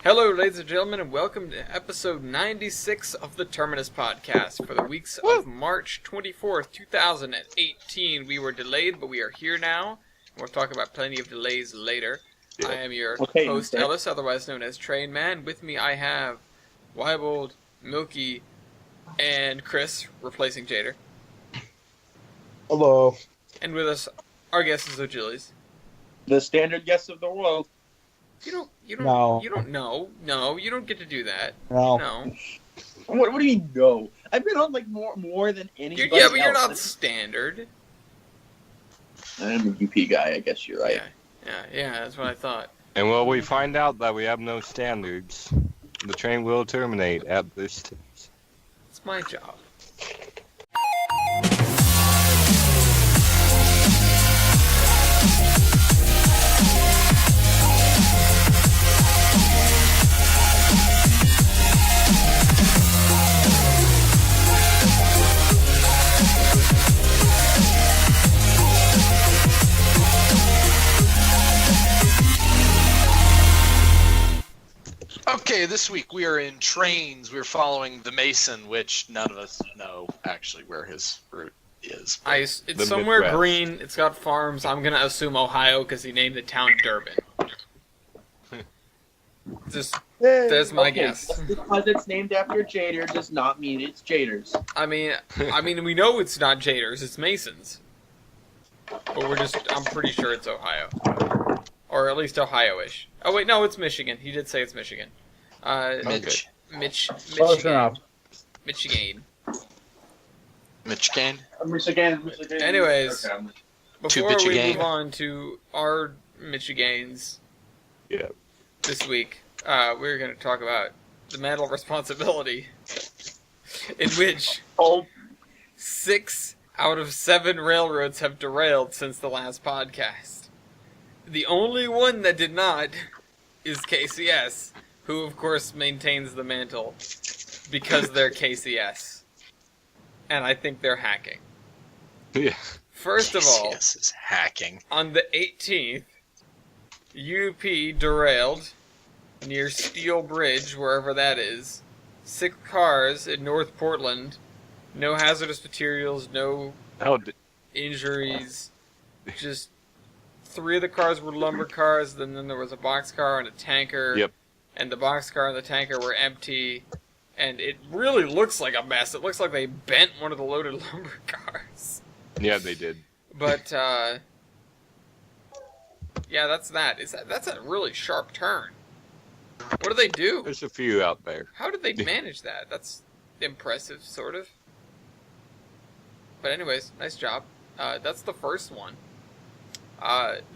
Hello, ladies and gentlemen, and welcome to episode 96 of the Terminus podcast for the weeks of March 24th, 2018. We were delayed, but we are here now. We'll talk about plenty of delays later. Yeah. I am your host, Ellis, otherwise known as Train Man. With me, I have Wybold, Milky, and Chris, replacing Jader. Hello. And with us, our guest is O'Gillies. The standard guest of the world. You don't know. No, you don't get to do that. No. What do you mean, no? I've been on, like, more than anybody Yeah, but you're else. not standard. I'm a UP guy, I guess you're right. Yeah, that's what I thought. And will we find out that we have no standards, the train will terminate at this stage. It's my job. Okay, this week we are in trains. We're following the Mason, which none of us know actually where his route is. It's somewhere Midwest. Green. It's got farms. I'm gonna assume Ohio because he named the town Durbin. That's my guess. Just because it's named after Jader does not mean it's Jader's. I mean, we know it's not Jader's. It's Mason's. But I'm pretty sure it's Ohio. Or at least Ohio-ish. Oh, wait, no, it's Michigan. He did say it's Michigan. Michigan. Anyways, before we move on to our Michigans this week, we're going to talk about the mantle of responsibility, in which 6 out of 7 railroads have derailed since the last podcast. The only one that did not is KCS, who of course maintains the mantle because they're KCS. And I think they're hacking. Yeah. First of all, KCS is hacking. On the 18th, UP derailed near Steel Bridge, wherever that is. 6 cars in North Portland. No hazardous materials, no injuries. Just 3 of the cars were lumber cars, then there was a boxcar and a tanker. Yep. And the boxcar and the tanker were empty. And it really looks like a mess. It looks like they bent one of the loaded lumber cars. Yeah, they did. But, yeah, that's that. That's a really sharp turn. What do they do? There's a few out there. How did they manage that? That's impressive, sort of. But anyways, nice job. That's the first one.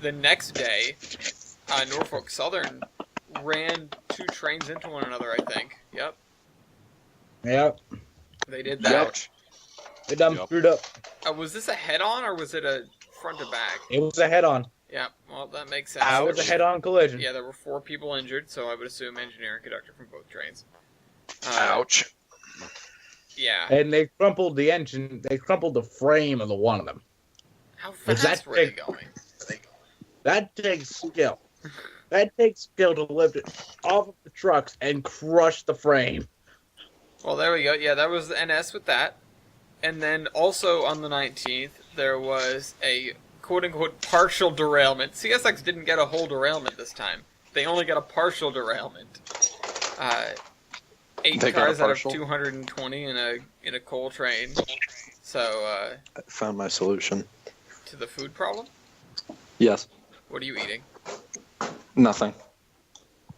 The next day, Norfolk Southern ran 2 trains into one another, I think. Yep. They did that. Yep. They done screwed up. Was this a head-on, or was it a front-to-back? It was a head-on. Yeah, well, that makes sense. It was a head-on collision. Yeah, there were 4 people injured, so I would assume engineer and conductor from both trains. Ouch. Yeah. And they crumpled the engine. They crumpled the frame of the one of them. How fast were they going? That takes skill. That takes skill to lift it off of the trucks and crush the frame. Well, there we go. Yeah, that was the NS with that. And then also on the 19th, there was a quote-unquote partial derailment. CSX didn't get a whole derailment this time. They only got a partial derailment. 8 cars out of 220 in a coal train. So, I found my solution. To the food problem? Yes. What are you eating? Nothing.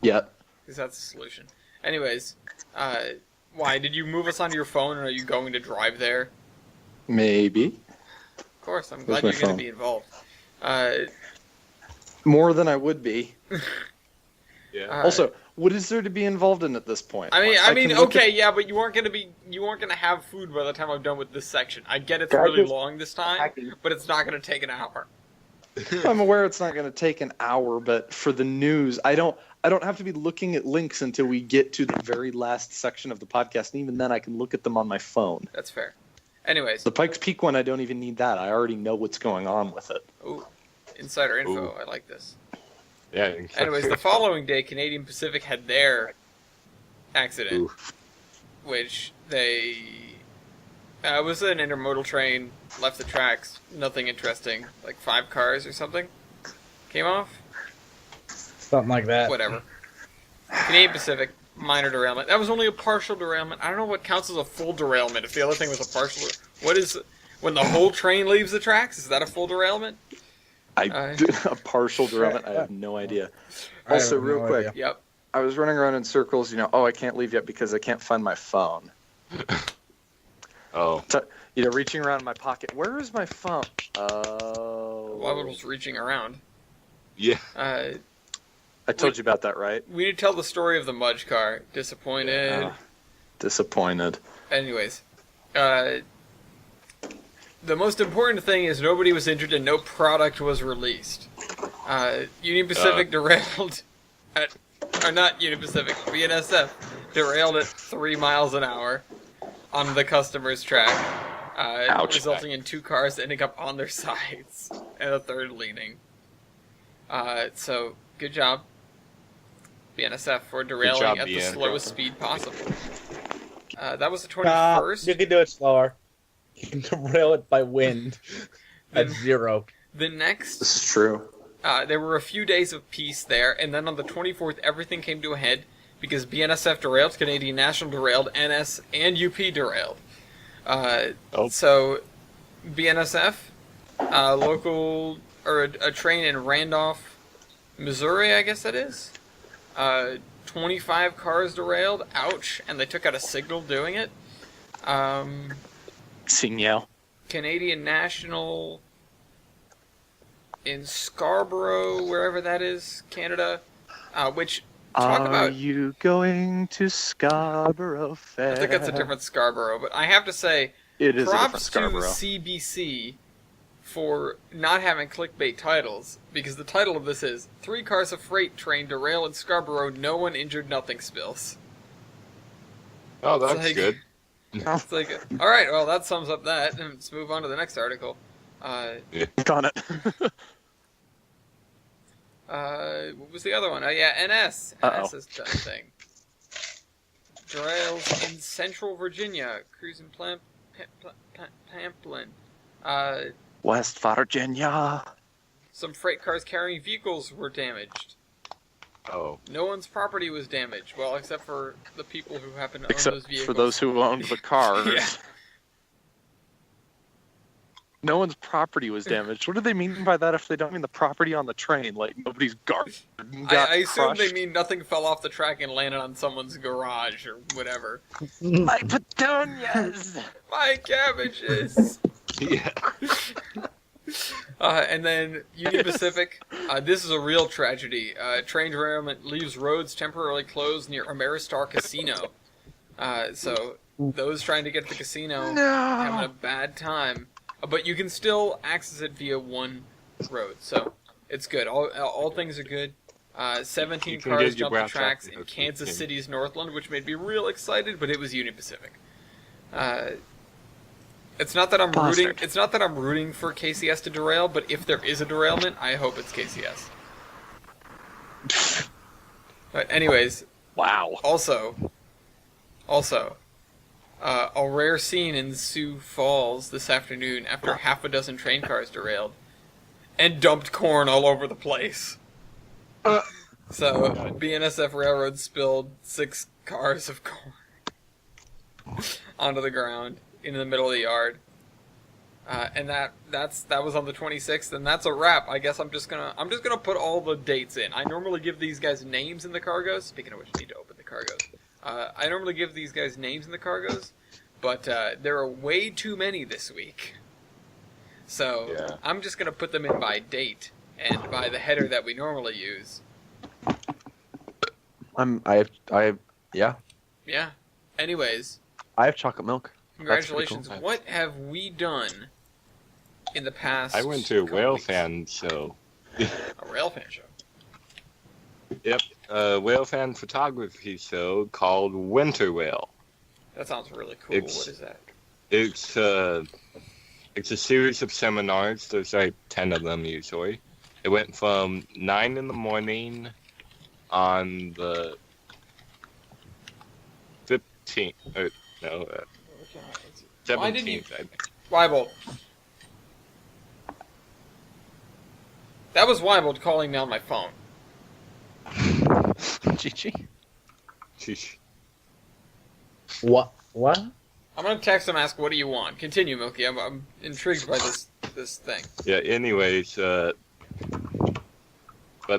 Yet. Because that's the solution. Anyways, why? Did you move us onto your phone, or are you going to drive there? Maybe. Of course, I'm glad you're going to be involved. More than I would be. Yeah. Also, what is there to be involved in at this point? I mean, okay, yeah, but you weren't gonna have food by the time I'm done with this section. I get it's really long this time, but it's not gonna take an hour. I'm aware it's not going to take an hour, but for the news, I don't have to be looking at links until we get to the very last section of the podcast, and even then I can look at them on my phone. That's fair. Anyways. The Pikes Peak one, I don't even need that. I already know what's going on with it. Ooh. Insider info. Ooh. I like this. Yeah. Anyways, the following day, Canadian Pacific had their accident, Oof. which they it was an intermodal train, left the tracks, nothing interesting, like 5 cars or something came off. Something like that. Whatever. Canadian Pacific, minor derailment. That was only a partial derailment. I don't know what counts as a full derailment. If the other thing was a partial, what is when the whole train leaves the tracks? Is that a full derailment? A partial derailment. I have no idea. Also, real quick. Idea. Yep. I was running around in circles. I can't leave yet because I can't find my phone. Oh. So, reaching around in my pocket. Where is my phone? Oh. Waddle was reaching around. Yeah. I told you about that, right? We need to tell the story of the Mudge car. Disappointed. Disappointed. Anyways, the most important thing is nobody was injured and no product was released. Union Pacific derailed not Union Pacific, BNSF derailed at 3 miles an hour on the customer's track, resulting in 2 cars ending up on their sides and a third leaning. So, good job, BNSF, for derailing at the slowest speed possible. That was the 21st. You can do it slower. You can derail it by wind at 0. The next... This is true. There were a few days of peace there, and then on the 24th, everything came to a head because BNSF derailed, Canadian National derailed, NS and UP derailed. So, BNSF, a train in Randolph, Missouri, I guess that is. 25 cars derailed. Ouch. And they took out a signal doing it. Signal. Canadian National in Scarborough, wherever that is, Canada, which... Are you going to Scarborough Fair? I think that's a different Scarborough, but I have to say, it is props a different Scarborough. to CBC for not having clickbait titles, because the title of this is 3 cars of freight train derail in Scarborough, no one injured, nothing spills. Oh, that's good. It's like, alright, well, that sums up that, and let's move on to the next article. On it. What was the other one? Oh, yeah, NS. NS has done a thing. Derails in Central Virginia. Cruising Pamplin. West Virginia. Some freight cars carrying vehicles were damaged. Oh. No one's property was damaged. Well, except for the people who happen to own those vehicles. Except for those who owned the cars. Yeah. No one's property was damaged. What do they mean by that if they don't mean the property on the train? Like, nobody's garden got I assume crushed? they mean nothing fell off the track and landed on someone's garage or whatever. My petunias! My cabbages! Yeah. And then Union Pacific. This is a real tragedy. Train derailment leaves roads temporarily closed near Ameristar Casino. So those trying to get to the casino having a bad time. But you can still access it via one road, so it's good. All things are good. 17 cars jumped the tracks in Kansas City's Northland, which made me real excited, but it was Union Pacific. It's not that I'm rooting. It's not that I'm rooting for KCS to derail, but if there is a derailment, I hope it's KCS. But anyways, wow. Also, a rare scene in Sioux Falls this afternoon after half a dozen train cars derailed and dumped corn all over the place. So, BNSF Railroad spilled 6 cars of corn onto the ground in the middle of the yard. And that was on the 26th, and that's a wrap. I guess I'm just gonna put all the dates in. I normally give these guys names in the cargoes. Speaking of which, I need to open the cargoes. I normally give these guys names in the cargoes, but there are way too many this week. So yeah. I'm just gonna put them in by date and by the header that we normally use. Yeah. Anyways, I have chocolate milk. Congratulations. Cool. What have we done in the past? I went to a whale fan show. A whale fan show? Yep. A whale fan photography show called Winter Whale. That sounds really cool. What is that? It's a series of seminars. There's like 10 of them usually. It went from 9 in the morning on the 15th, or no, 17th, I think. Weibold. That was Weibold calling me on my phone. GG. Sheesh. What? I'm gonna text him and ask, what do you want? Continue, Milky. I'm intrigued by this thing. Yeah, anyways, but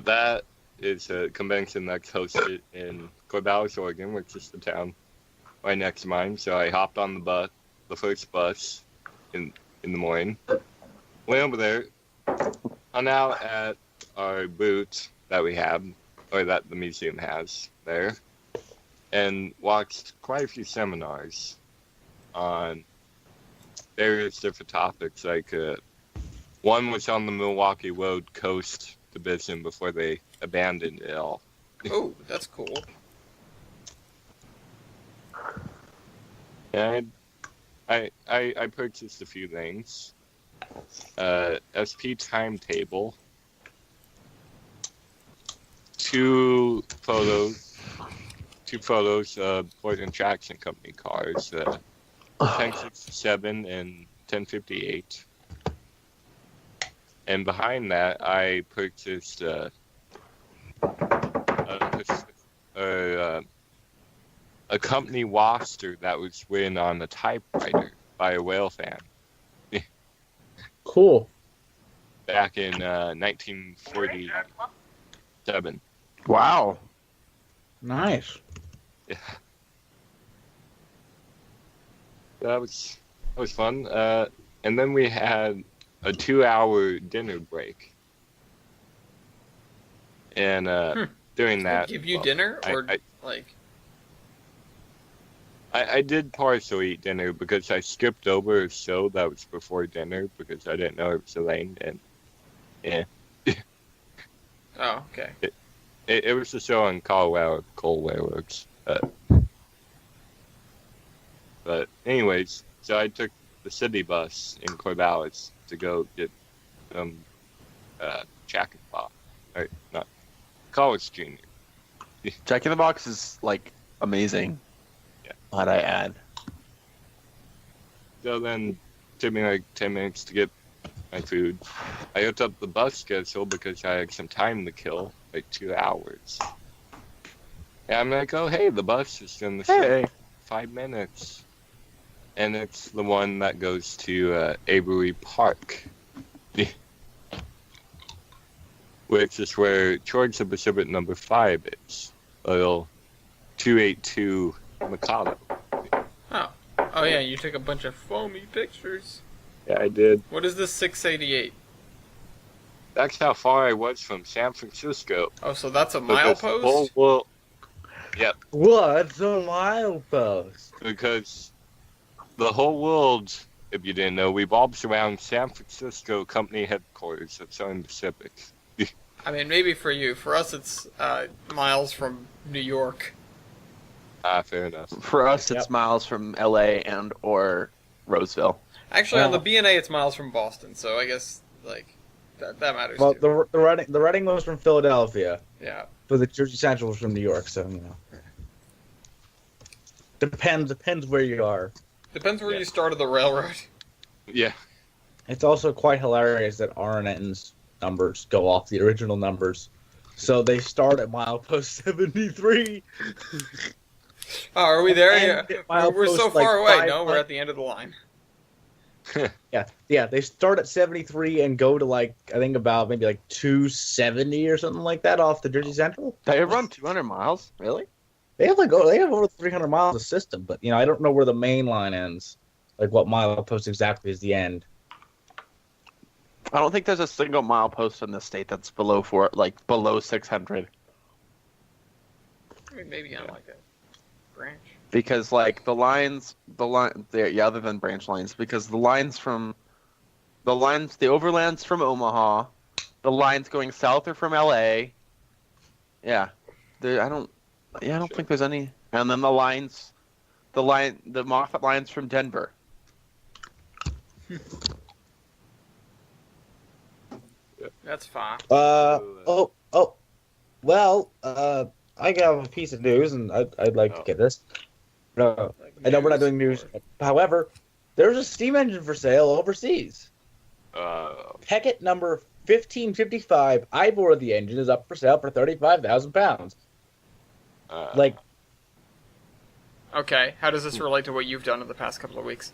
that is a convention that's hosted in Corvallis, Oregon, which is the town right next to mine. So I hopped on the first bus in the morning, went over there, hung out at our booth that we have, or that the museum has there, and watched quite a few seminars on various different topics. Like one was on the Milwaukee Road Coast Division before they abandoned it all. Oh, that's cool. And I purchased a few things. SP timetable, 2 photos of Portland Traction Company cars, 1067 and 1058. And behind that, I purchased a company roster that was written on a typewriter by a whale fan. Cool. Back in 1947. Wow. Nice. Yeah. That was fun. And then we had a 2-hour dinner break. And during that, Give you dinner or I did partially eat dinner because I skipped over a show that was before dinner because I didn't know it was Elaine, and yeah. Oh, okay. It was a show on Colorado coal railroads. But anyways, so I took the city bus in Corvallis to go get some Jack in the Box. Or not College Junior. Jack in the Box is like amazing. Yeah. Might I add? So then it took me like 10 minutes to get my food. I hooked up the bus schedule because I had some time to kill, like 2 hours. And I'm like, oh hey, the bus is in the city. 5 minutes. And it's the one that goes to Avery Park. Which is where Georgia Pacific number 5 is. A little 282 Mikado. Oh. Oh yeah, you took a bunch of foamy pictures. Yeah, I did. What is this 688? That's how far I was from San Francisco. Oh, so that's a milepost? Well, yep. What's a milepost? Because the whole world, if you didn't know, revolves around San Francisco company headquarters of Southern Pacific. I mean, maybe for you. For us, it's miles from New York. Fair enough. For us, it's miles from LA and or Roseville. Actually, on the B&A, it's miles from Boston, so I guess, like, that matters Well, too. the Reading was from Philadelphia, Yeah. but the Jersey Central was from New York, so, you know. Depends where you are. Depends where you started the railroad. Yeah. It's also quite hilarious that RNN's numbers go off the original numbers. So they start at milepost 73. Oh, are we there? Yeah. We're so Milepost, like, far away. 5 No, we're at the end of the line. Yeah, they start at 73 and go to, like, I think about maybe like 270 or something like that off the Jersey Central. They run 200 miles? Really? They have over 300 miles of system, but, you know, I don't know where the main line ends. Like, what milepost exactly is the end. I don't think there's a single milepost in the state that's below 600. I mean, maybe on like a branch. Because like other than branch lines, because the overlands from Omaha, the lines going south are from LA. Yeah, I don't think there's any. And then the Moffat lines from Denver. That's fine. Well, I got a piece of news, and I'd like to get this. No, I know we're not doing news. However, there's a steam engine for sale overseas. Packet number 1555, Ivor the engine, is up for sale for £35,000. Okay, how does this relate to what you've done in the past couple of weeks?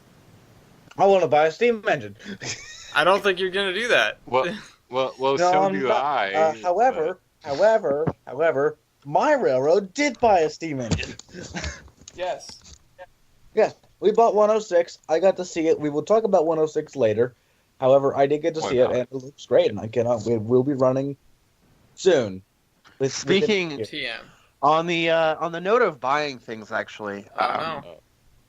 I want to buy a steam engine. I don't think you're going to do that. Well, No, so I'm do not. I. However, my railroad did buy a steam engine. Yes. Yes, we bought 106. I got to see it. We will talk about 106 later. However, I did get to see it, and it looks great, and I cannot. We'll be running soon. Speaking TM. on the note of buying things, actually,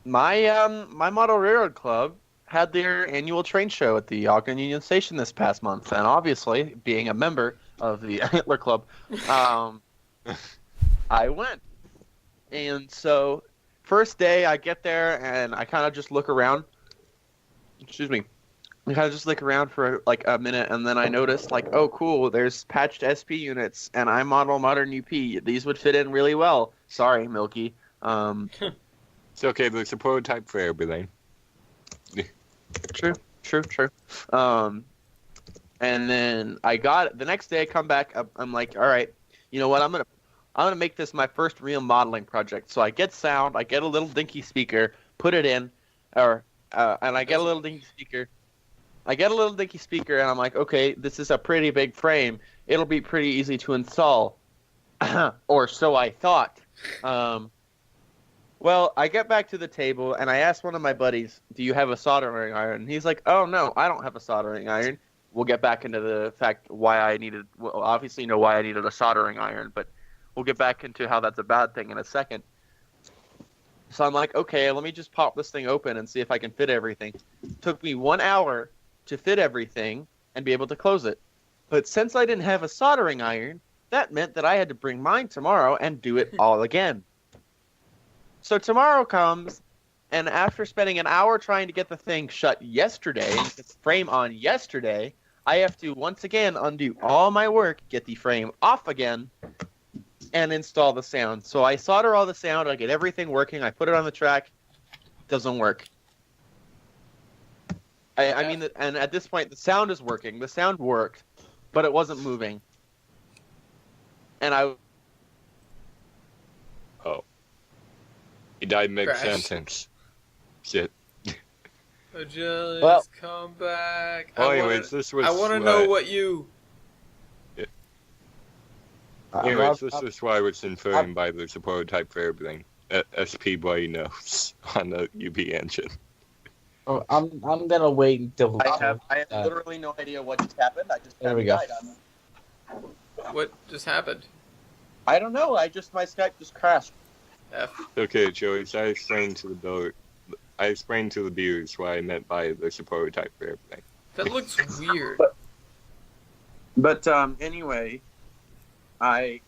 my Model Railroad Club had their annual train show at the Ogden Union Station this past month, and obviously, being a member of the Hitler Club, I went. And so, first day, I get there, and I kind of just look around. Excuse me. I kind of just look around for like a minute, and then I noticed, like, oh, cool, there's patched SP units, and I model Modern UP. These would fit in really well. Sorry, Milky. It's okay, but it's a prototype for everything. True. And then the next day I come back, I'm like, all right, you know what, I'm gonna make this my first real modeling project. So I get sound, I get a little dinky speaker, put it in, and I get a little dinky speaker. And I'm like, okay, this is a pretty big frame. It'll be pretty easy to install. Or so I thought. Well, I get back to the table, and I asked one of my buddies, do you have a soldering iron? And he's like, oh, no, I don't have a soldering iron. We'll get back into the fact obviously know why I needed a soldering iron, but we'll get back into how that's a bad thing in a second. So I'm like, okay, let me just pop this thing open and see if I can fit everything. It took me 1 hour to fit everything and be able to close it. But since I didn't have a soldering iron, that meant that I had to bring mine tomorrow and do it all again. So tomorrow comes, and after spending an hour trying to get the thing shut yesterday, get the frame on yesterday, I have to once again undo all my work, get the frame off again, and install the sound. So I solder all the sound, I get everything working, I put it on the track, doesn't work. I mean, and at this point, the sound is working. The sound worked, but it wasn't moving. And Oh. He died mid-sentence. Shit. Just come back. I want to know what you... Yeah. Anyways, this is why I was inferring by there's a prototype for everything. SP Bloody Nose on the UP engine. Oh, I'm gonna wait until. I have literally no idea what just happened. I just there we go. What just happened? I don't know. My Skype just crashed. Okay, Joey. So I explained to the viewers what I meant by there's a prototype for everything. That looks weird. But anyway, I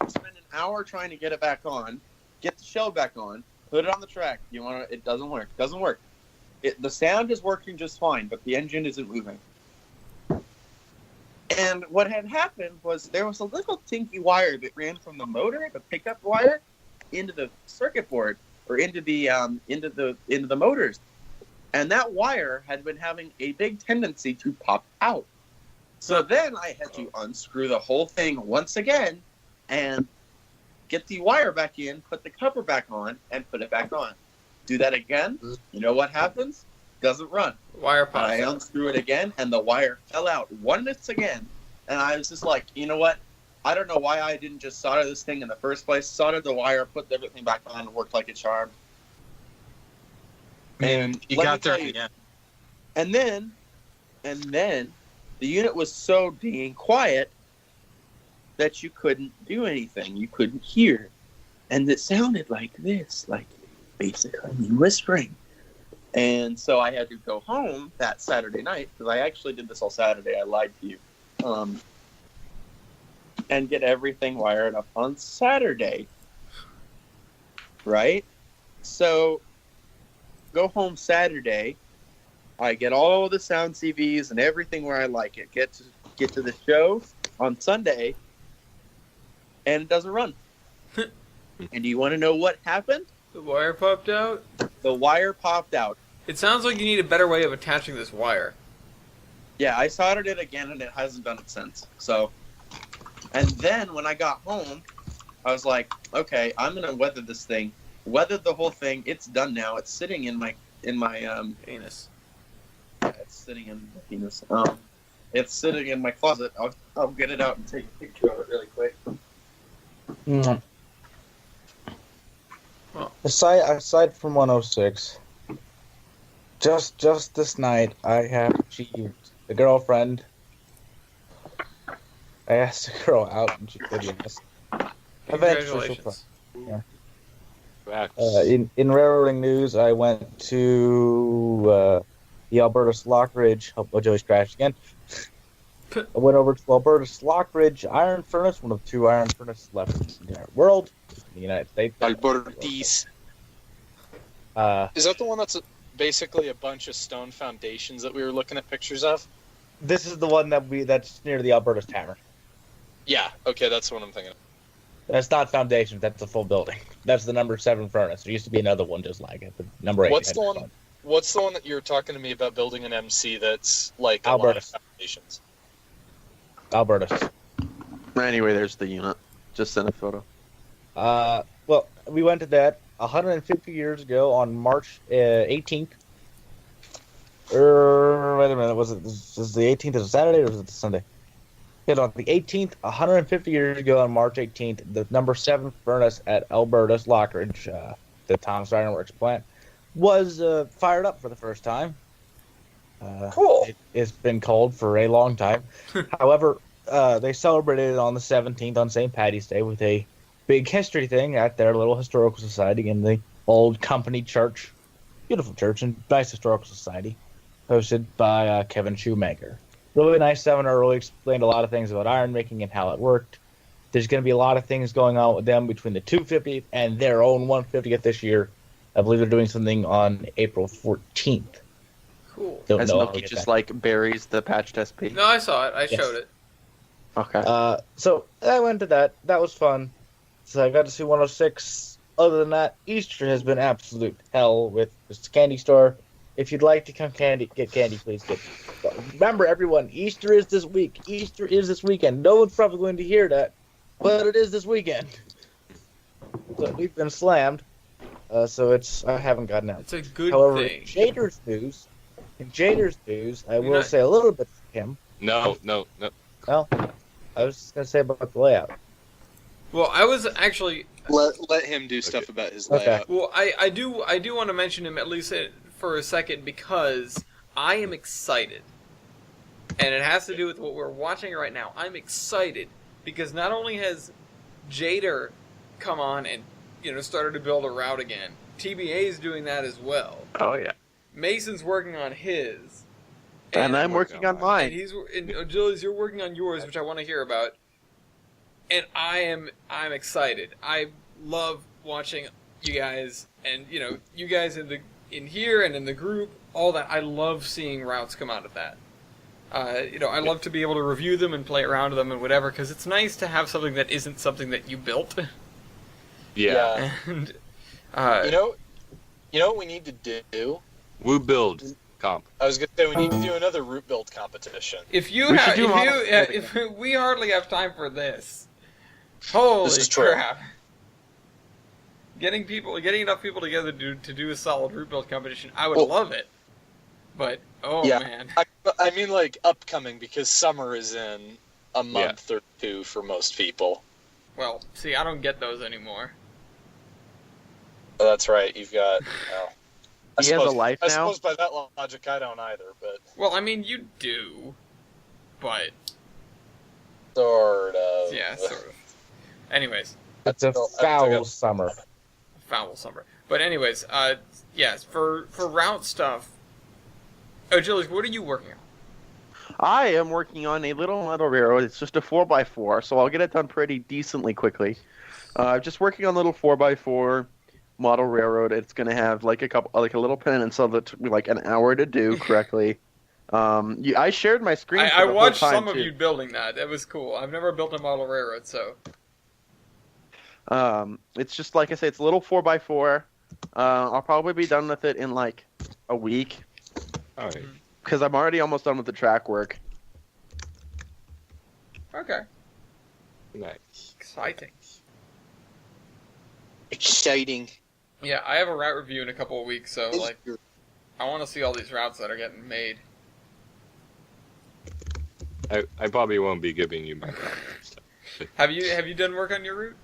spent an hour trying to get it back on, get the show back on, put it on the track. It doesn't work. Doesn't work. The sound is working just fine, but the engine isn't moving. And what had happened was there was a little tinky wire that ran from the motor, the pickup wire, into the circuit board or into the motors, and that wire had been having a big tendency to pop out. So then I had to unscrew the whole thing once again and get the wire back in, put the cover back on, and put it back on. Do that again. You know what happens? Doesn't run. Wire pops. I unscrew it again, and the wire fell out once again. And I was just like, you know what? I don't know why I didn't just solder this thing in the first place. Soldered the wire, put everything back on, and worked like a charm. And you got there again. And then, the unit was so dang quiet that you couldn't do anything. You couldn't hear, and it sounded like this, like basically me whispering. And so I had to go home that Saturday night, because I actually did this all Saturday. I lied to you. And get everything wired up on Saturday. Right? So, go home Saturday, I get all the sound CVs and everything where I like it. Get to the show on Sunday, and it doesn't run. And do you want to know what happened? The wire popped out? The wire popped out. It sounds like you need a better way of attaching this wire. Yeah, I soldered it again, and it hasn't done it since. So, and then when I got home, I was like, okay, I'm gonna weather this thing. Weathered the whole thing. It's done now. It's sitting in my penis. Yeah, it's sitting in my penis. It's sitting in my closet. I'll get it out and take a picture of it really quick. Mm. Well, aside from 106, just this night, I have achieved a girlfriend. I asked a girl out, and she said yes. Congratulations. In railroading news, I went to the Alberta Slockridge. Oh, Joey's crashed again. I went over to Alberta Slockridge Iron Furnace, one of the 2 iron furnaces left in the entire world, in the United States. Albertis. Is that the one that's basically a bunch of stone foundations that we were looking at pictures of? This is the one that's near the Alberta's Tavern. Yeah, okay, that's what I'm thinking of. That's not foundations, that's the full building. That's the number 7 furnace. There used to be another one just like it, but number 8. What's the one that you were talking to me about building an MC that's like a lot of foundations? Alberta's. Anyway, there's the unit. Just sent a photo. Well, we went to that 150 years ago on March 18th. Wait a minute, was the 18th of Saturday or was it the Sunday? Yeah, on the 18th, 150 years ago on March 18th, the number 7 furnace at Alberta's Lockridge, the Thomas Iron Works plant, was fired up for the first time. Cool. It's been cold for a long time. However, they celebrated it on the 17th on St. Paddy's Day with a big history thing at their little historical society in the old company church. Beautiful church and nice historical society, hosted by Kevin Shoemaker. Really nice seminar, really explained a lot of things about iron making and how it worked. There's going to be a lot of things going on with them between the 250th and their own 150th this year. I believe they're doing something on April 14th. Cool. As Milky just buries the patched SP. No, I saw it. I showed it. Okay. So I went to that. That was fun. So I got to see 106. Other than that, Easter has been absolute hell with this candy store. If you'd like to come get candy, please get. Remember, everyone, Easter is this week. Easter is this weekend. No one's probably going to hear that, but it is this weekend. So we've been slammed. So I haven't gotten out. It's a good However, thing. In Jader's news, I will say a little bit for him. No. Well, I was just going to say about the layout. Well, I was actually... Let him do stuff about his layout. Okay. Well, I do want to mention him at least for a second because I am excited. And it has to do with what we're watching right now. I'm excited because not only has Jader come on and started to build a route again, TBA is doing that as well. Oh, yeah. Mason's working on his. And I'm working on mine. And Julius, you're working on yours, which I want to hear about. And I'm excited. I love watching you guys, and you guys in here and in the group, all that. I love seeing routes come out of that. I love to be able to review them and play around with them and whatever, because it's nice to have something that isn't something that you built. Yeah. And you know what we need to do? Woo build comp. I was gonna say we need to do another root build competition. If we hardly have time for this. Holy This is true. crap! Getting enough people together to do a solid root build competition, I would love it. But man, I mean like upcoming because summer is in a month or two for most people. Well, see, I don't get those anymore. Oh, that's right. You've got. He has a life now? I suppose by that logic, I don't either. But well, I mean, you do, but sort of. Yeah, sort of. Anyways, it's a foul summer. Foul summer. But anyways, yes, for route stuff. Oh, Julius, what are you working on? I am working on a little railroad. It's just a 4x4, so I'll get it done pretty decently quickly. Just working on a little 4x4. model railroad. It's going to have like a little peninsula that took me like an hour to do correctly. I shared my screen. I watched some of you building that. That was cool. I've never built a model railroad, so. It's just like I say, it's a little 4x4. I'll probably be done with it in like a week. All right. Because I'm already almost done with the track work. Okay. Nice. Exciting. Exciting. Yeah, I have a route review in a couple of weeks, so like, I want to see all these routes that are getting made. I probably won't be giving you my route. Have you done work on your route?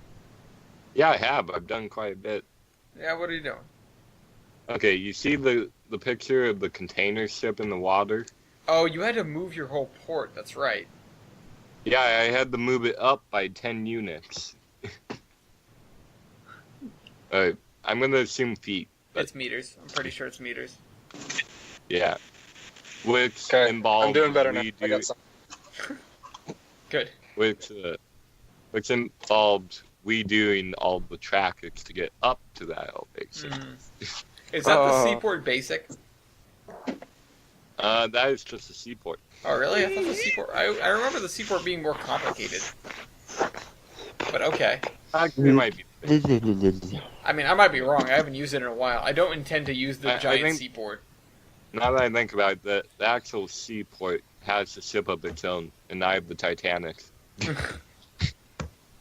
Yeah, I have. I've done quite a bit. Yeah, what are you doing? Okay, you see the picture of the container ship in the water? Oh, you had to move your whole port. That's right. Yeah, I had to move it up by 10 units. I'm going to assume feet. It's meters. I'm pretty sure it's meters. Yeah. Which Okay, involved I'm doing better now. I got some. Good. Which involved redoing all the traffic to get up to that elevation. Is that the Seaport Basic? That is just a seaport. Oh, really? I thought the Seaport... I remember the Seaport being more complicated. But okay. Actually, it might be. I mean, I might be wrong. I haven't used it in a while. I don't intend to use the giant Seaport. Now that I think about it, the actual seaport has a ship of its own, and I have the Titanic.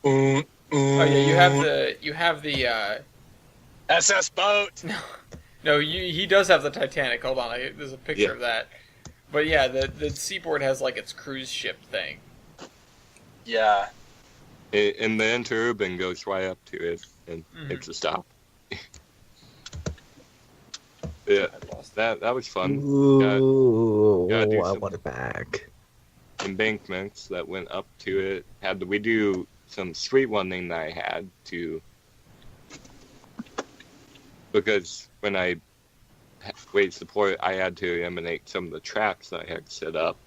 Oh yeah, you have the SS boat. No, he does have the Titanic. Hold on, there's a picture of that. But yeah, the Seaport has like its cruise ship thing. Yeah. And the interurban goes right up to it, and it's a stop. Yeah, that was fun. Ooh, gotta do I some want it back. embankments that went up to it. Had to redo some street running that I had to, because when I wait support, I had to eliminate some of the tracks that I had set up.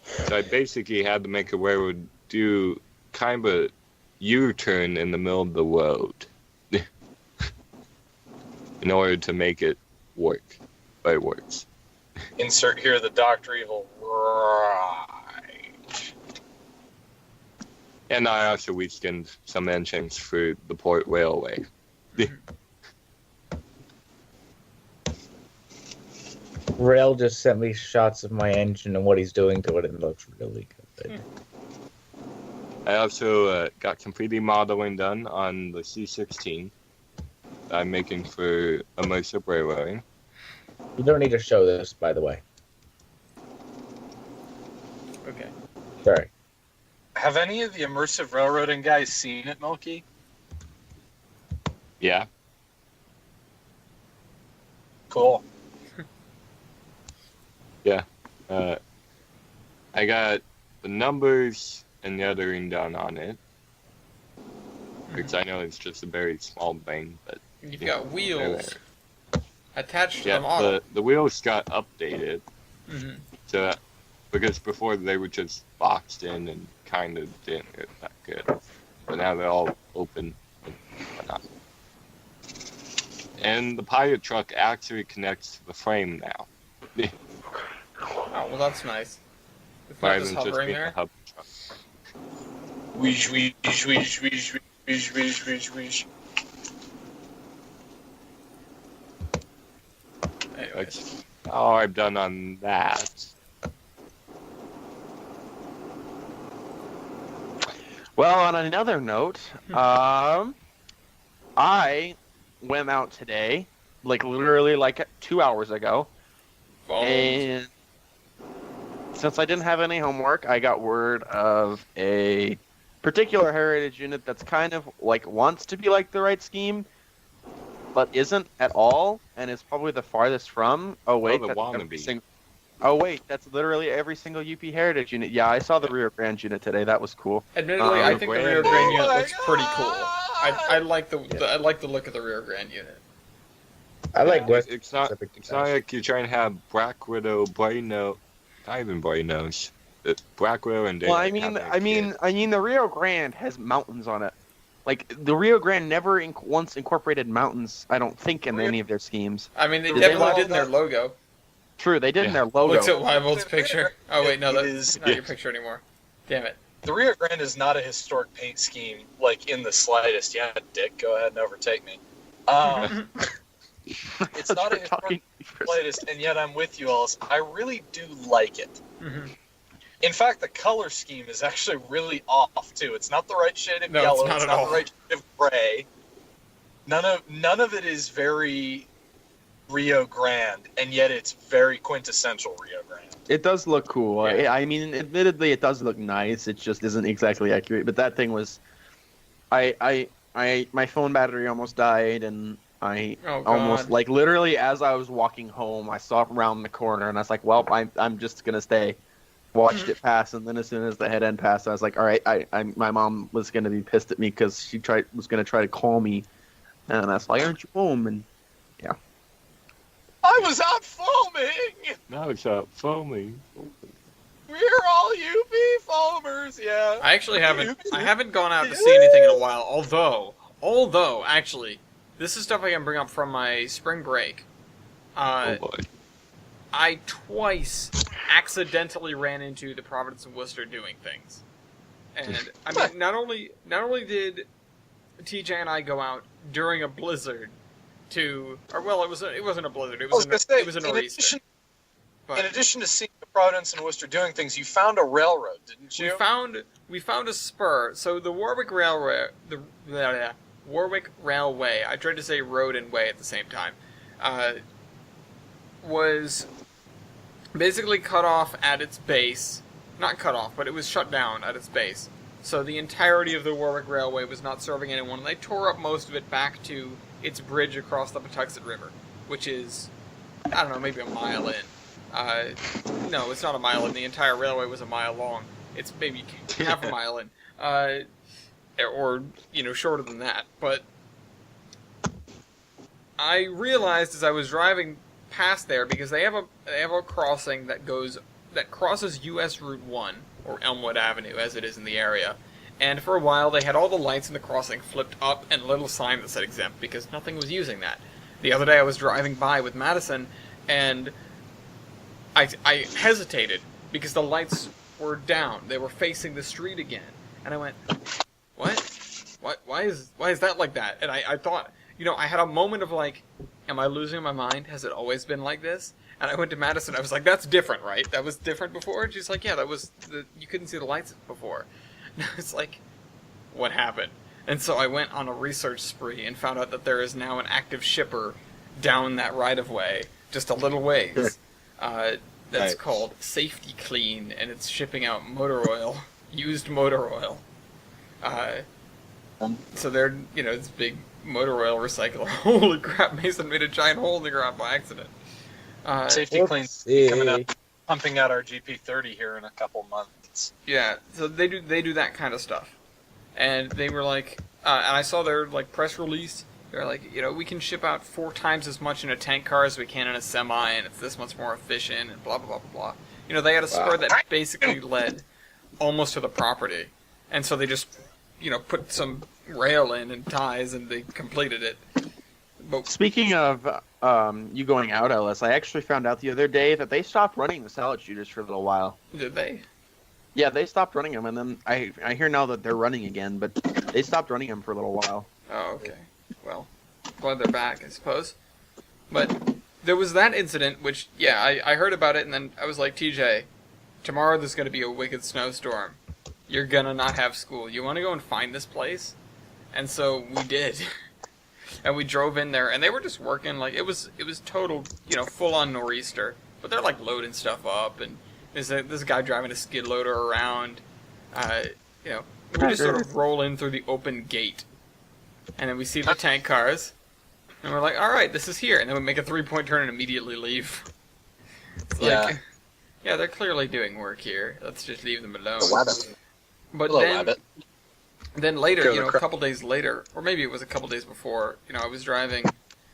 So I basically had to make a railroad do kind of a U-turn in the middle of the road in order to make it work. But it works. Insert here the Dr. Evil. Right. And I also reskinned some engines for the Port Railway. Rail just sent me shots of my engine and what he's doing to it, and it looks really good. I also got some 3D modeling done on the C16 that I'm making for immersive railroading. You don't need to show this, by the way. Okay. Sorry. Have any of the immersive railroading guys seen it, Milky? Yeah. Cool. Yeah. I got the numbers and the othering done on it. Because I know it's just a very small thing, but... You've got wheels attached to the model. The wheels got updated. Mm-hmm. So, because before they were just boxed in and kind of didn't look that good. But now they're all open and whatnot. And the pilot truck actually connects to the frame now. Oh, well, that's nice. It's not Rather just than just hovering being a there. hub truck. Wish, wish, wish, wish, wish, wish, wish, wish, wish. Anyways. That's all I've done on that. Well, on another note, I went out today, like literally like 2 hours ago, and since I didn't have any homework, I got word of a particular heritage unit that's kind of like wants to be like the right scheme, but isn't at all, and is probably the farthest from. Oh wait, that's literally every single UP heritage unit. Yeah, I saw the Rio Grande unit today. That was cool. Admittedly, I think the Rio Grande unit looks pretty cool. I like the look of the Rio Grande unit. I like West. It's not like you're trying to have Black Widow, Bueno, not even Buenos. Black Widow and Well, I mean, the Rio Grande has mountains on it. Like, the Rio Grande never once incorporated mountains, I don't think, in any of their schemes. I mean, they definitely did in their logo. True, they did in their logo. What's at Wybold's picture? Oh, wait, no, that's not your picture anymore. Damn it. The Rio Grande is not a historic paint scheme, like, in the slightest. Yeah, Dick, go ahead and overtake me. It's not a historic slightest, and yet I'm with you, Alice. I really do like it. Mm-hmm. In fact, the color scheme is actually really off, too. It's not the right shade of yellow. It's not the right shade of gray. None of it is very Rio Grande, and yet it's very quintessential Rio Grande. It does look cool. Yeah. I mean, admittedly, it does look nice. It just isn't exactly accurate. But that thing was, my phone battery almost died, and I almost, like, literally as I was walking home, I saw it around the corner, and I was like, well, I'm just gonna stay. Watched it pass, and then as soon as the head end passed, I was like, all right, my mom was gonna be pissed at me because she was gonna try to call me, and I was like, aren't you home? And yeah. I was out foaming! Now it's out foaming. We're all UV foamers, yeah. I actually haven't gone out to see anything in a while, although, actually, this is stuff I can bring up from my spring break. Oh boy. I twice accidentally ran into the Providence and Worcester doing things. And, I mean, not only did TJ and I go out during a blizzard it wasn't a blizzard, it was a nor'easter. In addition to seeing the Providence and Worcester doing things, you found a railroad, didn't you? We found a spur. So the Warwick Railway, I tried to say road and way at the same time, was basically cut off at its base. Not cut off, but it was shut down at its base. So the entirety of the Warwick Railway was not serving anyone, and they tore up most of it back to its bridge across the Patuxent River, which is, I don't know, maybe a mile in. No, it's not a mile in. The entire railway was a mile long. It's maybe half a mile in. Or, shorter than that. But I realized as I was driving past there, because they have a crossing that crosses US Route 1, or Elmwood Avenue, as it is in the area. And for a while, they had all the lights in the crossing flipped up and a little sign that said exempt, because nothing was using that. The other day, I was driving by with Madison, and I hesitated, because the lights were down. They were facing the street again. And I went, what? Why is that like that? And I thought, I had a moment of like, am I losing my mind? Has it always been like this? And I went to Madison, I was like, that's different, right? That was different before? And she's like, yeah, you couldn't see the lights before. And I was like, what happened? And so I went on a research spree and found out that there is now an active shipper down that right-of-way, just a little ways. That's called Safety Clean, and it's shipping out motor oil, used motor oil. So they're, this big motor oil recycler. Holy crap, Mason made a giant hole in the ground by accident. Safety Clean's coming up, pumping out our GP30 here in a couple months. Yeah, so they do that kind of stuff. And they were like, and I saw their press release. They're like, we can ship out 4 times as much in a tank car as we can in a semi, and it's this much more efficient, and blah, blah, blah, blah, blah. They had a spur that basically led almost to the property. And so they just, put some rail in and ties, and they completed it. But speaking of you going out, Ellis, I actually found out the other day that they stopped running the salad shooters for a little while. Did they? Yeah, they stopped running them, and then I hear now that they're running again, but they stopped running them for a little while. Oh, okay. Well, glad they're back, I suppose. But there was that incident, which, yeah, I heard about it, and then I was like, TJ, tomorrow there's going to be a wicked snowstorm. You're going to not have school. You want to go and find this place? And so we did. And we drove in there, and they were just working, it was total, full-on nor'easter. But they're, loading stuff up, and there's this guy driving a skid loader around. We just sort of roll in through the open gate. And then we see the tank cars, and we're like, all right, this is here. And then we make a 3-point turn and immediately leave. It's yeah, they're clearly doing work here. Let's just leave them alone. But then later, a couple days later, or maybe it was a couple days before, I was driving.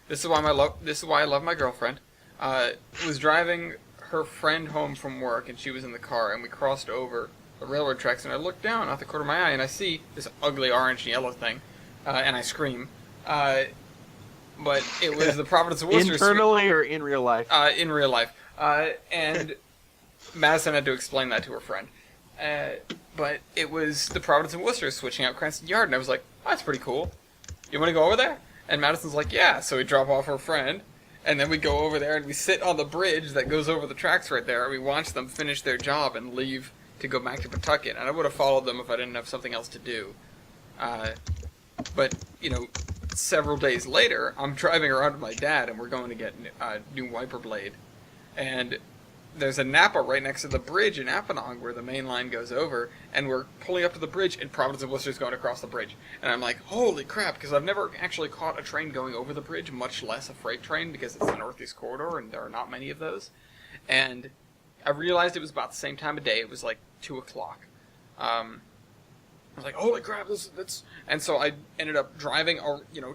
This is why I love my girlfriend. Was driving her friend home from work, and she was in the car, and we crossed over the railroad tracks, and I looked down out the corner of my eye, and I see this ugly orange and yellow thing and I scream. But it was the Providence of Worcester. Internally or in real life? In real life. And Madison had to explain that to her friend. But it was the Providence of Worcester switching out Cranston Yard, and I was like, oh, that's pretty cool. You want to go over there? And Madison's like, yeah. So we drop off her friend, and then we go over there, and we sit on the bridge that goes over the tracks right there, and we watch them finish their job and leave to go back to Pawtucket. And I would have followed them if I didn't have something else to do. But, several days later, I'm driving around with my dad, and we're going to get a new wiper blade. And there's a Napa right next to the bridge in Apponaug where the main line goes over, and we're pulling up to the bridge, and Providence of Worcester's going across the bridge. And I'm like, holy crap, because I've never actually caught a train going over the bridge, much less a freight train, because it's the Northeast Corridor, and there are not many of those. And I realized it was about the same time of day. It was like 2 o'clock. I was like, holy crap, that's... And so I ended up driving,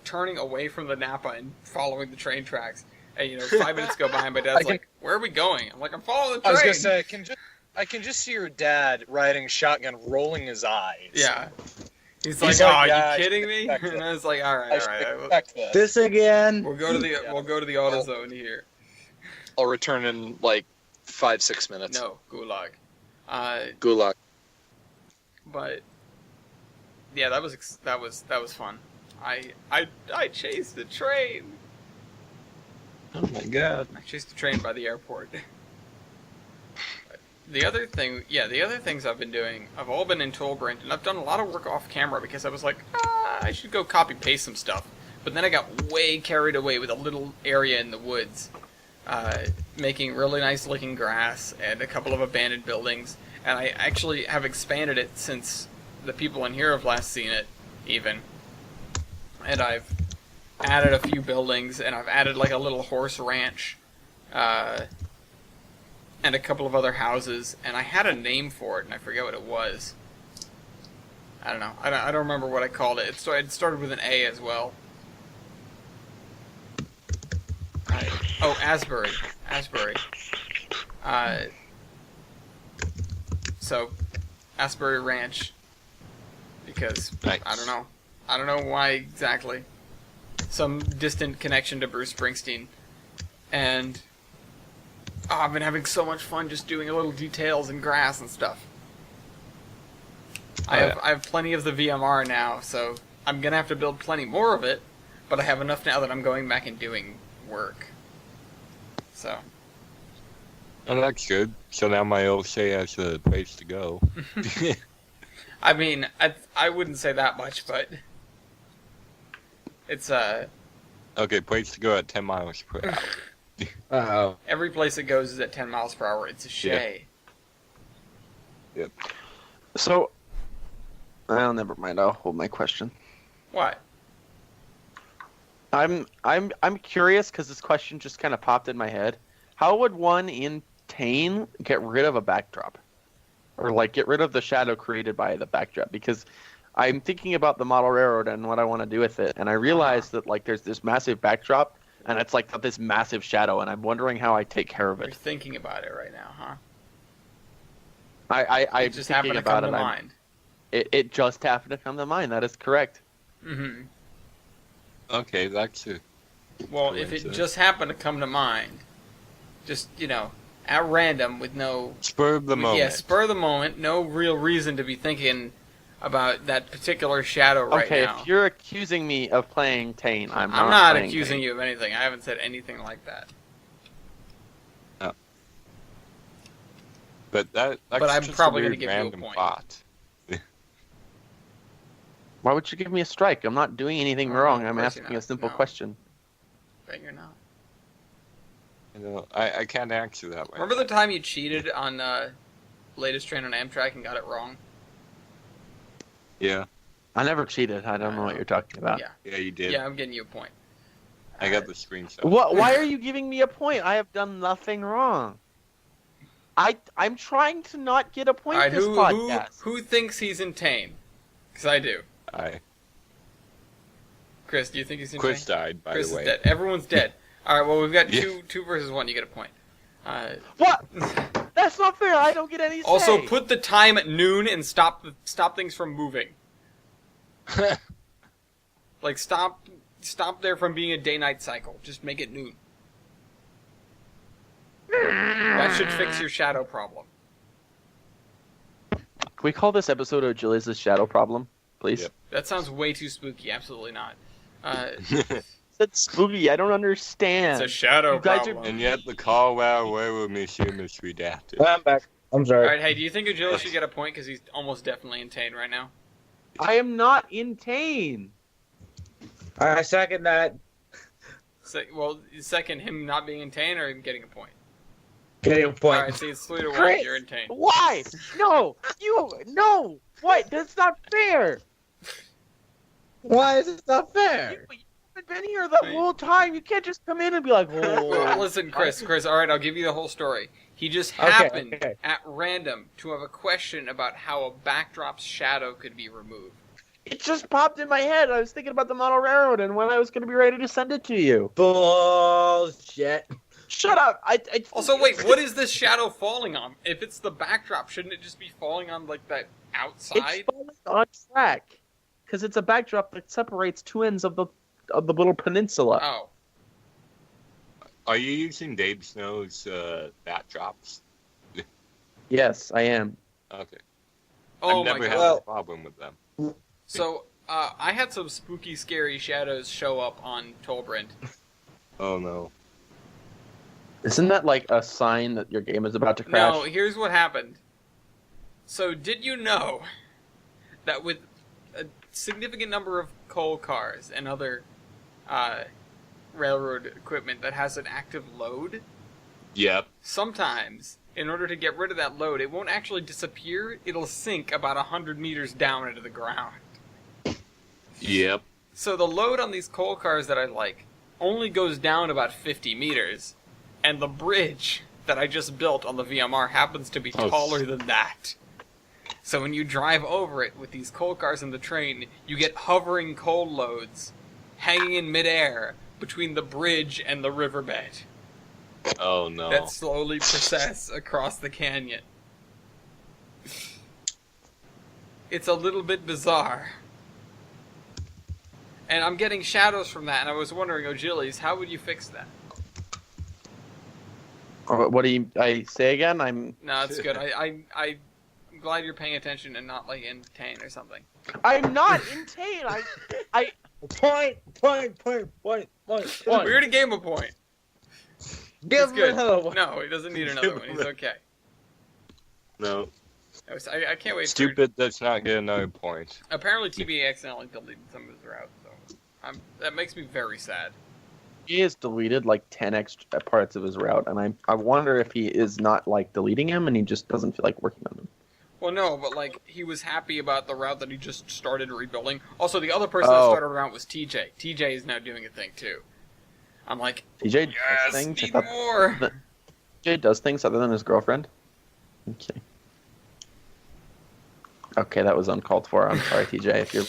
turning away from the Napa and following the train tracks. And, 5 minutes go by, and my dad's like, where are we going? I'm like, I'm following the train. I was going to say, I can just see your dad riding shotgun, rolling his eyes. Yeah. He's like, are you kidding me? And I was like, all right. This again. We'll go to the AutoZone here. I'll return in, 5-6 minutes. No, Gulag. Gulag. But... yeah, that was fun. I chased the train. Oh my god! I chased the train by the airport. The other things I've been doing, I've all been in Tollbrant, and I've done a lot of work off camera because I was like, I should go copy paste some stuff. But then I got way carried away with a little area in the woods, making really nice looking grass and a couple of abandoned buildings, and I actually have expanded it since the people in here have last seen it, even. And I've added a few buildings, and I've added a little horse ranch, and a couple of other houses, and I had a name for it, and I forget what it was. I don't know. I don't remember what I called it. It started with an A as well. Asbury. So, Asbury Ranch. Because, nice. I don't know why exactly. Some distant connection to Bruce Springsteen. And I've been having so much fun just doing little details and grass and stuff. I have plenty of the VMR now, so I'm going to have to build plenty more of it, but I have enough now that I'm going back and doing work. So. Oh, that's good. So now my OSA has a place to go. I mean, I wouldn't say that much, but it's okay, place to go at 10 miles per hour. Uh-oh. Every place it goes is at 10 miles per hour. It's a shay. Yep. So, well, never mind. I'll hold my question. What? I'm curious because this question just kind of popped in my head. How would one in Tane get rid of a backdrop? Or, get rid of the shadow created by the backdrop? Because I'm thinking about the model railroad and what I want to do with it. And I realized that, there's this massive backdrop, and it's, got this massive shadow, and I'm wondering how I take care of it. You're thinking about it right now, huh? I just happened to come to mind. It just happened to come to mind. That is correct. Mm-hmm. Okay, that's it. Well, if it just happened to come to mind, just, at random with no... Spur of the moment. Yeah, spur of the moment. No real reason to be thinking about that particular shadow right now. Okay, if you're accusing me of playing Tane, I'm not accusing you of anything. I haven't said anything like that. No. But that's I'm just probably a going to weird give you a point. Thought. Why would you give me a strike? I'm not doing anything wrong. I'm asking a simple question. But you're not. I can't answer that way. Remember the time you cheated on Latest Train on Amtrak and got it wrong? Yeah. I never cheated. I don't know what you're talking about. Yeah, you did. Yeah, I'm getting you a point. I got the screenshot. What? Why are you giving me a point? I have done nothing wrong. I'm trying to not get a point this podcast. Who thinks he's in Tane? Because I do. Chris, do you think he's in Tane? Chris died, by Chris the way. Is dead. Everyone's dead. All right, well, we've got two versus one. You get a point. What? That's not fair. I don't get any say. Also, put the time at noon and stop things from moving. Like, stop there from being a day-night cycle. Just make it noon. That should fix your shadow problem. Can we call this episode of Julius' shadow problem, please? Yep. That sounds way too spooky. Absolutely not. That's spooky. I don't understand. It's a shadow problem. And yet the Colorado Railroad Museum is redacted. I'm back. I'm sorry. Alright, hey, do you think Agility should get a point? Because he's almost definitely in Tane right now. I am not in Tane. I second that. Second, him not being in Tane or him getting a point? Getting a point. Alright, see, it's 3-1. Chris, You're in Tane. Why? No! No! What? That's not fair! Why is it not fair? You haven't been here the whole time. You can't just come in and be like, oh. Well, listen, Chris, alright, I'll give you the whole story. He just happened at random to have a question about how a backdrop's shadow could be removed. It just popped in my head. I was thinking about the model railroad and when I was going to be ready to send it to you. Bullshit. Shut up. Also, wait, what is this shadow falling on? If it's the backdrop, shouldn't it just be falling on, like, that outside? It's falling on track. Because it's a backdrop that separates two ends of the little peninsula. Oh. Are you using Dave Snow's backdrops? Yes, I am. Okay. Oh, I've never my had God. a problem with them. So, I had some spooky, scary shadows show up on Tolbrand. Oh no. Isn't that like a sign that your game is about to crash? No, here's what happened. So, did you know that with a significant number of coal cars and other railroad equipment that has an active load, Yep. sometimes, in order to get rid of that load, it won't actually disappear, it'll sink about 100 meters down into the ground. Yep. So the load on these coal cars that I like only goes down about 50 meters, and the bridge that I just built on the VMR happens to be taller than that. So when you drive over it with these coal cars and the train, you get hovering coal loads hanging in midair between the bridge and the riverbed Oh no. that slowly process across the canyon. It's a little bit bizarre. And I'm getting shadows from that, and I was wondering, Ogillies, how would you fix that? What do you say again? No, it's good. I'm glad you're paying attention and not like in Tane or something. I'm not in Tane. Point. We already gave him a point. Give It's him good. another one. No, he doesn't need another one. He's okay. No. I can't wait. Stupid does not get another point. Apparently, TBA accidentally deleted some of his routes, so that makes me very sad. He has deleted like 10 extra parts of his route, and I wonder if he is not like deleting him, and he just doesn't feel like working on them. Well, no, but like he was happy about the route that he just started rebuilding. Also, the other person that started around was TJ. TJ is now doing a thing too. I'm like, TJ yes, does things. need more. TJ does things other than his girlfriend. Okay. Okay, that was uncalled for. I'm sorry, TJ. If you're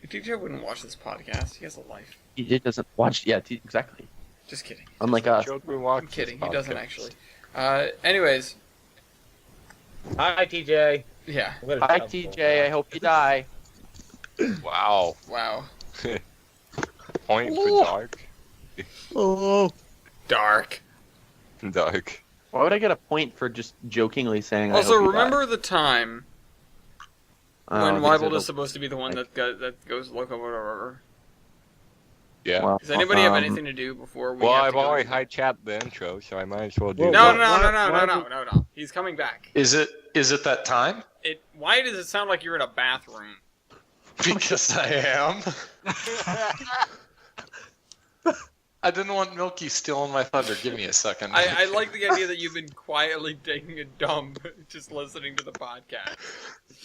TJ wouldn't watch this podcast. He has a life. TJ doesn't watch. Yeah, exactly. Just kidding. Unlike us. I'm kidding. He doesn't actually. Anyways. Hi, TJ. Yeah. Hi, TJ. I hope you die. Wow. Wow. Point for dark. Oh. Dark. Dark. Why would I get a point for just jokingly saying? Also, I hope remember the time when these are Weibold is supposed to be the one that goes locomotive? Yeah. Well, Does anybody have anything to do before we? Well, have I've to go? already high chapped the intro, so I might as well do. No. He's coming back. Is it that time? Why does it sound like you're in a bathroom? Because I am. I didn't want Milky stealing my thunder. Give me a second. I like the idea that you've been quietly taking a dump, just listening to the podcast.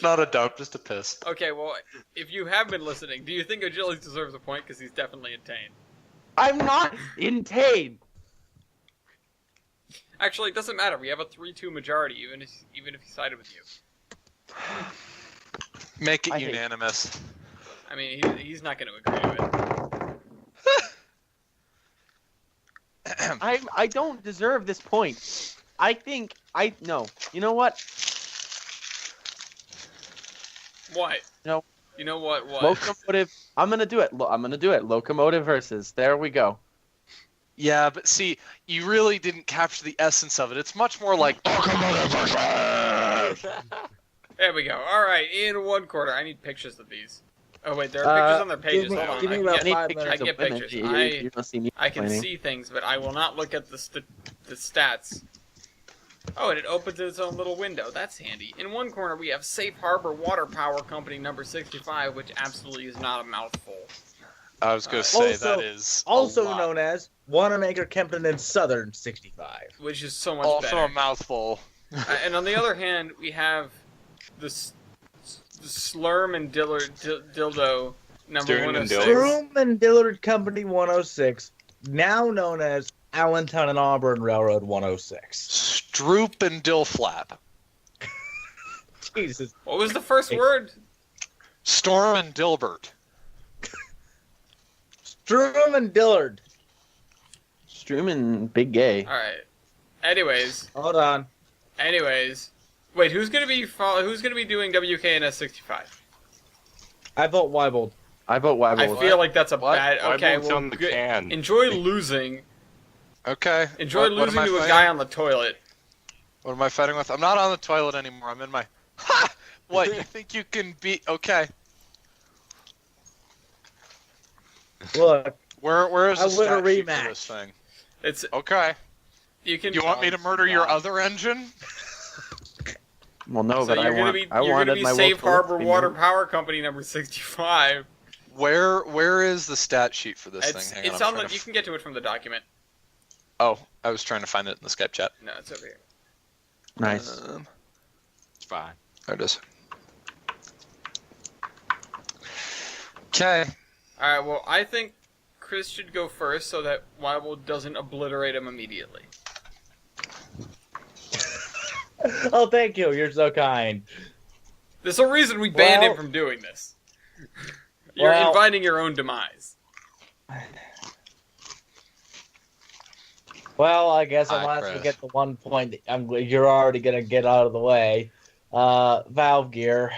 Not a dump, just a piss. Okay, well, if you have been listening, do you think Ogillies deserves a point because he's definitely in Tane? I'm not in Tane. Actually, it doesn't matter. We have a 3-2 majority, even if he sided with you. Make it unanimous. I mean, he's not going to agree with it. I don't deserve this point. No. You know what? What? No. You know what? What? Locomotive. I'm gonna do it. I'm gonna do it. Locomotive versus. There we go. Yeah, but see, you really didn't capture the essence of it. It's much more like locomotive versus. There we go. All right, in one quarter. I need pictures of these. Oh wait, there are pictures on their pages. Hold on. Give me about 5 minutes. I of get pictures. You don't see me I can see things, but I will not look at the stats. Oh, and it opens its own little window. That's handy. In one corner, we have Safe Harbor Water Power Company number 65, which absolutely is not a mouthful. I was going to say Also- that is Also known as Wanamaker, Kempton, and Southern 65. Which is so much also better. a mouthful. And on the other hand, we have the Slurm and Dildo number Sturm and 106. Broom and Dillard Company 106, now known as Allentown and Auburn Railroad 106. Stroop and Dillflap. Jesus. What was the first word? Storm and Dilbert. Sturm and Dillard. Struman, big gay. All right. Anyways, Hold on. wait, who's gonna be doing WKNS 65? I vote Weibold. I vote I Weibold. feel like that's a What? bad. Okay, Weibold's well, on the good. can. Enjoy losing. Okay. Enjoy What am losing I to a fighting? guy on the toilet. What am I fighting with? I'm not on the toilet anymore. I'm in my. Ha! What? You think you can beat? Okay. Look, Where is I the win a stat sheet for rematch. this thing? It's Okay. you can. You want me to murder your other engine? Well, no, So but you're gonna be Safe Harbor Water Power Company number 65. Where is the stat sheet for this It's thing? Hang it's I'm on the. trying to You can get to it from the document. Oh, I was trying to find it in the Skype chat. No, it's over here. Nice. It's fine. There it is. Okay. All right. Well, I think Chris should go first so that Weibold doesn't obliterate him immediately. oh, thank you. You're so kind. There's a reason we banned him Well- from doing this. You're Well- inviting your own demise. Well, I guess Hi, unless we Chris. get the 1 point, you're already going to get out of the way. Valve Gear.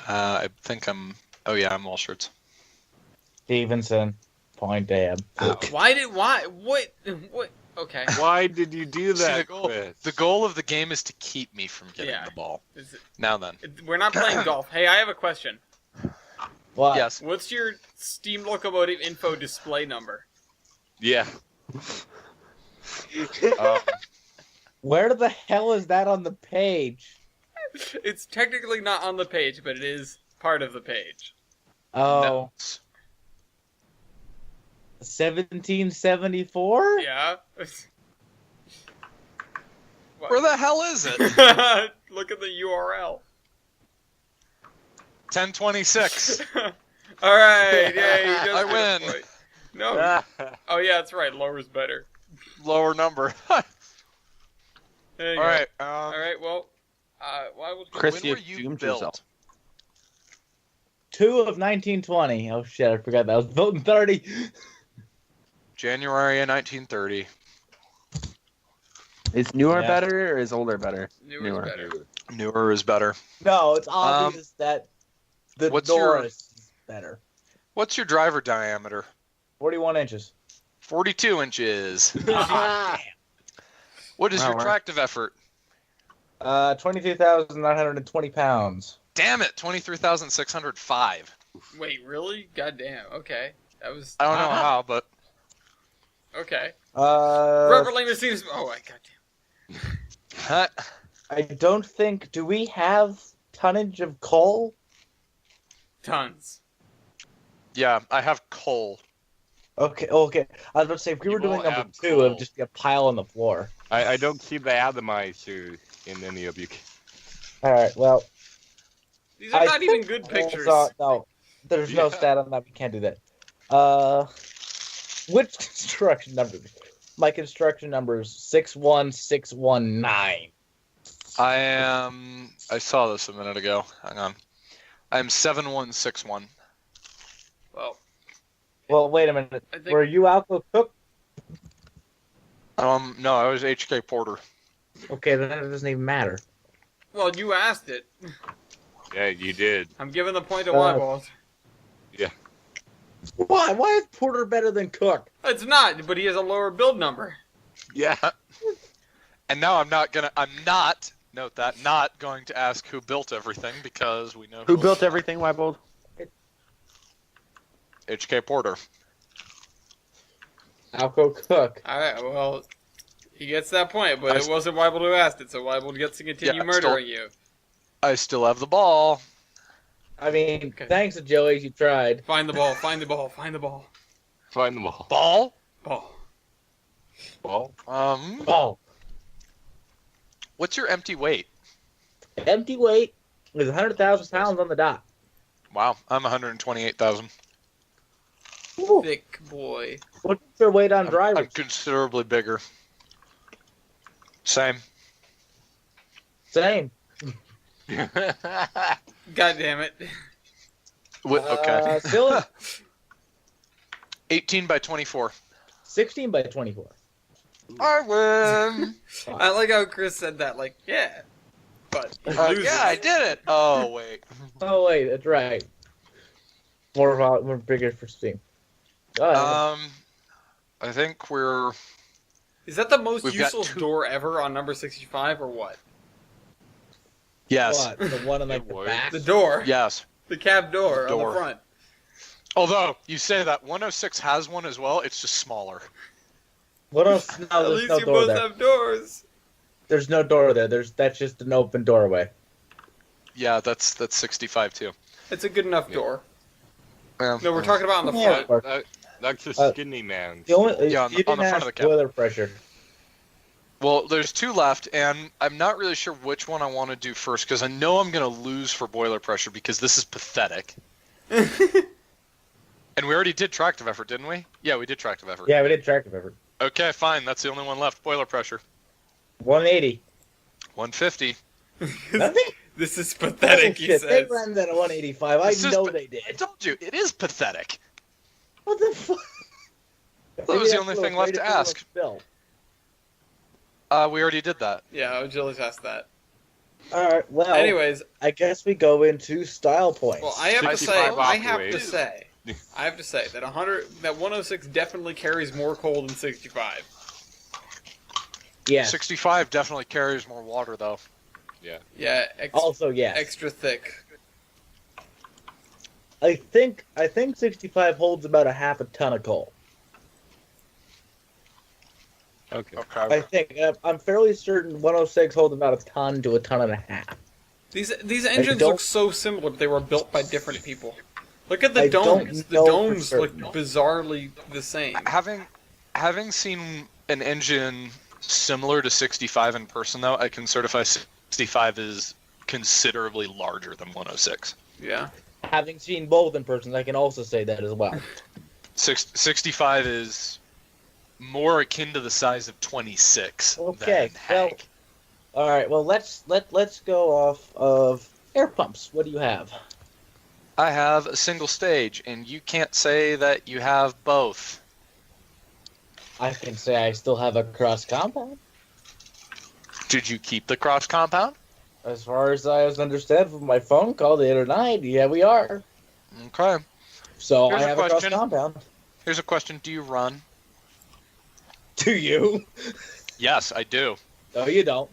I think I'm. Oh yeah, I'm all shirts. Stevenson. Point to him. What? Okay. Why did you do See, that, the goal, Chris? the goal of the game is to keep me from getting Yeah. the ball. Is it- Now then. We're not playing golf. Hey, I have a question. What? Yes. What's your Steam Locomotive info display number? Yeah. Where the hell is that on the page? It's technically not on the page, but it is part of the page. Oh, Notes. 1774? Yeah. Where the hell is it? Look at the URL. 1026. All right, yeah, you just I get a win. point. No. Oh yeah, that's right. Lower's better. Lower number. There you All go. right. All right. Well, why would Chris, when you were you doomed built? yourself. 2 of 1920. Oh shit, I forgot that. I was voting 30. January of 1930. Is newer Yeah. better or is older better? Newer is better. Newer is better. No, it's obvious that the what's your- Norris is better. What's your driver diameter? 41 inches. 42 inches. Damn. What is Wow, your wow. tractive effort? 22,920 pounds. Damn it, 23,605. Wait, really? Goddamn. Okay, that was I don't know how, but okay. Uh, Rubber Lane seems. Oh my goddamn. huh? I don't think. Do we have tonnage of coal? Tons. Yeah, I have coal. Okay. I was about to say if we were You doing won't number have 2, it coal. would just be a pile on the floor. I don't see the atomizer in any of you. All right. Well, These are I not even think good coal's pictures. no, there's no Yeah. stat on that. We can't do that. Which construction number? My construction number is 61619. I saw this a minute ago. Hang on. I'm 7161. Well, Well, wait a minute. I think- Were you Alco Cook? No, I was HK Porter. Okay, then it doesn't even matter. well, you asked it. Yeah, you did. I'm giving the point to Wybold. Yeah. Why? Why is Porter better than Cook? It's not, but he has a lower build number. Yeah. And now not going to ask who built everything because we know Who built everything, Wybold? HK Porter. Alco Cook. Alright, well, he gets that point, but it wasn't Wybold who asked it, so Wybold gets to continue murdering you. I still have the ball. I mean, thanks to Joey, you tried. Find the ball, find the ball, find the ball. Find the ball. Ball? Ball. Ball. What's your empty weight? Empty weight is 100,000 pounds on the dot. Wow, I'm 128,000. Thick boy. What's your weight on drivers? I'm considerably bigger. Same. Same. God damn it. Okay. Still 18 by 24. 16 by 24. I win. I like how Chris said that, like, yeah. But yeah, I did it. Oh, wait. Oh, wait, that's right. More bigger for Steam. I think we're... Is that the most useless door ever on number 65, or what? Yes. What? The one on like the back? The door. Yes. The cab door on the front. Although, you say that 106 has one as well, it's just smaller. What else? No, At least you both have doors. There's no door there. That's just an open doorway. Yeah, that's 65 too. It's a good enough door. Yeah. No, we're talking about on the front. That's a skinny man. On the front of the cab. Boiler pressure. Well, there's two left, and I'm not really sure which one I want to do first, because I know I'm going to lose for boiler pressure, because this is pathetic. And we already did tractive effort, didn't we? Yeah, we did tractive effort. Yeah, we did tractive effort. Okay, fine. That's the only one left. Boiler pressure. 180. 150. Nothing? This is pathetic, he says. They ran that at 185. I know they did. I told you, it is pathetic. What the fuck? That was the only thing left to ask. We already did that. Yeah, Julie's asked that. Alright, well. Anyways, I guess we go into style points. Well, I have to say that 106 definitely carries more coal than 65. Yeah. 65 definitely carries more water, though. Yeah. Yeah. Also, yes. Extra thick. I think 65 holds about a half a ton of coal. Okay. I think I'm fairly certain 106 holds about a ton to a ton and a half. These engines look so similar, but they were built by different people. Look at the domes. The domes look bizarrely the same. Having seen an engine similar to 65 in person, though, I can certify 65 is considerably larger than 106. Yeah. Having seen both in person, I can also say that as well. 65 is more akin to the size of 26. Okay. Well, all right. Well, let's go off of air pumps. What do you have? I have a single stage, and you can't say that you have both. I can say I still have a cross compound. Did you keep the cross compound? As far as I understand from my phone call the other night, yeah, we are. Okay. So I have a cross compound. Here's a question: do you run? Do you? Yes, I do. No, you don't.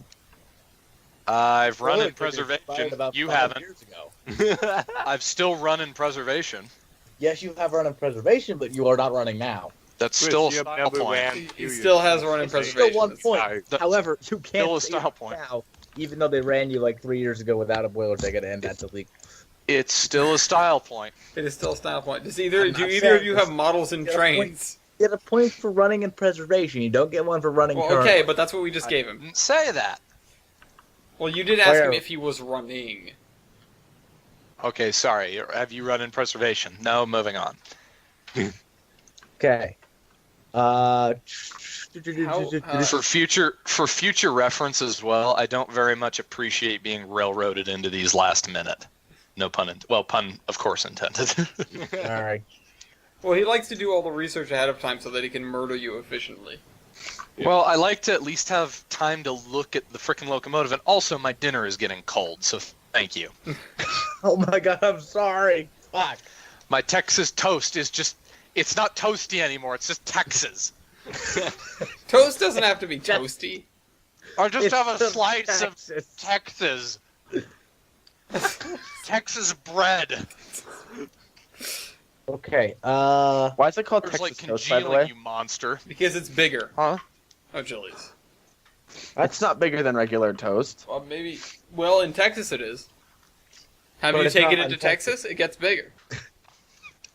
I've run in preservation. About you 5 haven't. Years ago. I've still run in preservation. Yes, you have run in preservation, but you are not running now. That's still a style point. He still has run in preservation. Still 1 point. However, you can't still a say style it point. now, even though they ran you like 3 years ago without a boiler ticket and that's illegal. It's still a style point. It is still a style point. Do either of you have models in trains? You get a point for running in preservation. You don't get one for running currently. Okay, but that's what we just gave him. Didn't say that. Well, you did ask him if he was running. Okay, sorry. Have you run in preservation? No, moving on. Okay. For future reference as well, I don't very much appreciate being railroaded into these last minute. No pun intended. Well, pun of course intended. All right. Well, he likes to do all the research ahead of time so that he can murder you efficiently. Yeah. Well, I like to at least have time to look at the frickin' locomotive, and also my dinner is getting cold, so thank you. Oh my god, I'm sorry. Fuck. My Texas toast is just, it's not toasty anymore, it's just Texas. Toast doesn't have to be toasty. Or just It's have a just slice Texas. of Texas. Texas bread. Okay, Why is it called It's Texas like toast, by the congealing, way? you monster. Because it's bigger. Huh? Oh, Chili's. That's not bigger than regular toast. Well, maybe. Well, in Texas it is. Have But you it's not taken it in to Texas? It gets bigger.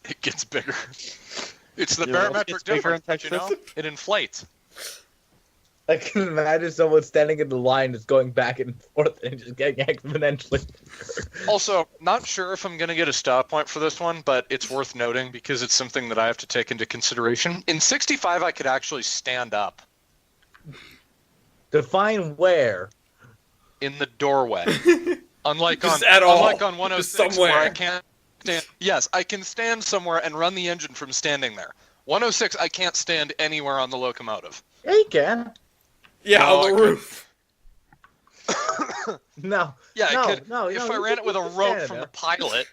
It gets bigger. It's the You know, barometric it's bigger in difference, you know? Texas. It inflates. I can imagine someone standing in the line just going back and forth and just getting exponentially bigger. Also, not sure if I'm going to get a stop point for this one, but it's worth noting because it's something that I have to take into consideration. In 65, I could actually stand up Define where. in the doorway. Unlike Just on, at all. unlike on 106, where I somewhere. can't stand. Yes, I can stand somewhere and run the engine from standing there. 106, I can't stand anywhere on the locomotive. Yeah, you can. Yeah, No, on I the could- roof. No. Yeah, no, I could. no, if no, I you ran can it with a stand rope there. from the pilot,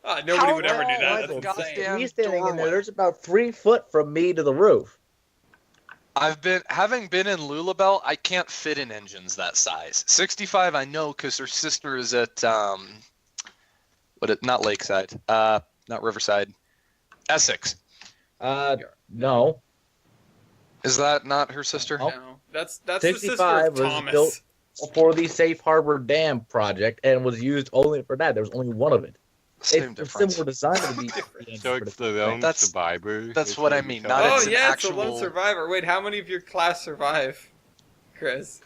Nobody How would ever do long that. was That's the insane. goddamn Me standing in doorway. there, there's about 3 foot from me to the roof. having been in Lulabelle, I can't fit in engines that size. 65, I know, because her sister is at not Lakeside, not Riverside, Essex. No. Is that not her sister? Oh. No, that's the sister 65 of was Thomas. built for the Safe Harbor Dam project and was used only for that. There was only one of it. Same It's a difference. similar design to the So it's the lone That's- survivor. that's is what I you mean, tell not me? Oh it's an yeah, it's a lone actual- survivor. Wait, how many of your class survive, Chris?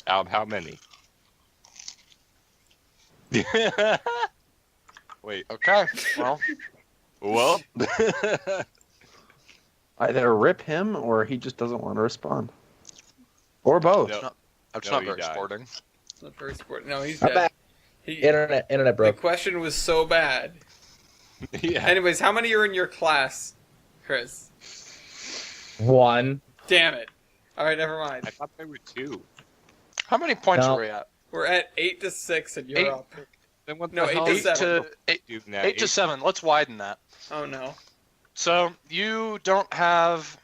Out how many? Wait. Okay, well, Well. Either rip him or he just doesn't want to respond. Or both. No. it's No, not he very died. sporting. It's not very sport. No, he's I'm dead. back. He, Internet the broke. question was so bad. Yeah. Anyways, how many are in your class, Chris? 1. Damn it. All right, never mind. I thought there were 2. How many points No. are we at? We're at 8-6, and you're Eight. up. Then what No, the 8 hell to is 7. doing that? 8 to 7. Let's widen that. Oh no. So you don't have,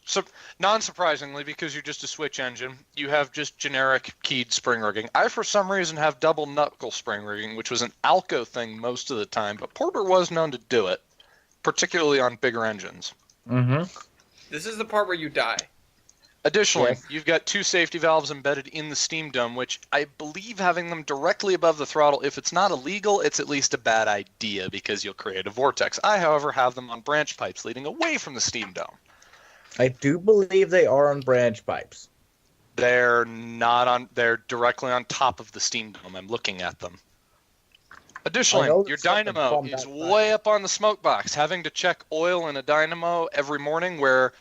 so non-surprisingly, because you're just a switch engine, you have just generic keyed spring rigging. I, for some reason, have double knuckle spring rigging, which was an Alco thing most of the time, but Porter was known to do it, particularly on bigger engines. Mm-hmm. This is the part where you die. Additionally, Yes. you've got 2 safety valves embedded in the steam dome, which I believe having them directly above the throttle, if it's not illegal, it's at least a bad idea because you'll create a vortex. I, however, have them on branch pipes leading away from the steam dome. I do believe they are on branch pipes. They're not on. They're directly on top of the steam dome. I'm looking at them. Additionally, I know your there's something dynamo from is that way up on the smoke box. Having to check oil in a dynamo every morning, where,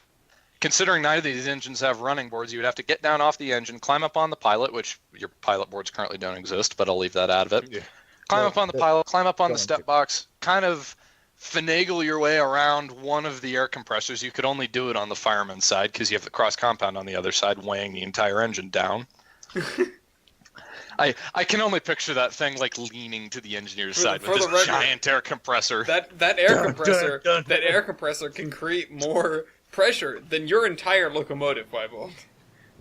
considering neither of these engines have running boards, you would have to get down off the engine, climb up on the pilot, which your pilot boards currently don't exist, but I'll leave that out of it. Yeah. Climb Well, up on the the- pilot, climb up on the going step to. box, kind of finagle your way around one of the air compressors. You could only do it on the fireman's side because you have the cross compound on the other side weighing the entire engine down. I can only picture that thing like leaning to the engineer's side for with the this record, giant air compressor. That air compressor can create more pressure than your entire locomotive, Weibold.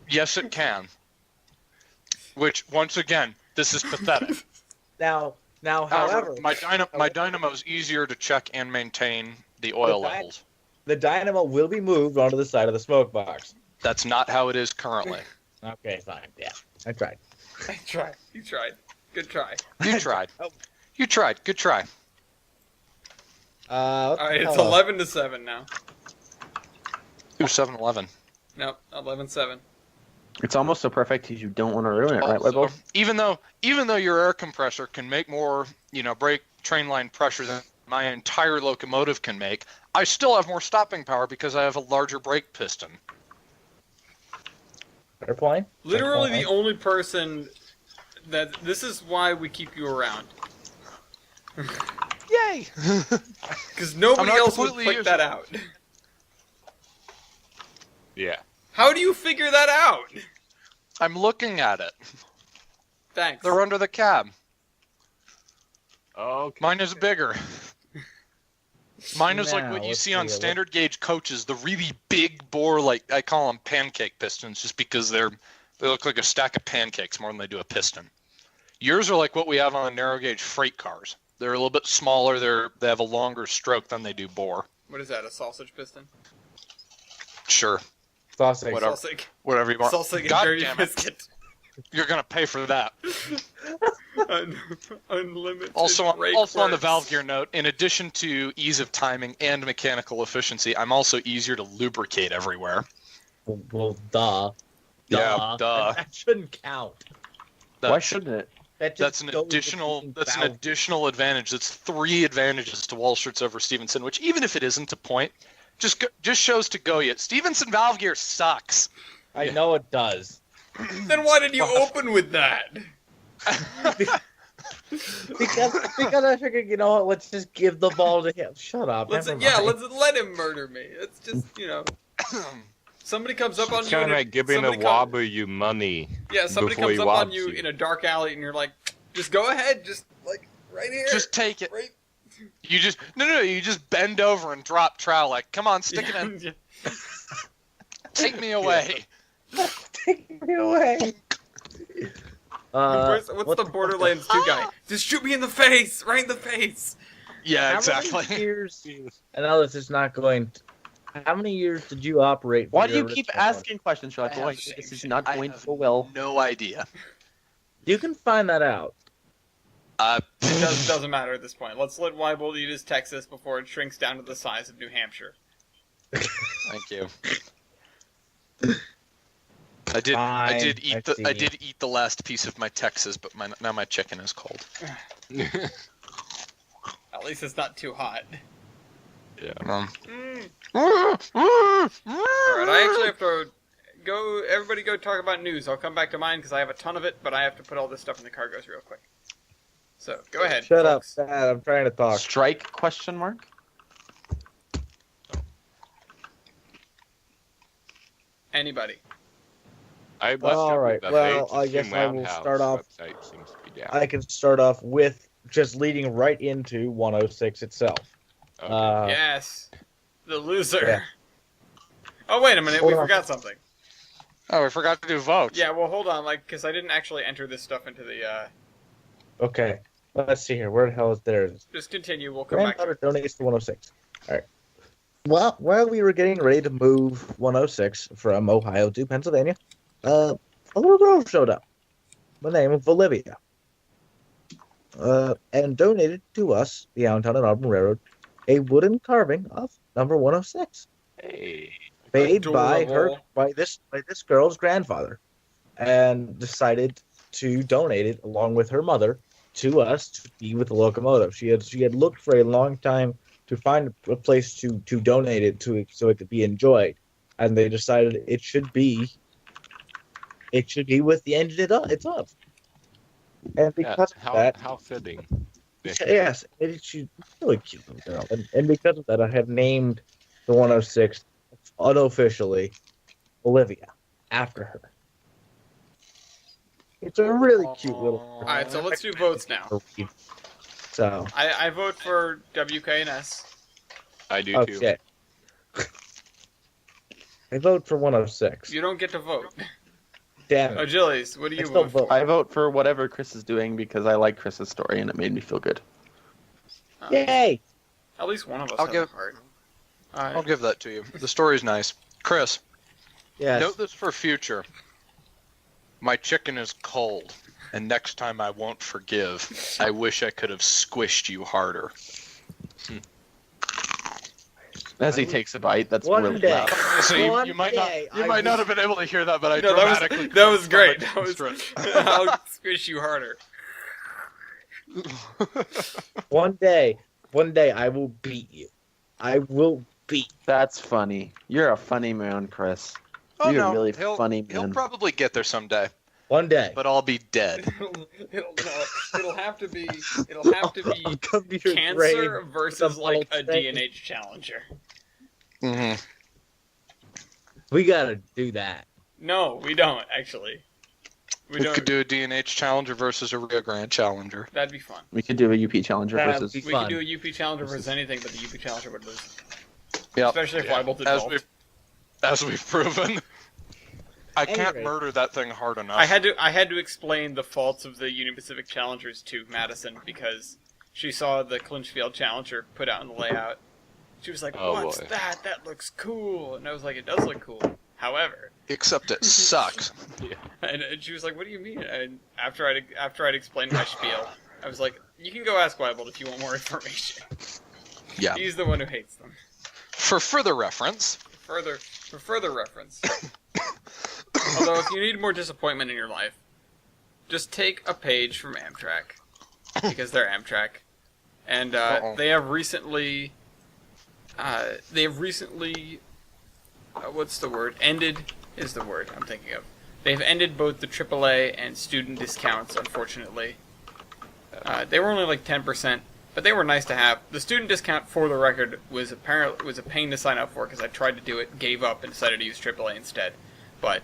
Yes, it can. Which, once again, this is pathetic. Now, However, however, my dynamo's easier to check and maintain the oil The dy- levels. the dynamo will be moved onto the side of the smoke box. That's not how it is currently. Okay, fine. Yeah, I tried. I tried. You tried. Good try. You tried. Oh. You tried. Good try. What All the right, it's hell? 11-7 now. Ooh, 7-11. Nope, 11-7. It's almost so perfect you don't want to ruin it, right, Also, Webbo? even though your air compressor can make more, brake train line pressure than my entire locomotive can make, I still have more stopping power because I have a larger brake piston. Better plane? Literally Better the only person that... This is why we keep you around. Yay! Because nobody I'm not else would completely put that out. Yeah. How do you figure that out? I'm looking at it. Thanks. They're under the cab. Okay. Mine is bigger. Mine is like what Now, you let's see on see, standard gauge coaches, the really big bore, like I call them pancake pistons, just because they look like a stack of pancakes more than they do a piston. Yours are like what we have on narrow gauge freight cars. They're a little bit smaller. They have a longer stroke than they do bore. What is that? A sausage piston? Sure. Sausage. Whatever you want. Sausage and God dirty damn it. biscuit. You're gonna pay for that. Unlimited. Also on rake the works. valve gear note, in addition to ease of timing and mechanical efficiency, I'm also easier to lubricate everywhere. Well, duh. Yeah, duh. That shouldn't count. Why shouldn't it? That's an additional advantage. That's 3 advantages to Walshirt over Stevenson, which even if it isn't a point, just shows to go yet. Stevenson valve gear sucks. I know it does. Then why did you open with that? because I figured, you know what, let's just give the ball to him. Shut up. Let's let him murder me. It's just, somebody comes up on It's you. kind of like giving a wobber you money. Yeah, somebody before comes he up on wobs you in a dark alley, and you're like, just go ahead, just like right here. Just take it. Right. You just you just bend over and drop trowel like, come on, stick it in. Take me away. Take me away. What's the Borderlands 2 guy? Just shoot me in the face, right in the face. Yeah, How exactly. many years? I know this is not going. How many years did you operate? Why do you keep asking questions, Sherlock? I have This is shame. not I going have so well. No idea. You can find that out. It doesn't matter at this point. Let's let Weibold eat his Texas before it shrinks down to the size of New Hampshire. Thank you. I did eat the last piece of my Texas, but now my chicken is cold. At least it's not too hot. Yeah. Alright, I actually have to go. Everybody go talk about news. I'll come back to mine because I have a ton of it, but I have to put all this stuff in the cargoes real quick. So, go ahead. Shut folks. up, Dad. I'm trying to talk. Strike? Question mark. Anybody. All right. Well, I guess I will start off. I can start off with just leading right into 106 itself. Okay. Yes. The loser. Yeah. Oh, wait a minute. We forgot something. Oh, we forgot to do votes. Yeah, well, hold on. Because I didn't actually enter this stuff into the... Okay. Let's see here. Where the hell is there? Just continue. We'll come back to Granddaughter donates to 106. All right. Well, while we were getting ready to move 106 from Ohio to Pennsylvania, a little girl showed up by the name of Olivia, and donated to us, the Allentown and Auburn Railroad, a wooden carving of number 106, made by this girl's grandfather, and decided to donate it along with her mother to us to be with the locomotive. She had looked for a long time to find a place to donate it to so it could be enjoyed, and they decided it should be with the engine it's of. And because of that, how fitting. Yes, she's a really cute little girl, and because of that, I have named the 106 unofficially Olivia after her. It's a really cute little girl. Alright, so let's do votes now. So I vote for WKNS. I do too. Okay. I vote for 106. You don't get to vote. Damn Oh, it. Jillies, what do you I still vote for? I vote for whatever Chris is doing because I like Chris's story and it made me feel good. Yay! At least one of us I'll has give- a heart. I'll give that to you. The story's nice. Chris, Yes. note this for future. My chicken is cold, and next time I won't forgive. I wish I could have squished you harder. As he takes a bite, that's One really day. loud. So you might not have been able to hear that, but I No, dramatically. that was great. That was. Straight. I'll squish you harder. One day, I will beat you. I will beat. That's funny. You're a funny man, Chris. Oh You're no, a really he'll, funny he'll man. probably get there someday, One day. but I'll be dead. It'll have to be. I'll come to your Cancer grave versus with a like a bottle of DNH challenger. Mm-hmm. We gotta do that. No, we don't actually. We could do a D&H Challenger versus a Rio Grande Challenger. That'd be fun. We could do a UP Challenger versus. We could do a UP Challenger versus anything, but the UP Challenger would lose. Yep. Especially if Weibolt did As we've proven. I can't murder that thing hard enough. I had to explain the faults of the Union Pacific Challengers to Madison because she saw the Clinchfield Challenger put out in the layout. She was like, "What's that? That looks cool." And I was like, "It does look cool. However, except it sucks." Yeah. And she was like, "What do you mean?" And after I'd explained my spiel, I was like, "You can go ask Weibold if you want more information." Yeah. He's the one who hates them. For further reference. For further reference. Although, if you need more disappointment in your life, just take a page from Amtrak, because they're Amtrak, and they have recently, what's the word? Ended is the word I'm thinking of. They've ended both the AAA and student discounts, unfortunately. They were only like 10%, but they were nice to have. The student discount, for the record, was a pain to sign up for because I tried to do it, gave up, and decided to use AAA instead. But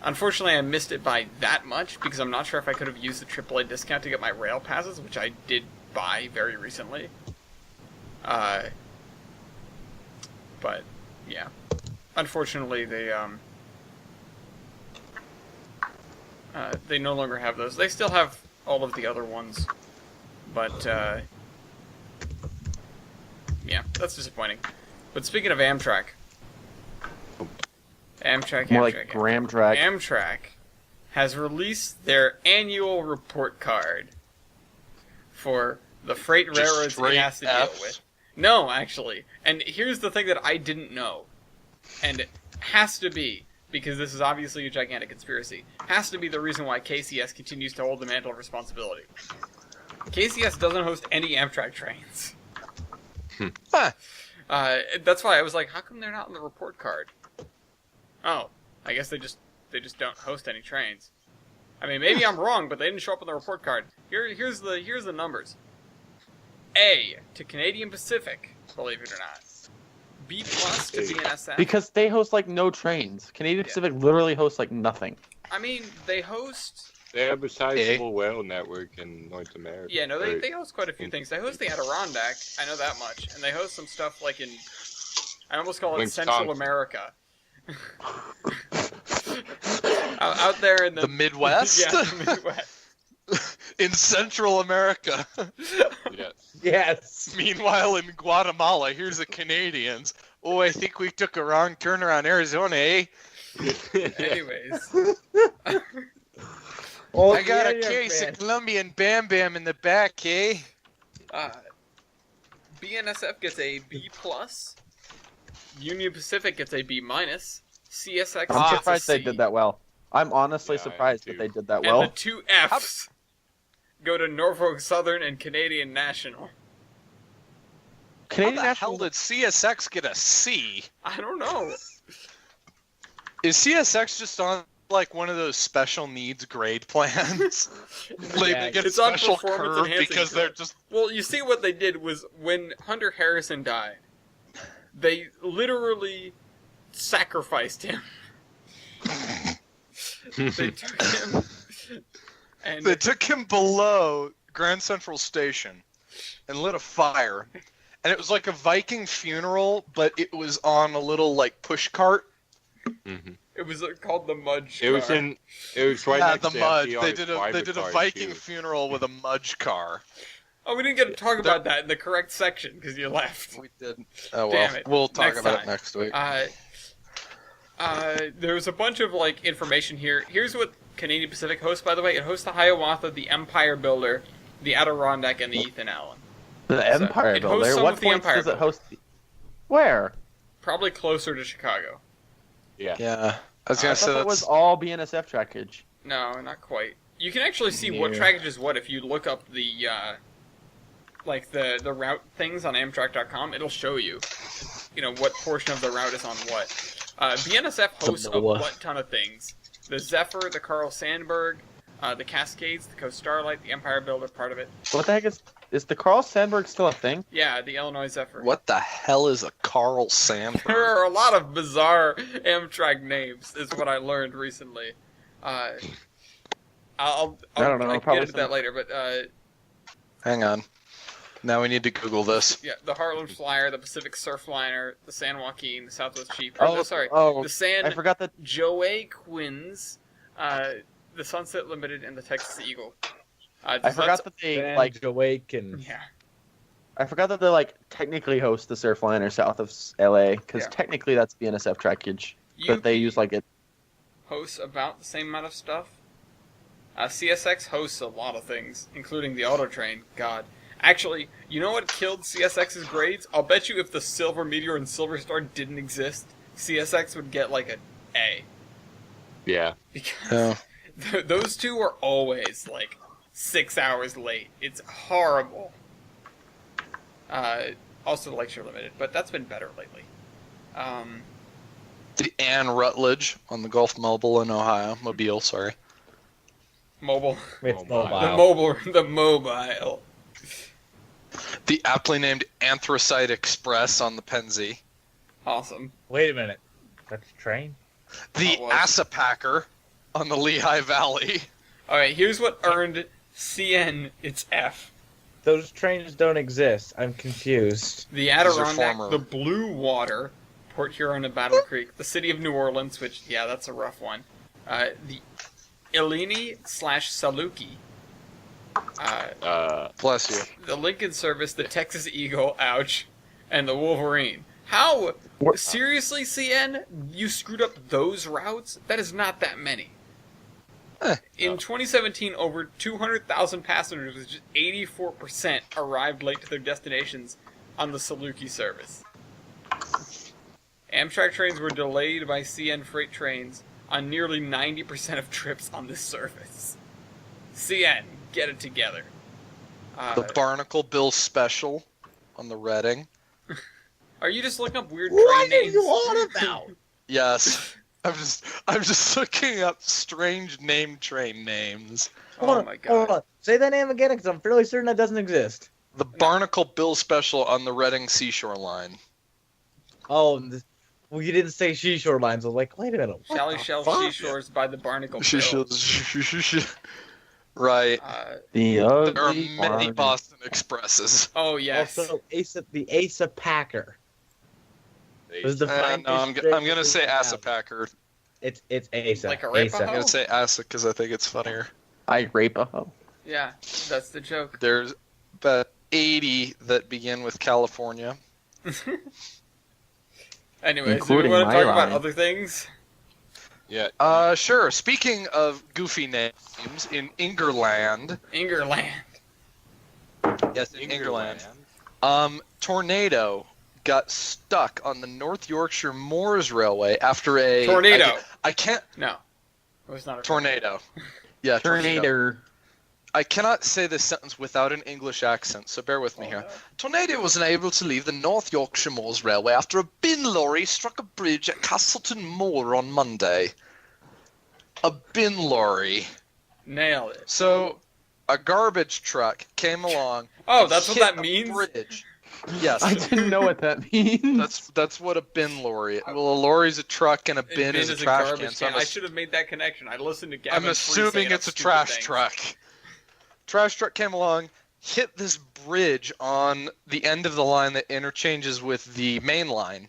unfortunately, I missed it by that much because I'm not sure if I could have used the AAA discount to get my rail passes, which I did buy very recently. But yeah, unfortunately, they no longer have those. They still have all of the other ones, but yeah, that's disappointing. But speaking of Amtrak. Amtrak has released their annual report card for the freight railroads it has to deal with. No, actually. And here's the thing that I didn't know. And it has to be, because this is obviously a gigantic conspiracy, has to be the reason why KCS continues to hold the mantle of responsibility. KCS doesn't host any Amtrak trains. That's why I was like, how come they're not on the report card? Oh, I guess they just don't host any trains. I mean, maybe I'm wrong, but they didn't show up on the report card. Here's the numbers. A to Canadian Pacific, believe it or not. B plus to BNSF. Because they host like no trains. Canadian Pacific literally hosts like nothing. I mean, they host. They have a sizable rail network in North America. Yeah, no, they host quite a few things. They host the Adirondack, I know that much, and they host some stuff like in. I almost call it Central America. Out there in the Midwest? Yeah, the Midwest. In Central America. Yes. Meanwhile, in Guatemala, here's the Canadians. Oh, I think we took a wrong turn around Arizona, eh? Anyways. I got a case of Colombian Bam Bam in the back, eh? BNSF gets a B+. Union Pacific gets a B-. CSX I'm surprised they did that well. I'm honestly surprised that they did that well. And the two Fs go to Norfolk Southern and Canadian National. How the hell did CSX get a C? I don't know. Is CSX just on like one of those special needs grade plans? Like they get a special curve because they're just... Well, you see what they did was when Hunter Harrison died, they literally sacrificed him. They took him and they took him below Grand Central Station and lit a fire. And it was like a Viking funeral, but it was on a little like push cart. Mm-hmm. It was called the Mudge car. It was right next the to Mudge. FDR's They did a Viking funeral with a Mudge car. Oh, we didn't get to talk about that in the correct section because you left. We didn't. Oh well, damn it. We'll talk about it next week. There's a bunch of like information here. Here's what Canadian Pacific hosts, by the way. It hosts the Hiawatha, the Empire Builder, the Adirondack, and the Ethan Allen. The Empire Builder? What points does it host? Where? Probably closer to Chicago. Yeah. I was gonna say that was all BNSF trackage. No, not quite. You can actually see what trackage is what if you look up the like the route things on Amtrak.com. It'll show you, what portion of the route is on what. BNSF hosts a what ton of things. The Zephyr, the Carl Sandburg, the Cascades, the Coast Starlight, the Empire Builder, part of it. What the heck is the Carl Sandburg still a thing? Yeah, the Illinois Zephyr. What the hell is a Carl Sandburg? There are a lot of bizarre Amtrak names, is what I learned recently. I'll I don't know, I can probably get into that later, but Hang on. Now we need to Google this. yeah, the Heartland Flyer, the Pacific Surfliner, the San Joaquin, the Southwest Chief. The San I forgot that. Joaquins, the Sunset Limited, and the Texas Eagle. I forgot that they like awake and Yeah. I forgot that they like technically host the Surfliner south of LA because technically that's BNSF trackage, but they use like it. Hosts about the same amount of stuff. CSX hosts a lot of things, including the Auto Train. God. Actually, you know what killed CSX's grades? I'll bet you if the Silver Meteor and Silver Star didn't exist, CSX would get like an A. Yeah. Because those two are always like 6 hours late. It's horrible. Also the Lakeshore Limited, but that's been better lately. The Ann Rutledge on the Gulf Mobile, sorry. Mobile. It's mobile. The mobile. The aptly named Anthracite Express on the Penzi. Awesome. Wait a minute. That's a train? The Assapacker on the Lehigh Valley. Alright, here's what earned CN its F. Those trains don't exist. I'm confused. The Adirondack, the Blue Water, Port Huron and Battle Creek, the City of New Orleans, which, yeah, that's a rough one. The Illini/Saluki. Bless you. The Lincoln Service, the Texas Eagle, ouch, and the Wolverine. How? Seriously, CN? You screwed up those routes? That is not that many. In 2017, over 200,000 passengers, which is 84%, arrived late to their destinations on the Saluki service. Amtrak trains were delayed by CN freight trains on nearly 90% of trips on this service. CN, get it together. The Barnacle Bill Special on the Reading. Are you just looking up weird train names? What are you on about? Yes. I'm just looking up strange train names. Oh my god. Hold on. Say that name again, because I'm fairly certain that doesn't exist. The Barnacle Bill Special on the Reading Seashore Line. Oh, well, you didn't say Seashore Lines. I was like, wait a minute. Shally Shell Seashores by the Barnacle Bill. Right. There are many Boston Expresses. Oh, yes. Also, the Asa Packer. I'm going to say Assapacker. It's Asa. Like a Asa. Arapaho? I'm going to say Asa because I think it's funnier. Arapaho. Yeah, that's the joke. There's about 80 that begin with California. Anyways, do we want to talk about other things? Yeah. Sure. Speaking of goofy names, in Ingerland. Yes, in Ingerland. Tornado got stuck on the North Yorkshire Moors Railway after a... Tornado. I can't... No. It was not a tornado. Yeah, Tornado. I cannot say this sentence without an English accent, so bear with me here. Tornado was unable to leave the North Yorkshire Moors Railway after a bin lorry struck a bridge at Castleton Moor on Monday. A bin lorry. Nailed it. So, a garbage truck came along. Oh, that's what that means? Bridge. Yes. I didn't know what that means. That's what a bin lorry. Well, a lorry's a truck and a bin is a trash can. So I should have made that connection. I listened to Gavin. I'm assuming it's a trash truck. Trash truck came along, hit this bridge on the end of the line that interchanges with the main line,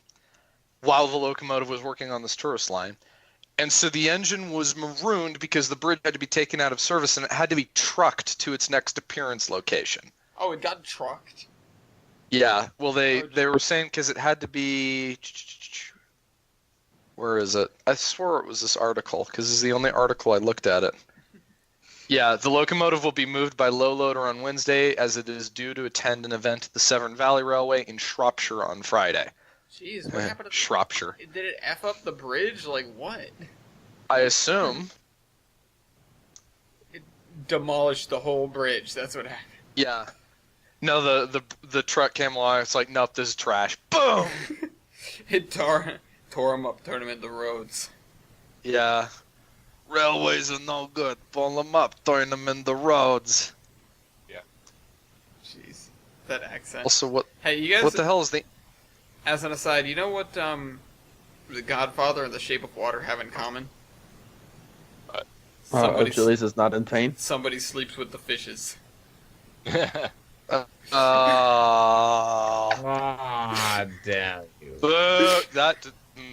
while the locomotive was working on this tourist line. And so the engine was marooned because the bridge had to be taken out of service and it had to be trucked to its next appearance location. Oh, it got trucked? Yeah, well, they were saying because it had to be... Where is it? I swore it was this article, because this is the only article I looked at it. Yeah, the locomotive will be moved by low loader on Wednesday, as it is due to attend an event at the Severn Valley Railway in Shropshire on Friday. Jeez, what happened to Shropshire? Did it F up the bridge? Like, what? I assume. It demolished the whole bridge, that's what happened. Yeah. No, the truck came along. It's like, nope, this is trash. Boom! It tore them up, turned them into roads. Yeah. Railways are no good. Pull them up, turn them into roads. Yeah. Jeez, that accent. Also, what? Hey, you guys. What the hell is the? As an aside, you know what The Godfather and The Shape of Water have in common? Julius is not in pain. Somebody sleeps with the fishes. Damn you.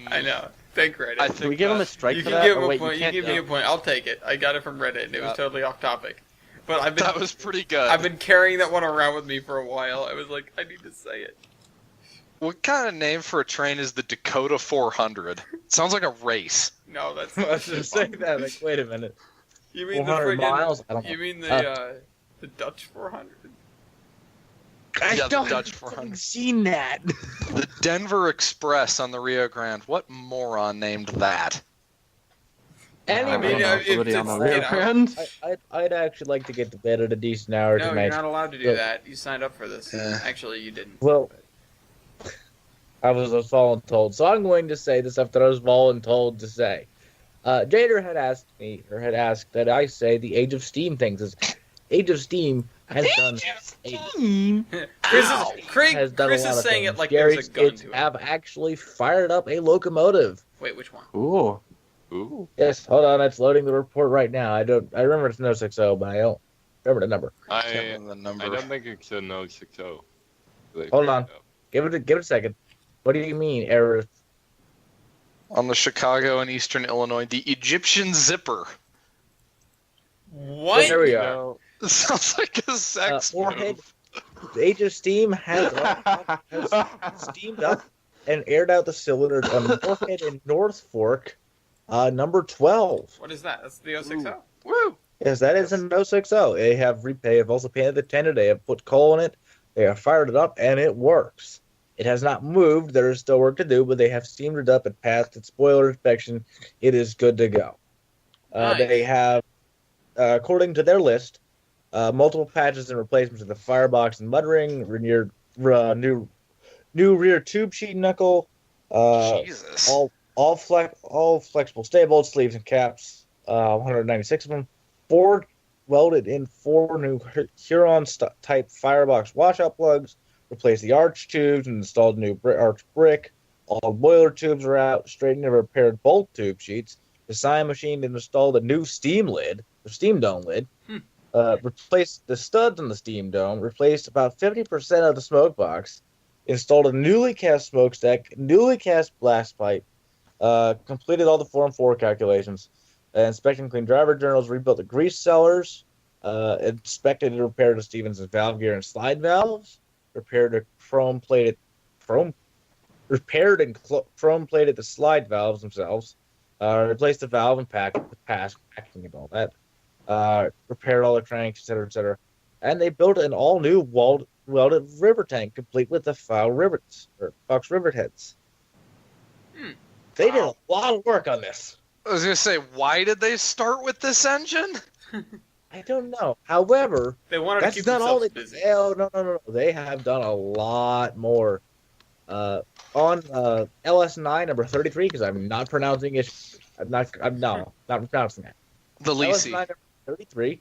I know. Think right. Can we give him a strike you for can that? give him Or a wait, point. You can give me a point. I'll take it. I got it from Reddit, and it was totally off topic. But that was pretty good. I've been carrying that one around with me for a while. I was like, I need to say it. What kind of name for a train is the Dakota 400? Sounds like a race. No, that's I was just saying that. Like, wait a minute. You mean the 400 friggin', miles? I don't know. You mean the Dutch 400? Yeah, the Dutch 400. Seen that. The Denver Express on the Rio Grande. What moron named that? Anyway, I'd actually like to get to bed at a decent hour no, tonight. you're not allowed to do that. You signed up for this. Actually, you didn't. Well, I was voluntold, so I'm going to say the stuff that I was voluntold to say. Jader had asked that I say the Age of Steam things. Age of Steam has done. Chris is saying it like there's a gun to it. Have actually fired up a locomotive. Wait, which one? Ooh. Yes, hold on. It's loading the report right now. I remember it's no 60, but I don't remember the number. I don't think it's a no 60. Hold on. Give it a second. What do you mean, error? On the Chicago and Eastern Illinois, the Egyptian Zipper. What? There we are. Sounds like a sex move. The Age of Steam has steamed up and aired out the cylinders on Moorhead and North Fork, number 12. What is that? That's the 060? Woo! Yes, that is an 060. They have also painted the tender. They have put coal in it. They have fired it up, and it works. It has not moved. There is still work to do, but they have steamed it up and passed its spoiler inspection. It is good to go. Nice. They have, according to their list, multiple patches and replacements of the firebox and mudring, new rear tube sheet knuckle, Jesus. all flexible stay bolts, sleeves, and caps. 196 of them. Welded in 4 new Huron type firebox washout plugs. Replaced the arch tubes and installed new arch brick. All boiler tubes are out. Straightened and repaired bolt tube sheets. Design machine and installed a new steam dome lid. Replaced the studs on the steam dome. Replaced about 50% of the smoke box. Installed a newly cast smokestack. Newly cast blast pipe. Completed all the Form 4 calculations. Inspected and cleaned driver journals. Rebuilt the grease cellars. Inspected and repaired the Stevenson valve gear and slide valves. Repaired and chrome-plated the slide valves themselves. Replaced the valve and packing and all that. Repaired all the cranks, etc., etc. And they built an all-new welded river tank, complete with the Fox rivet heads. They did a lot of work on this. I was going to say, why did they start with this engine? I don't know. However, they wanted to keep themselves busy. No. They have done a lot more. On LS9 number 33, because I'm not pronouncing it. not pronouncing that. The Lisi. LS9 number 33.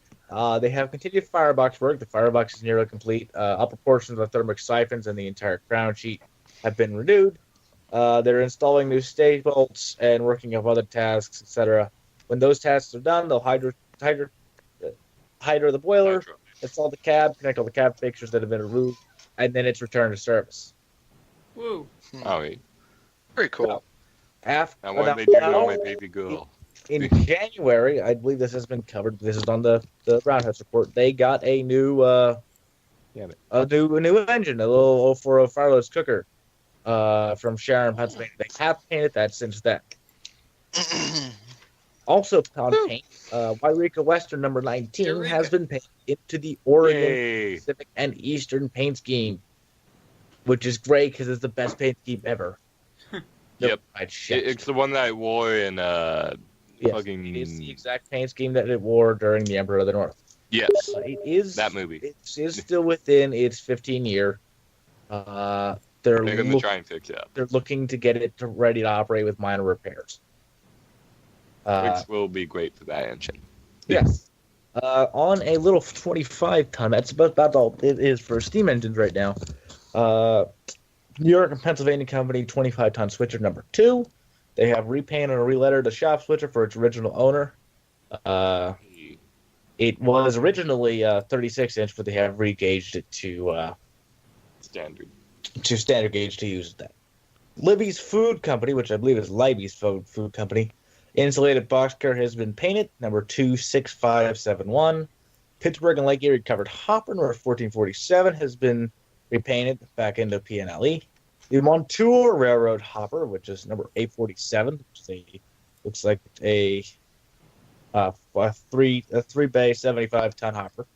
They have continued firebox work. The firebox is nearly complete. Upper portions of the thermic siphons and the entire crown sheet have been renewed. They're installing new stay bolts and working up other tasks, etc. When those tasks are done, they'll hydro the boiler, install the cab, connect all the cab fixtures that have been removed, and then it's returned to service. Woo! Oh, very cool. Now, what did they do to my baby girl? In January, I believe this has been covered. This is on the Roundhouse report. They got a new engine, a little 040 Fireloads cooker from Sharon, Pennsylvania. They have painted that since then. Also on paint, Wairika Western number 19 has been painted into the Oregon Pacific and Eastern paint scheme, which is great because it's the best paint scheme ever. Yep, it's the one that I wore in it's the exact paint scheme that it wore during the Emperor of the North. Yes, it is that movie. It is still within its 15-year. They're going to try and fix it. They're looking to get it ready to operate with minor repairs. Which will be great for that engine. Yes. On a little 25-ton, that's about all it is for steam engines right now. New York and Pennsylvania Company 25-ton switcher number 2. They have repainted and relettered the shop switcher for its original owner. It was originally 36-inch, but they have re-gauged it to standard gauge to use that. Libby's Food Company, which I believe is Libby's Food Company, insulated boxcar has been painted, number 26571. Pittsburgh and Lake Erie covered hopper, number 1447, has been repainted back into PNLE. The Montour Railroad hopper, which is number 847, which looks like a 3-bay 75-ton hopper,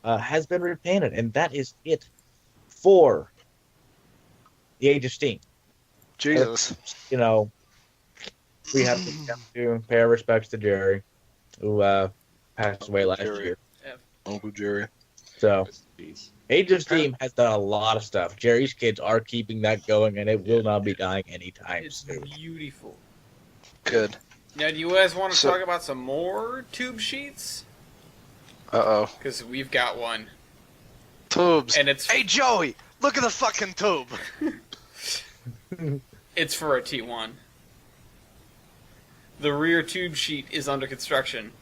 has been repainted, and that is it for the Age of Steam. Jesus. We have to pay our respects to Jerry, who passed away last year. Yeah. Uncle Jerry. So, Age of Steam has done a lot of stuff. Jerry's kids are keeping that going, and it will not be dying anytime soon. It's beautiful. Good. Now, do you guys want to talk about some more tube sheets? Uh-oh. Because we've got one. Tubes. And it's... Hey, Joey! Look at the fucking tube! It's for a T1. The rear tube sheet is under construction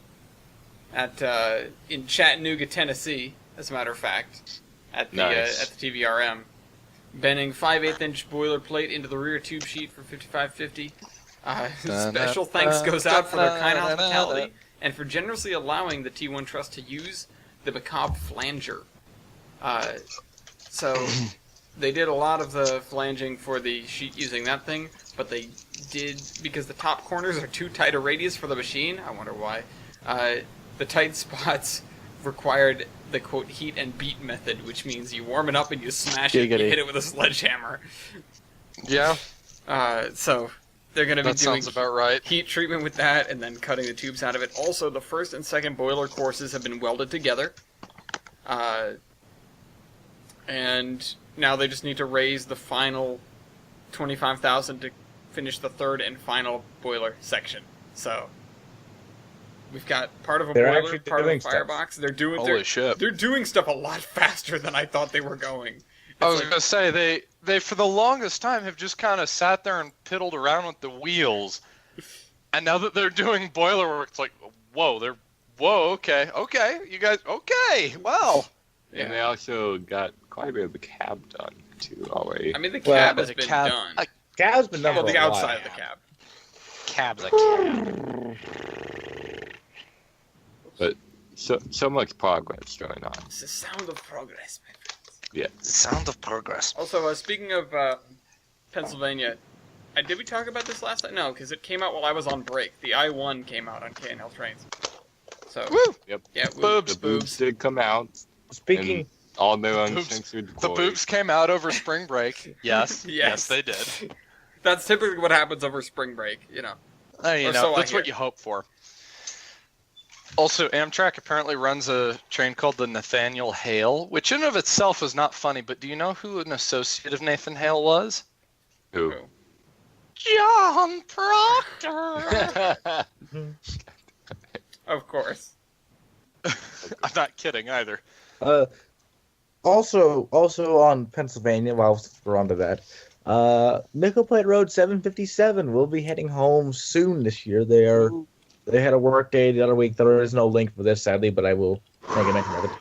in Chattanooga, Tennessee, as a matter of fact, at the TVRM. Bending 5/8-inch boilerplate into the rear tube sheet for $55.50. Special thanks goes out for their kind hospitality and for generously allowing the T1 Trust to use the macabre flanger. So they did a lot of the flanging for the sheet using that thing, but they did, because the top corners are too tight a radius for the machine, I wonder why, the tight spots required the, quote, heat and beat method, which means you warm it up and you smash it and you hit it with a sledgehammer. Yeah. So they're going to be doing about right. Heat treatment with that and then cutting the tubes out of it. Also, the first and second boiler courses have been welded together. And now they just need to raise the final $25,000 to finish the third and final boiler section. So we've got part of a boiler, part of a firebox. They're doing stuff a lot faster than I thought they were going. I was gonna say they for the longest time have just kind of sat there and piddled around with the wheels, and now that they're doing boiler work, it's like okay, you guys, okay, well. And they also got quite a bit of the cab done too already. I mean, the cab has been done. Cab's been done. Well, the outside of the cab. Cab's a cab. But so much progress going on. It's the sound of progress, my friends. Yeah. The sound of progress. Also, speaking of Pennsylvania, did we talk about this last time? No, because it came out while I was on break. The I-1 came out on K&L trains. So, woo! Yep. Yeah, The boobs did come out. Speaking... All their uncensored The boobs came out over spring break. Yes. Yes, they did. That's typically what happens over spring break, you know. That's what you hope for. Also, Amtrak apparently runs a train called the Nathaniel Hale, which in and of itself is not funny, but do you know who an associate of Nathan Hale was? Who? John Proctor! Of course. I'm not kidding either. Also on Pennsylvania, while we're on to that, Nickel Plate Road 757 will be heading home soon this year. They had a work day the other week. There is no link for this, sadly, but I will make a mention of it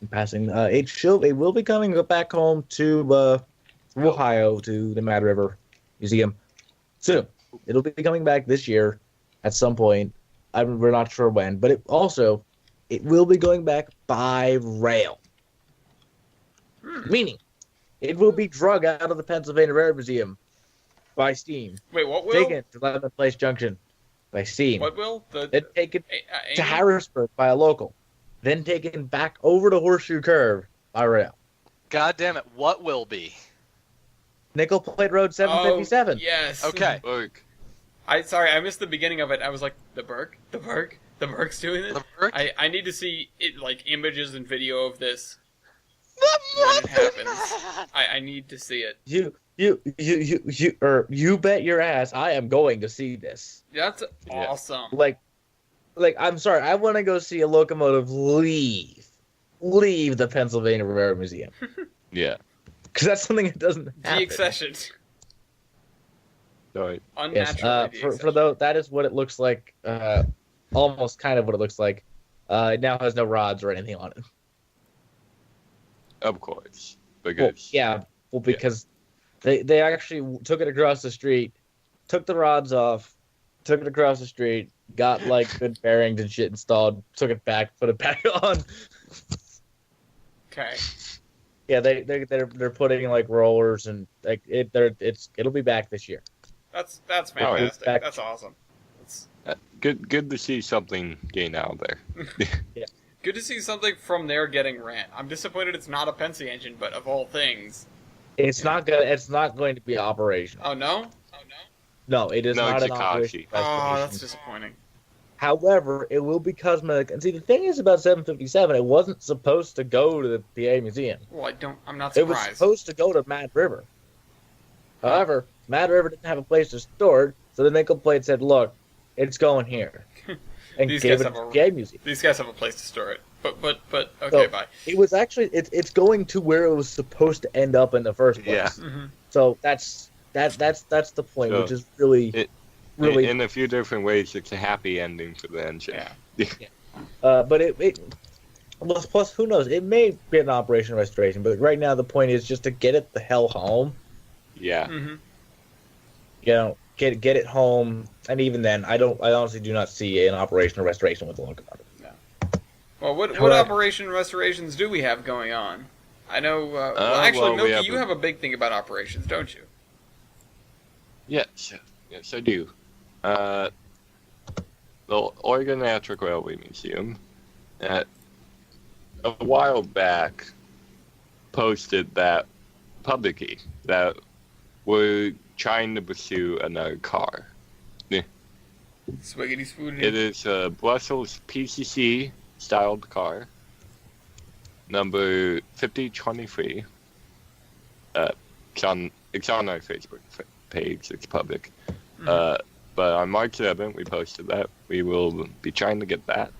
in passing. It will be coming back home to Ohio, to the Mad River Museum soon. It'll be coming back this year at some point. We're not sure when, but it will be going back by rail. Meaning, it will be drug out of the Pennsylvania Railroad Museum by steam. Wait, what will? Taken to Lebanon Place Junction by steam. What will? Then taken to Harrisburg by a local. Then taken back over to Horseshoe Curve by rail. God damn it, what will be? Nickel Plate Road 757. Oh, yes. Okay. I missed the beginning of it. I was like, the Burke? The Burke's doing this? The Burke? I need to see it, like, images and video of this. When it happens. I need to see it. You bet your ass I am going to see this. That's awesome. Like I'm sorry, I want to go see a locomotive leave the Pennsylvania Railroad Museum. Yeah. Because that's something that doesn't happen. Deaccessioned. Sorry. Unnaturally for though, that is what it looks like almost kind of what it looks like. It now has no rods or anything on it. Of course. Because because they actually took it across the street, took the rods off, took it across the street, got like good bearings and shit installed, took it back, put it back on. Okay. Yeah, they're putting like rollers and like it'll be back this year. That's fantastic. That's awesome. Good to see something getting out there. Yeah. Good to see something from there getting ran. I'm disappointed it's not a Penske engine, but of all things, it's not going to be operational. Oh no! No, it is not an operation. Oh, that's disappointing. However, it will be cosmetic. And see, the thing is about 757, it wasn't supposed to go to the PA Museum. Well, I'm not surprised. It was supposed to go to Mad River. However, Mad River didn't have a place to store it, so the nickel plate said, "Look, it's going here," and gave it to the PA Museum. These guys have a place to store it. But okay, bye. It was actually it's going to where it was supposed to end up in the first place. Yeah. Mm-hmm. So that's the point, which is really. In a few different ways, it's a happy ending for the engine. Yeah. But plus, who knows? It may be an operation restoration, but right now the point is just to get it the hell home. Yeah. Mm-hmm. You know, get it home, and even then, I honestly do not see an operational restoration with the locomotive. No. Well, what operation restorations do we have going on? I know. Milky, you have a big thing about operations, don't you? Yes, I do. The Oregon Electric Railway Museum, a while back, posted that publicly that we're trying to pursue another car. Swiggity swoogity. It is a Brussels PCC styled car, number 5023. It's on our Facebook page. It's public. Mm-hmm. But on March 7th, we posted that. We will be trying to get that.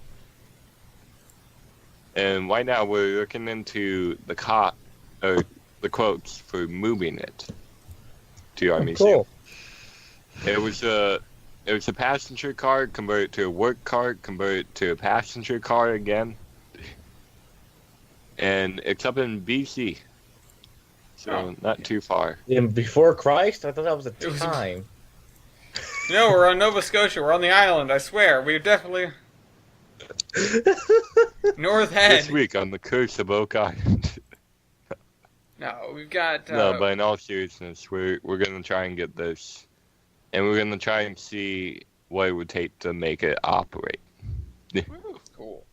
And right now, we're looking into the quotes for moving it to our museum. Cool. It was a passenger car, converted to a work car, converted to a passenger car again. And it's up in BC. So not too far. Before Christ? I thought that was a time. No, we're on Nova Scotia. We're on the island, I swear. We're definitely... North Head. This week on the coast of Oak Island. No, we've got... No, but in all seriousness, we're going to try and get this. And we're going to try and see what it would take to make it operate. Cool.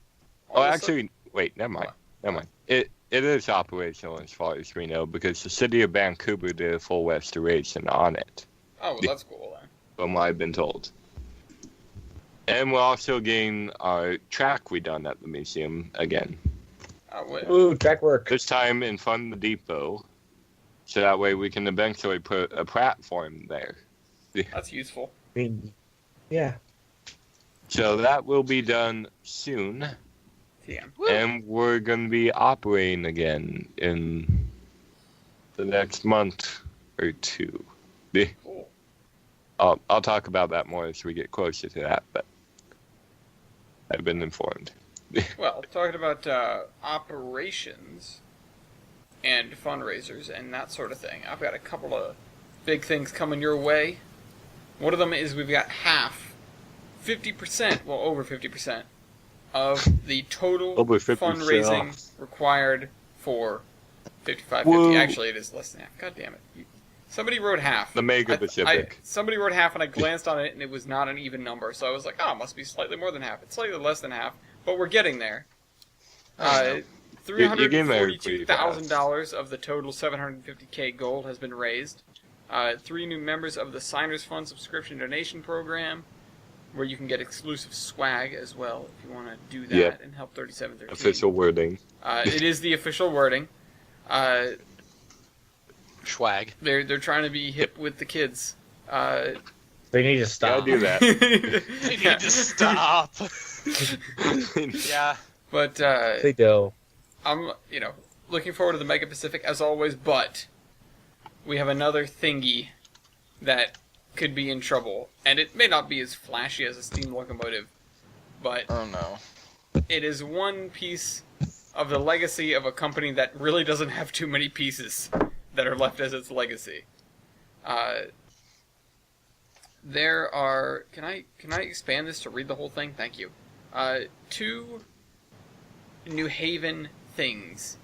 Actually, wait, never mind. It is operational as far as we know, because the city of Vancouver did a full restoration on it. Oh, well, that's cool then. From what I've been told. And we're also getting our track redone at the museum again. Ooh, track work. This time in front of the depot, so that way we can eventually put a platform there. That's useful. Yeah. So that will be done soon. Yeah. And we're going to be operating again in the next month or two. Cool. I'll talk about that more as we get closer to that, but I've been informed. Well, talking about operations and fundraisers and that sort of thing, I've got a couple of big things coming your way. One of them is we've got 50%, well, over 50% of the total fundraising required for 5550. Actually, it is less than half. God damn it. Somebody wrote half. The Mega Pacific. Somebody wrote half, and I glanced on it, and it was not an even number. So I was like, oh, it must be slightly more than half. It's slightly less than half, but we're getting there. $342,000 of the total $750K gold has been raised. 3 new members of the Signers Fund subscription donation program, where you can get exclusive swag as well if you want to do that and help 3713. Official wording. It is the official wording. Swag. They're trying to be hip with the kids. They need to stop. Gotta do that. They need to stop. Yeah. But they do. I'm looking forward to the Mega Pacific as always, but we have another thingy that could be in trouble, and it may not be as flashy as a steam locomotive, but oh no, it is one piece of the legacy of a company that really doesn't have too many pieces that are left as its legacy. There are... Can I expand this to read the whole thing? Thank you. 2 New Haven things,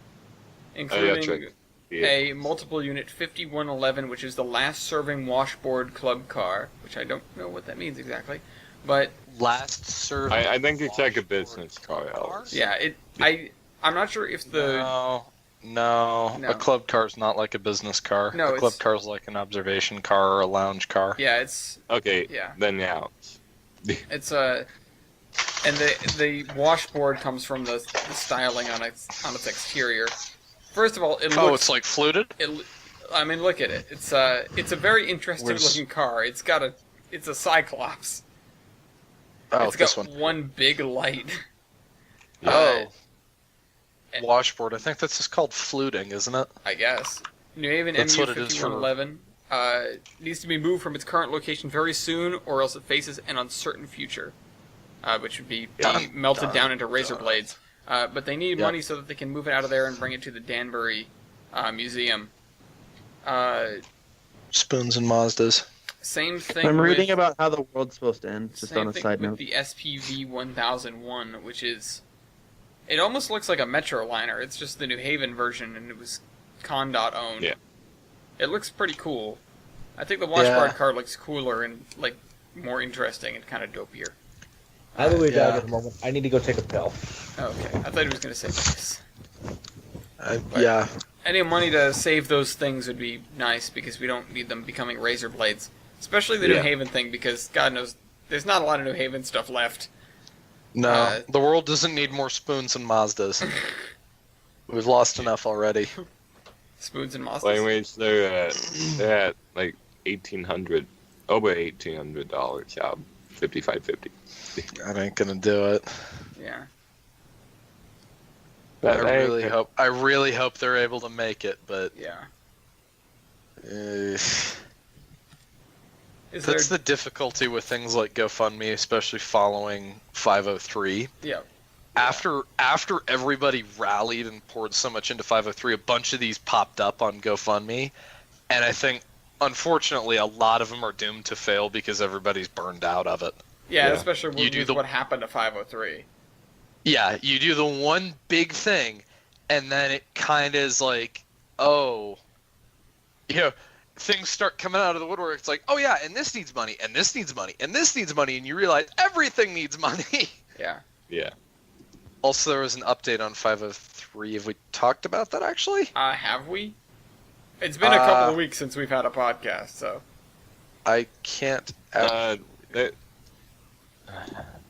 including a multiple unit 5111, which is the last serving washboard club car, which I don't know what that means exactly, but last serving. I think it's like a business car, Alex. Yeah, I'm not sure if the... No. A club car is not like a business car. No, a club car is like an observation car or a lounge car. Yeah, it's... Okay, yeah. Then yeah. It's and the washboard comes from the styling on its exterior. First of all, it looks... Oh, it's like fluted? I mean, look at it. It's a very interesting looking car. It's a Cyclops. Oh, it's got one big light. Oh. Washboard. I think that's just called fluting, isn't it? I guess. New Haven MU5111 needs to be moved from its current location very soon, or else it faces an uncertain future, which would be melted down into razor blades. But they need money so that they can move it out of there and bring it to the Danbury Museum. Spoons and Mazdas. Same thing. I'm reading about how the world's supposed to end. Just on a side note. The SPV 1001, which is... It almost looks like a Metroliner. It's just the New Haven version, and it was Condot owned. Yeah. It looks pretty cool. I think the washboard car looks cooler and like more interesting and kind of dopier. I will leave that at the moment. I need to go take a pill. Okay, I thought he was going to say this. Yeah. Any money to save those things would be nice because we don't need them becoming razor blades. Especially the New Haven thing because, God knows, there's not a lot of New Haven stuff left. No, the world doesn't need more spoons and Mazdas. We've lost enough already. Spoons and Mazdas? Well, anyways, they're at like $1,800, over $1,800 out, $5,550. That ain't gonna do it. Yeah. I really hope they're able to make it, but yeah. That's the difficulty with things like GoFundMe, especially following 503. Yeah. After everybody rallied and poured so much into 503, a bunch of these popped up on GoFundMe, and I think, unfortunately, a lot of them are doomed to fail because everybody's burned out of it. Yeah, especially with what happened to 503. Yeah, you do the one big thing, and then it kind of is like, oh, things start coming out of the woodwork. It's like, oh yeah, and this needs money, and this needs money, and this needs money, and you realize everything needs money. Yeah. Yeah. Also, there was an update on 503. Have we talked about that, actually? Have we? It's been a couple of weeks since we've had a podcast, so... I can't...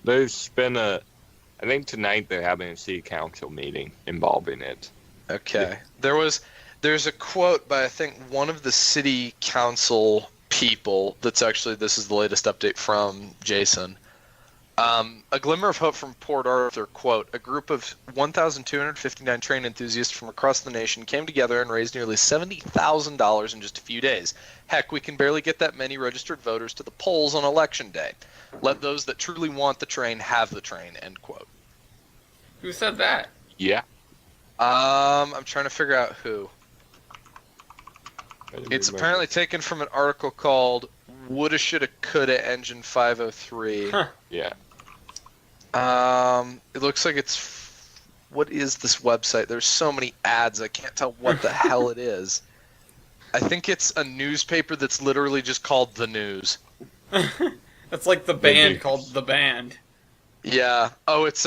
There's been I think tonight they're having a city council meeting involving it. Okay. There's a quote by, I think, one of the city council people this is the latest update from Jason. A glimmer of hope from Port Arthur, quote, a group of 1,259 train enthusiasts from across the nation came together and raised nearly $70,000 in just a few days. Heck, we can barely get that many registered voters to the polls on election day. Let those that truly want the train have the train, end quote. Who said that? Yeah. I'm trying to figure out who. It's apparently taken from an article called Woulda, Shoulda, Coulda Engine 503. Huh. Yeah. It looks like it's... What is this website? There's so many ads, I can't tell what the hell it is. I think it's a newspaper that's literally just called The News. That's like the band called The Band. Yeah. Oh, it's,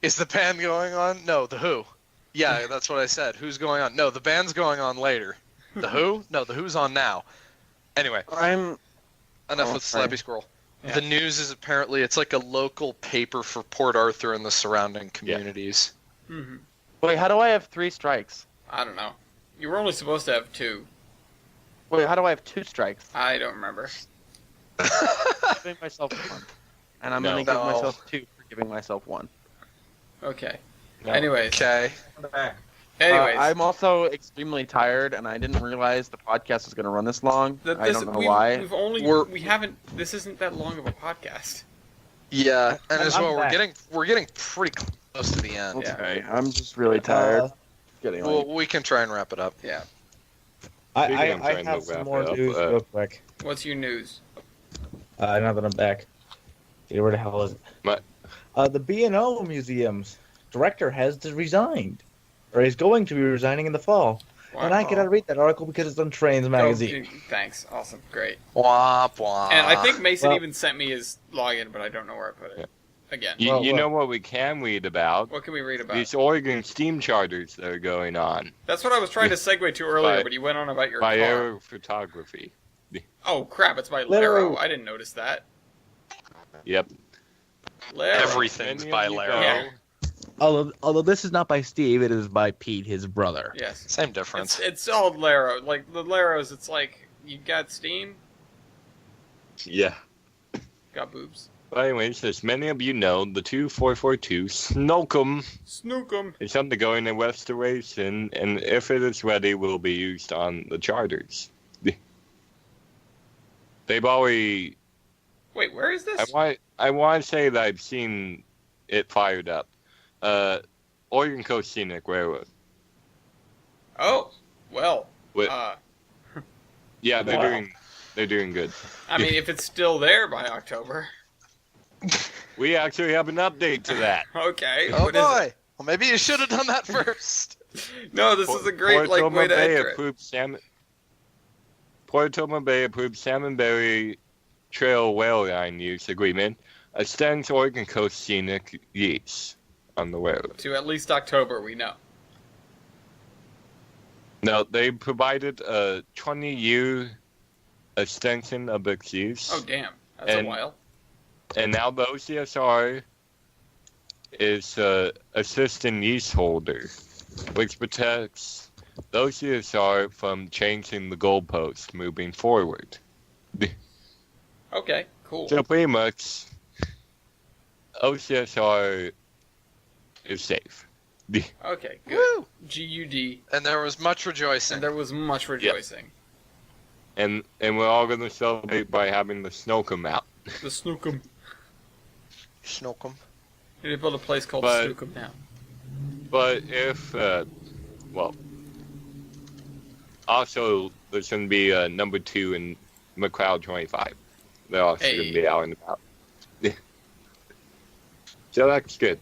is the band going on? No, The Who. Yeah, that's what I said. Who's going on? No, the band's going on later. The Who? No, The Who's on now. Anyway. Enough with Slappy Squirrel. Yeah. The News is apparently, it's like a local paper for Port Arthur and the surrounding communities. Yeah. Mm-hmm. Wait, how do I have 3 strikes? I don't know. You were only supposed to have 2. Wait, how do I have 2 strikes? I don't remember. I'm giving myself 1. And I'm going to give myself 2 for giving myself 1. Okay. No. Anyways. Okay. Anyways. I'm also extremely tired, and I didn't realize the podcast was going to run this long. I don't know why. This isn't that long of a podcast. Yeah, and as well, back. we're getting pretty close to the end. Okay, I'm just really tired. Getting late. Well, we can try and wrap it up. Yeah. I have some more news real quick. What's your news? Now that I'm back. Where the hell is it? What? The B&O Museum's director has resigned. Or he's going to be resigning in the fall. Wow. And I cannot read that article because it's on Trains magazine. Oh, thanks. Awesome. Great. Womp womp. And I think Mason even sent me his login, but I don't know where I put it. Again. You know what we can read about? What can we read about? These Oregon steam charters that are going on. That's what I was trying to segue to earlier, but you went on about your car. By aerophotography. Oh, crap. It's by Laro. I didn't notice that. Yep. Laro. Everything's by Laro. Yeah. Although this is not by Steve, it is by Pete, his brother. Yes. Same difference. It's all Laro. Like, the Laros, it's like, you got steam, Yeah. got boobs. But anyways, as many of you know, the 2442 Snookum is undergoing a restoration, and if it is ready, will be used on the charters. They've already... Wait, where is this? I want to say that I've seen it fired up. Oregon Coast Scenic Railroad. Oh, well. Yeah, they're doing good. I mean, if it's still there by October. We actually have an update to that. Okay. Oh boy. Well, maybe you should have done that first. No, this is a great way to enter it. Puerto Bay approved Salmonberry Trail rail line use agreement extends Oregon Coast Scenic use on the railroad. To at least October, we know. No, they provided a 20-year extension of its use. Oh, damn. That's a while. And now the OCSR is assisting leaseholder, which protects the OCSR from changing the goalposts moving forward. Okay, cool. So pretty much, OCSR is safe. Okay, good. Woo! GUD. And there was much rejoicing. And there was much rejoicing. And we're all going to celebrate by having the Snookum out. The Snookum. Snookum. You need to build a place called Snookum now. But if, also, there's going to be number 2 in McCloud 25. They're also going to be out and about. So that's good.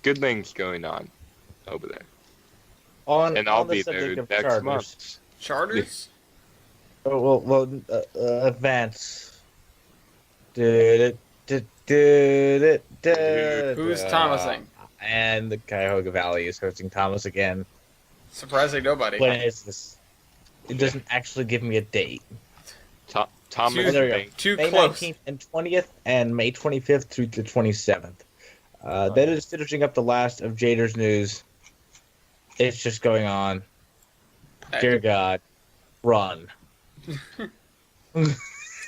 Good things going on over there. And I'll be there next month. Charters? Advance. Who's Thomasing? And the Cuyahoga Valley is hosting Thomas again. Surprising nobody. When is this? It doesn't actually give me a date. Thomas too May close. 19th and 20th, and May 25th through the 27th. That is finishing up the last of Jader's news. It's just going on. Dear God, run.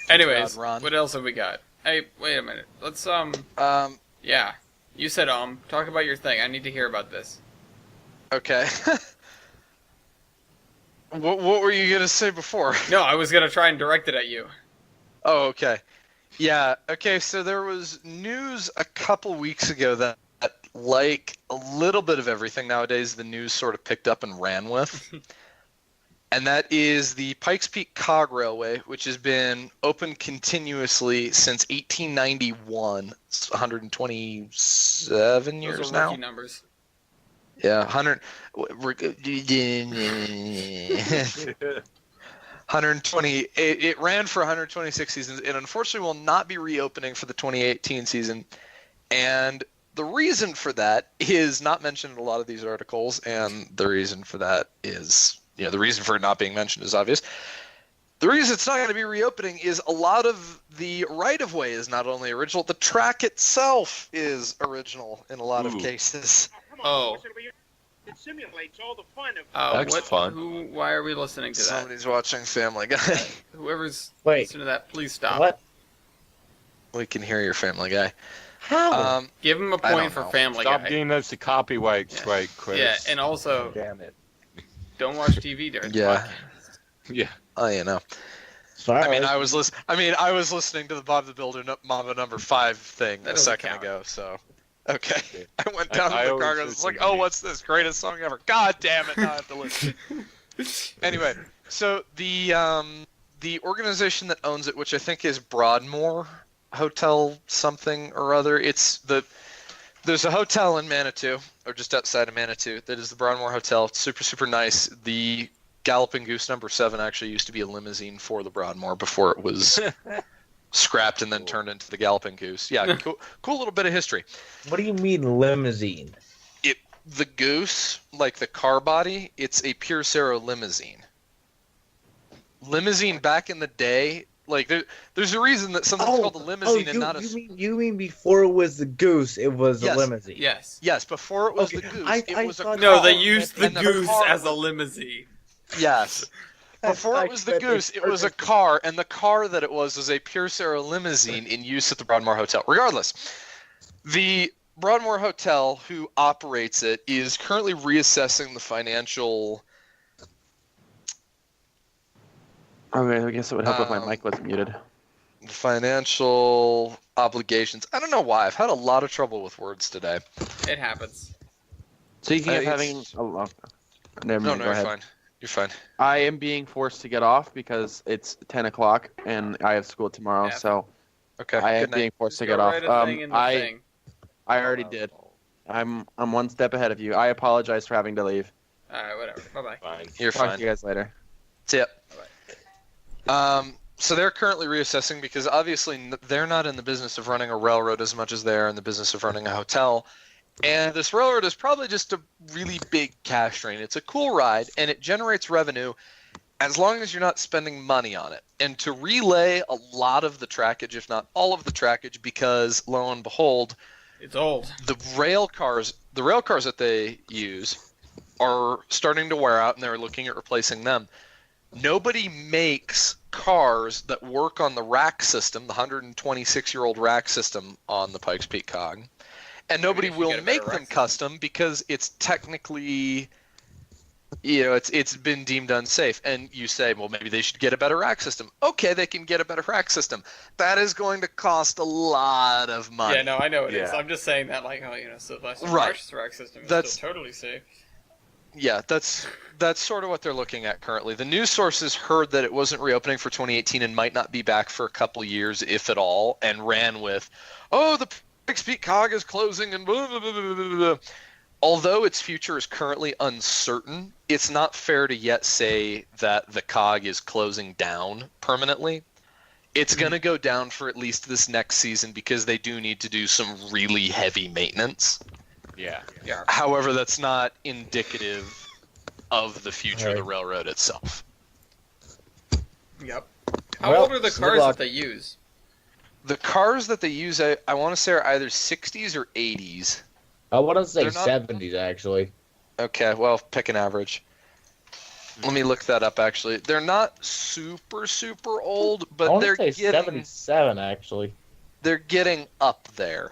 Anyways, God, run. what else have we got? Hey, wait a minute. Let's yeah. You said talk about your thing. I need to hear about this. Okay. What were you gonna say before? No, I was gonna try and direct it at you. Oh, okay. Yeah, okay, so there was news a couple weeks ago that, like a little bit of everything nowadays, the news sort of picked up and ran with. And that is the Pikes Peak Cog Railway, which has been open continuously since 1891. It's 127 years Those are now. rookie numbers. Yeah, 120. It ran for 126 seasons. It unfortunately will not be reopening for the 2018 season. And the reason for that is not mentioned in a lot of these articles. And the reason for that is, the reason for it not being mentioned is obvious. The reason it's not going to be reopening is a lot of the right-of-way is not only original, the track itself is original in a lot of cases. Oh. It simulates all the fun of That's fun. Why are we listening to that? Somebody's watching Family Guy. Whoever's listening to that, please stop. What? We can hear your Family Guy. How? Give him a point for Family Stop Guy. getting us the copyright strike, Chris. Yeah, and also, Damn it. don't watch TV during the Yeah. podcast. Yeah. Oh, Sorry. I was listening to the Bob the Builder Mamba number 5 thing a second ago. So, okay, I went down to the car. I was like, "Oh, what's this? Greatest song ever!" God damn it! Now I have to listen. Anyway, so the organization that owns it, which I think is Broadmoor Hotel something or other, there's a hotel in Manitou, or just outside of Manitou, that is the Broadmoor Hotel. It's super, super nice. The Galloping Goose number 7 actually used to be a limousine for the Broadmoor before it was scrapped and then turned into the Galloping Goose. Yeah, cool little bit of history. What do you mean limousine? The Goose, like the car body, it's a Pierce Arrow limousine. Limousine back in the day, like there's a reason that something's called a limousine and not a. You mean before it was the Goose, it was a limousine? Yes. Yes, before it was the Goose, it was a car. No, they used the Goose as a limousine. Yes. Before it was the Goose, it was a car, and the car that it was a Pierce Arrow limousine in use at the Broadmoor Hotel. Regardless, the Broadmoor Hotel, who operates it, is currently reassessing the financial. Okay, I guess it would help if my mic wasn't muted. Financial obligations. I don't know why. I've had a lot of trouble with words today. It happens. Speaking of having... No, go you're ahead. fine. You're fine. I am being forced to get off because it's 10 o'clock and I have school tomorrow, so okay. I am being forced to get off. I already Oh. did. I'm one step ahead of you. I apologize for having to leave. Alright, whatever. Bye-bye. Fine. You're Talk fine. to you guys later. That's it. So they're currently reassessing because obviously they're not in the business of running a railroad as much as they're in the business of running a hotel. And this railroad is probably just a really big cash drain. It's a cool ride, and it generates revenue as long as you're not spending money on it. And to relay a lot of the trackage, if not all of the trackage, because lo and behold, it's old. The rail cars that they use are starting to wear out, and they're looking at replacing them. Nobody makes cars that work on the rack system, the 126-year-old rack system on the Pikes Peak Cog. And nobody will make them custom because it's technically, it's been deemed unsafe. And you say, well, maybe they should get a better rack system. Okay, they can get a better rack system. That is going to cost a lot of money. Yeah, no, I know it is. I'm just saying that, like, so the Marsh's rack system is still totally safe. Yeah, that's sort of what they're looking at currently. The news sources heard that it wasn't reopening for 2018 and might not be back for a couple years, if at all, and ran with, the Pikes Peak Cog is closing and blah, blah, blah, blah, blah, blah. Although its future is currently uncertain, it's not fair to yet say that the Cog is closing down permanently. It's going to go down for at least this next season because they do need to do some really heavy maintenance. Yeah. However, that's not indicative of the future of the railroad itself. Yep. How old are the cars that they use? The cars that they use, I want to say, are either 60s or 80s. I want to say 70s, actually. Okay, well, pick an average. Let me look that up, actually. They're not super, super old, but they're getting... 77, actually. They're getting up there.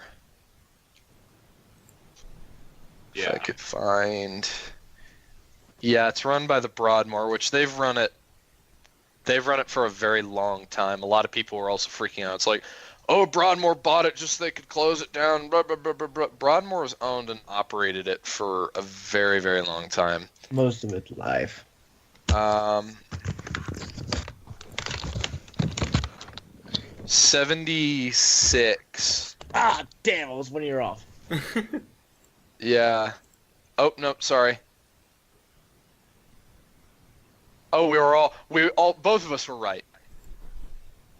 Yeah. If I could find... Yeah, it's run by the Broadmoor, which they've run it for a very long time. A lot of people were also freaking out. It's like, Broadmoor bought it just so they could close it down. Blah, blah, blah, blah, blah. Broadmoor has owned and operated it for a very, very long time. Most of it live. 76. Ah, damn! I was 1 year off. Yeah. Oh no, sorry. Oh, both of us were right.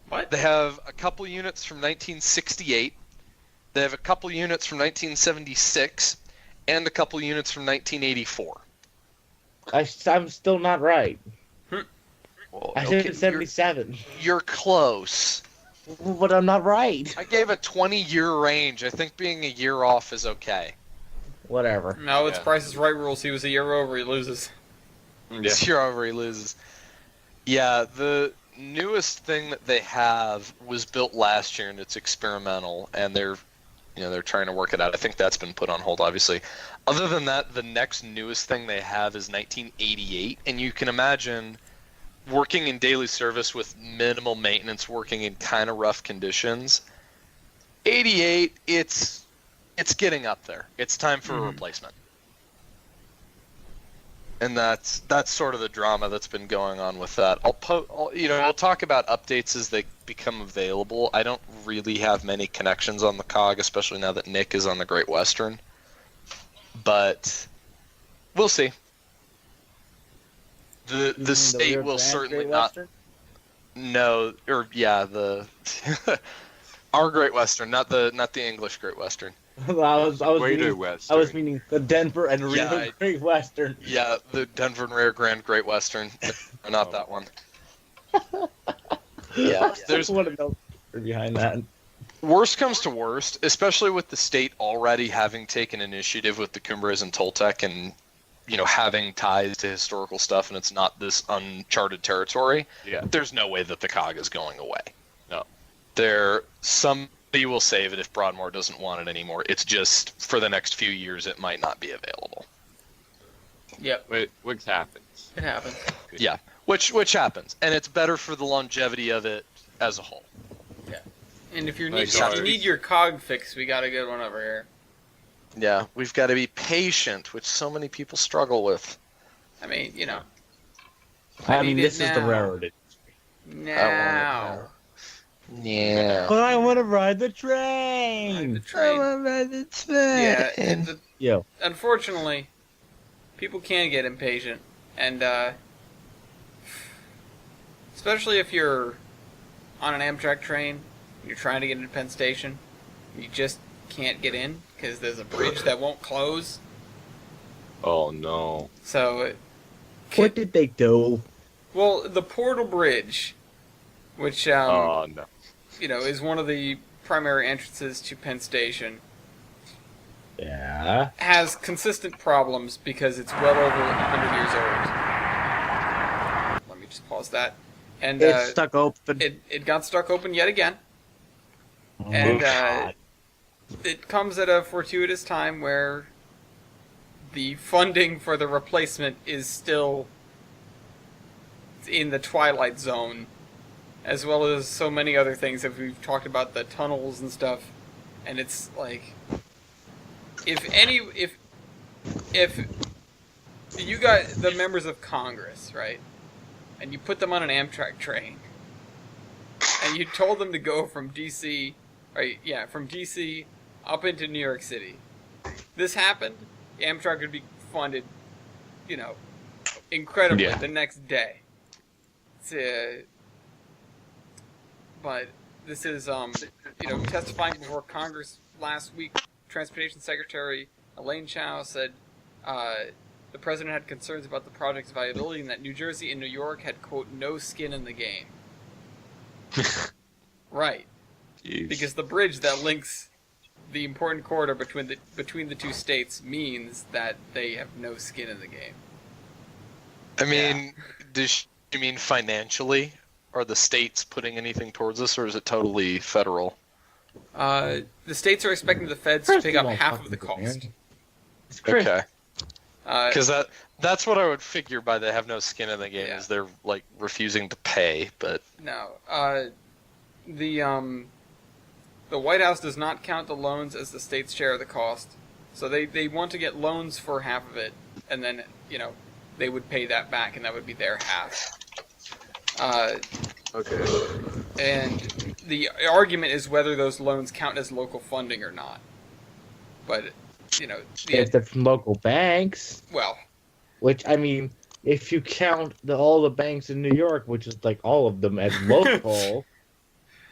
What? They have a couple units from 1968. They have a couple units from 1976, and a couple units from 1984. I'm still not right. Well, I said 77. You're close. But I'm not right. I gave a 20-year range. I think being a year off is okay. Whatever. No, it's Price is Right rules. He was a year over, he loses. Yeah. Year over, he loses. Yeah, the newest thing that they have was built last year, and it's experimental, and they're trying to work it out. I think that's been put on hold, obviously. Other than that, the next newest thing they have is 1988, and you can imagine working in daily service with minimal maintenance, working in kind of rough conditions. 88, it's getting up there. It's time for a replacement. And that's sort of the drama that's been going on with that. I'll talk about updates as they become available. I don't really have many connections on the COG, especially now that Nick is on the Great Western. But we'll see. The state will certainly not. No, or yeah, our Great Western, not the English Great Western. I was meaning the Denver and Rio Great Western. Yeah, the Denver and Rio Grande Great Western. Not that one. Yeah, there's what about behind that. Worst comes to worst, especially with the state already having taken initiative with the Cumbres and Toltec and, having ties to historical stuff, and it's not this uncharted territory. Yeah. There's no way that the COG is going away. No. Somebody will save it if Broadmoor doesn't want it anymore. It's just, for the next few years, it might not be available. Yep. Which happens. It happens. Yeah, which happens, and it's better for the longevity of it as a whole. Yeah. And if you need your COG fix, we got a good one over here. Yeah, we've got to be patient, which so many people struggle with. I mean, this is the railroad. Now. Yeah. But I want to ride the train. I want to ride the train. Yeah. Unfortunately, people can get impatient, and especially if you're on an Amtrak train, you're trying to get into Penn Station, you just can't get in because there's a bridge that won't close. Oh no! So, what did they do? Well, the Portal Bridge, which oh no. Is one of the primary entrances to Penn Station. Yeah. Has consistent problems because it's well over 100 years old. Let me just pause that. And it's stuck open. It got stuck open yet again. And it comes at a fortuitous time where the funding for the replacement is still in the twilight zone, as well as so many other things that we've talked about, the tunnels and stuff. And it's like, if you got the members of Congress, right, and you put them on an Amtrak train, and you told them to go from DC, from DC up into New York City, this happened, Amtrak would be funded, incredibly the next day. But this is, testifying before Congress last week, Transportation Secretary Elaine Chao said the president had concerns about the project's viability and that New Jersey and New York had, quote, no skin in the game. Right. Jeez. Because the bridge that links the important corridor between the two states means that they have no skin in the game. I mean, does you mean financially? Are the states putting anything towards this, or is it totally federal? The states are expecting the feds to pick up half of the cost. Okay. Because that's what I would figure by they have no skin in the game, is they're, refusing to pay, but... No. The White House does not count the loans as the state's share of the cost. So they want to get loans for half of it, and then, they would pay that back, and that would be their half. Okay. And the argument is whether those loans count as local funding or not. But, if they're from local banks. Well. Which, I mean, if you count all the banks in New York, which is all of them as local.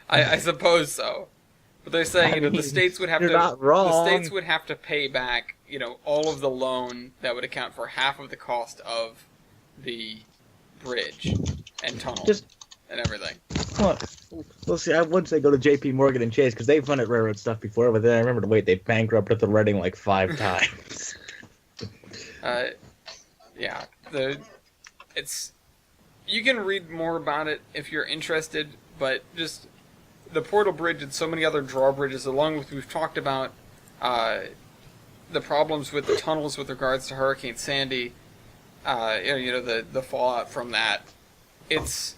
I suppose so. But they're saying, the states would have to. Not wrong. The states would have to pay back, all of the loan that would account for half of the cost of the bridge and tunnel and everything. Well, see, I would say go to J.P. Morgan and Chase because they've funded railroad stuff before, but then I remember they bankrupted the Reading 5 times. You can read more about it if you're interested, but just the Portal Bridge and so many other drawbridges, along with we've talked about the problems with the tunnels with regards to Hurricane Sandy, the fallout from that, it's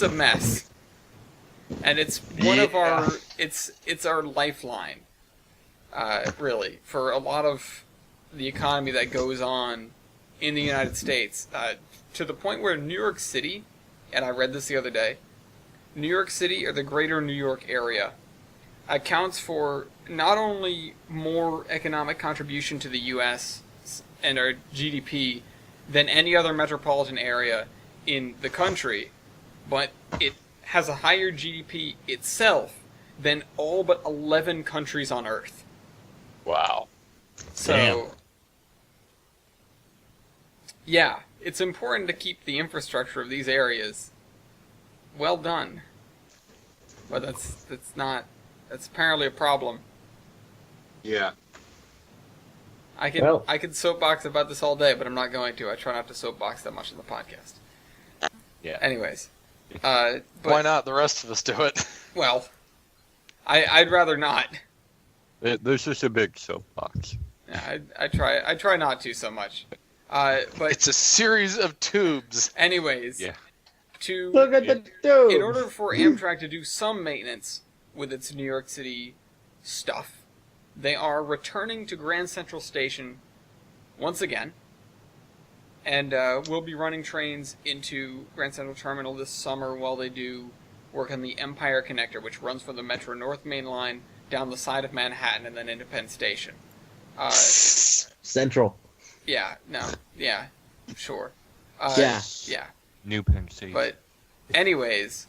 a mess, and it's one of our it's our lifeline, really, for a lot of the economy that goes on in the United States, to the point where New York City, and I read this the other day, New York City, or the greater New York area, accounts for not only more economic contribution to the U.S. and our GDP than any other metropolitan area in the country, but it has a higher GDP itself than all but 11 countries on Earth. Wow. So, damn. Yeah, it's important to keep the infrastructure of these areas well done. But that's apparently a problem. Yeah. I could soapbox about this all day, but I'm not going to. I try not to soapbox that much in the podcast. Yeah. Anyways. Why not? The rest of us do it. Well, I'd rather not. There's just a big soapbox. Yeah, I try not to so much. But it's a series of tubes. Anyways. Yeah. Look at the tubes. In order for Amtrak to do some maintenance with its New York City stuff, they are returning to Grand Central Station once again, and will be running trains into Grand Central Terminal this summer while they do work on the Empire Connector, which runs from the Metro North Main Line down the side of Manhattan and then into Penn Station. Central. Yeah, no, yeah, sure. Yeah. New Penn Station. But, anyways,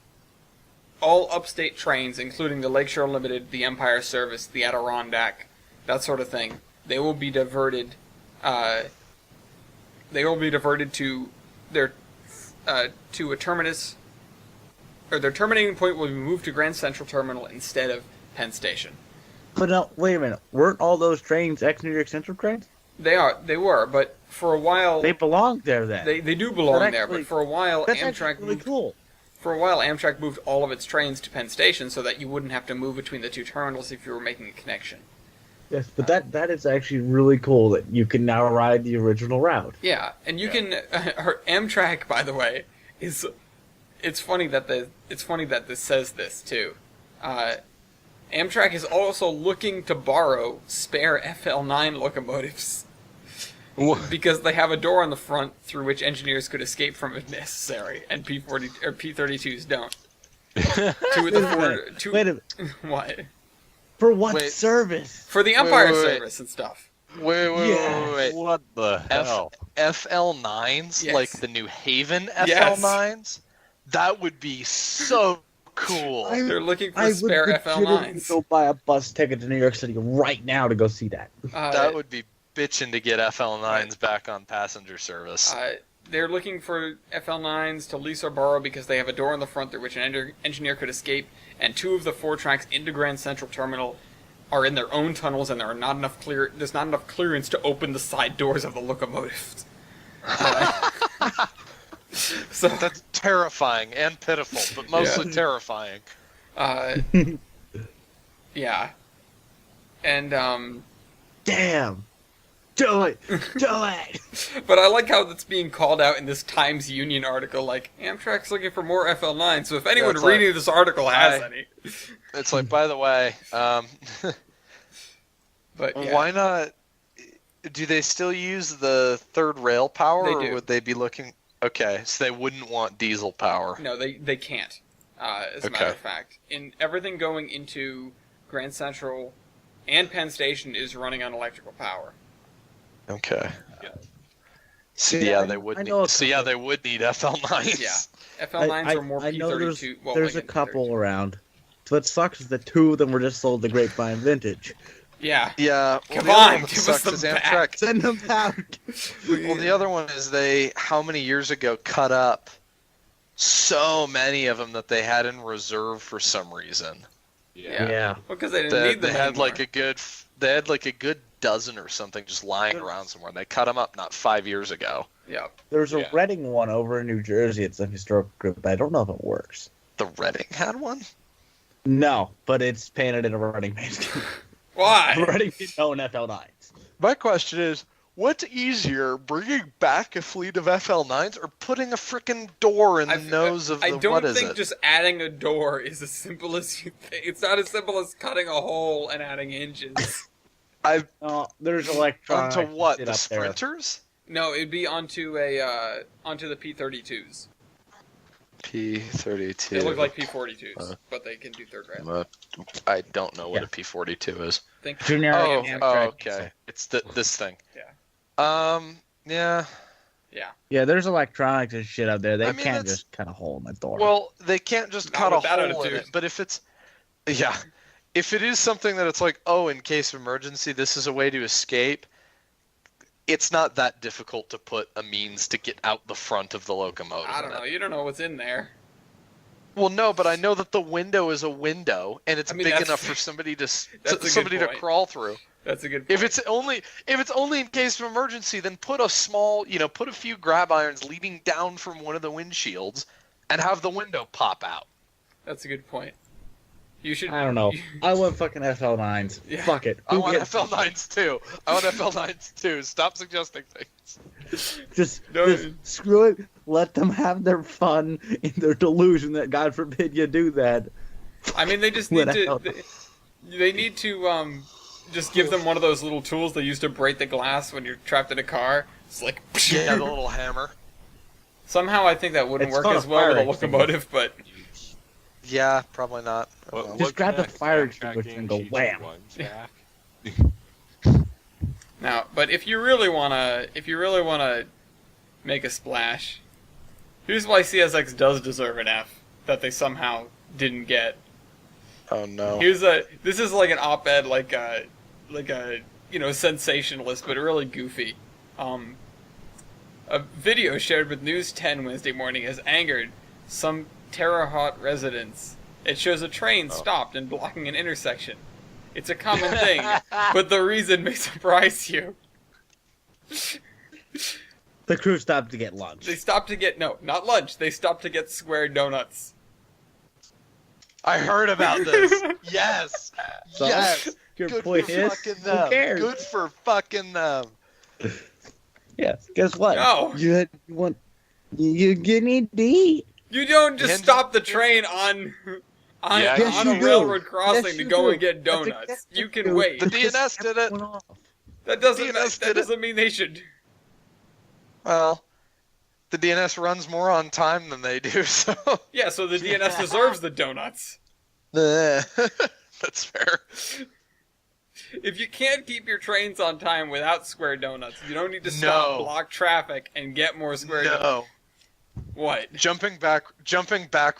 all upstate trains, including the Lakeshore Limited, the Empire Service, the Adirondack, that sort of thing, they will be diverted. They will be diverted to their to a terminus, or their terminating point will be moved to Grand Central Terminal instead of Penn Station. But now, wait a minute. Weren't all those trains ex-New York Central trains? They were, but for a while they belonged there. Then they do belong there, but for a while Amtrak really cool. For a while, Amtrak moved all of its trains to Penn Station so that you wouldn't have to move between the two terminals if you were making a connection. Yes, but that is actually really cool that you can now ride the original route. Yeah, and you can. Amtrak, by the way, is. It's funny that this says this too. Amtrak is also looking to borrow spare FL9 locomotives because they have a door on the front through which engineers could escape from if necessary, and P40 or P32s don't. Wait a minute. What? For what service? For the Empire service and stuff. Wait. What the hell? FL9s? Yes. Like the New Haven FL9s? Yes. That would be so cool. They're looking for spare FL9s. Go buy a bus ticket to New York City right now to go see that. That would be bitching to get FL9s back on passenger service. They're looking for FL9s to lease or borrow because they have a door in the front through which an engineer could escape, and 2 of the 4 tracks into Grand Central Terminal are in their own tunnels, and there's not enough clearance to open the side doors of the locomotives. So that's terrifying and pitiful, but mostly terrifying. Yeah. And damn. Do it! But I like how that's being called out in this Times Union article, like, Amtrak's looking for more FL9, so if anyone reading this article has any... It's like, by the way, but yeah. Why not... Do they still use the third rail power, they do. Or would they be looking... Okay, so they wouldn't want diesel power. No, they can't, as a matter of fact. Everything going into Grand Central and Penn Station is running on electrical power. Okay. Yeah. So they would need FL9s. Yeah. FL9s are more P32. There's a couple around. So what sucks is that 2 of them were just sold to Grapevine Vintage. Yeah. Yeah. Come on, give us them back. Send them back. Well, the other one is how many years ago, cut up so many of them that they had in reserve for some reason. Yeah. Well, because they didn't need them They had anymore. like a good dozen or something just lying around somewhere. They cut them up not 5 years ago. Yeah. There's a Reading one over in New Jersey. It's a historical group, but I don't know if it works. The Reading had one? No, but it's painted in a Reading paint. Why? Reading didn't own FL9s. My question is, What's easier, bringing back a fleet of FL9s or putting a freaking door in the nose of the, I don't what is think it? just adding a door is as simple as you think. It's not as simple as cutting a hole and adding engines. There's electronics. Onto what? The up Sprinters? No, it'd be onto the P-32s. P-32. They look like P-42s, but they can do third rail. I don't know what a P-42 is. Think Generic okay. It's this thing. Yeah. Yeah. Yeah, there's electronics and shit up there. They I mean, can't just cut a hole in the door. Well, they can't just Not cut a with that hole in attitude. it. But if it's, if it is something that it's like, oh, in case of emergency, this is a way to escape. It's not that difficult to put a means to get out the front of the locomotive. I don't know. You don't know what's in there. Well, no, but I know that the window is a window, and it's big enough for somebody to point. crawl through. That's a good point. If it's only in case of emergency, then put a few grab irons leading down from one of the windshields, and have the window pop out. That's a good point. You should. I don't know. I want fucking FL9s. Yeah. Fuck it. I want FL9s too. Stop suggesting things. Just screw it. Let them have their fun in their delusion that God forbid you do that. I mean, they just need to. They need to just give them one of those little tools they use to break the glass when you're trapped in a car. It's like the little hammer. Somehow I think that wouldn't work as well with a locomotive, but. Yeah, probably not. Just grab the fire extinguisher and go wham. Now, but if you really wanna make a splash, here's why CSX does deserve an F that they somehow didn't get. Oh no. This is like an op-ed, like a sensationalist, but really goofy. A video shared with News 10 Wednesday morning has angered some Terre Haute residents. It shows a train stopped and blocking an intersection. It's a common thing, but the reason may surprise you. The crew stopped to get lunch. They stopped to get not lunch. They stopped to get square donuts. I heard about this. Yes. Yes. Your Good point for is, fucking them. who cares? Good for fucking them. Yes. Guess what? No. You need to eat. You don't just stop the train on a railroad crossing to go and get donuts. You can wait. The DNS did it. That doesn't mean they should. Well, the DNS runs more on time than they do, so. Yeah, so the DNS deserves the donuts. That's fair. If you can't keep your trains on time without square donuts, you don't need to stop, block traffic, and get more square donuts. What? Jumping back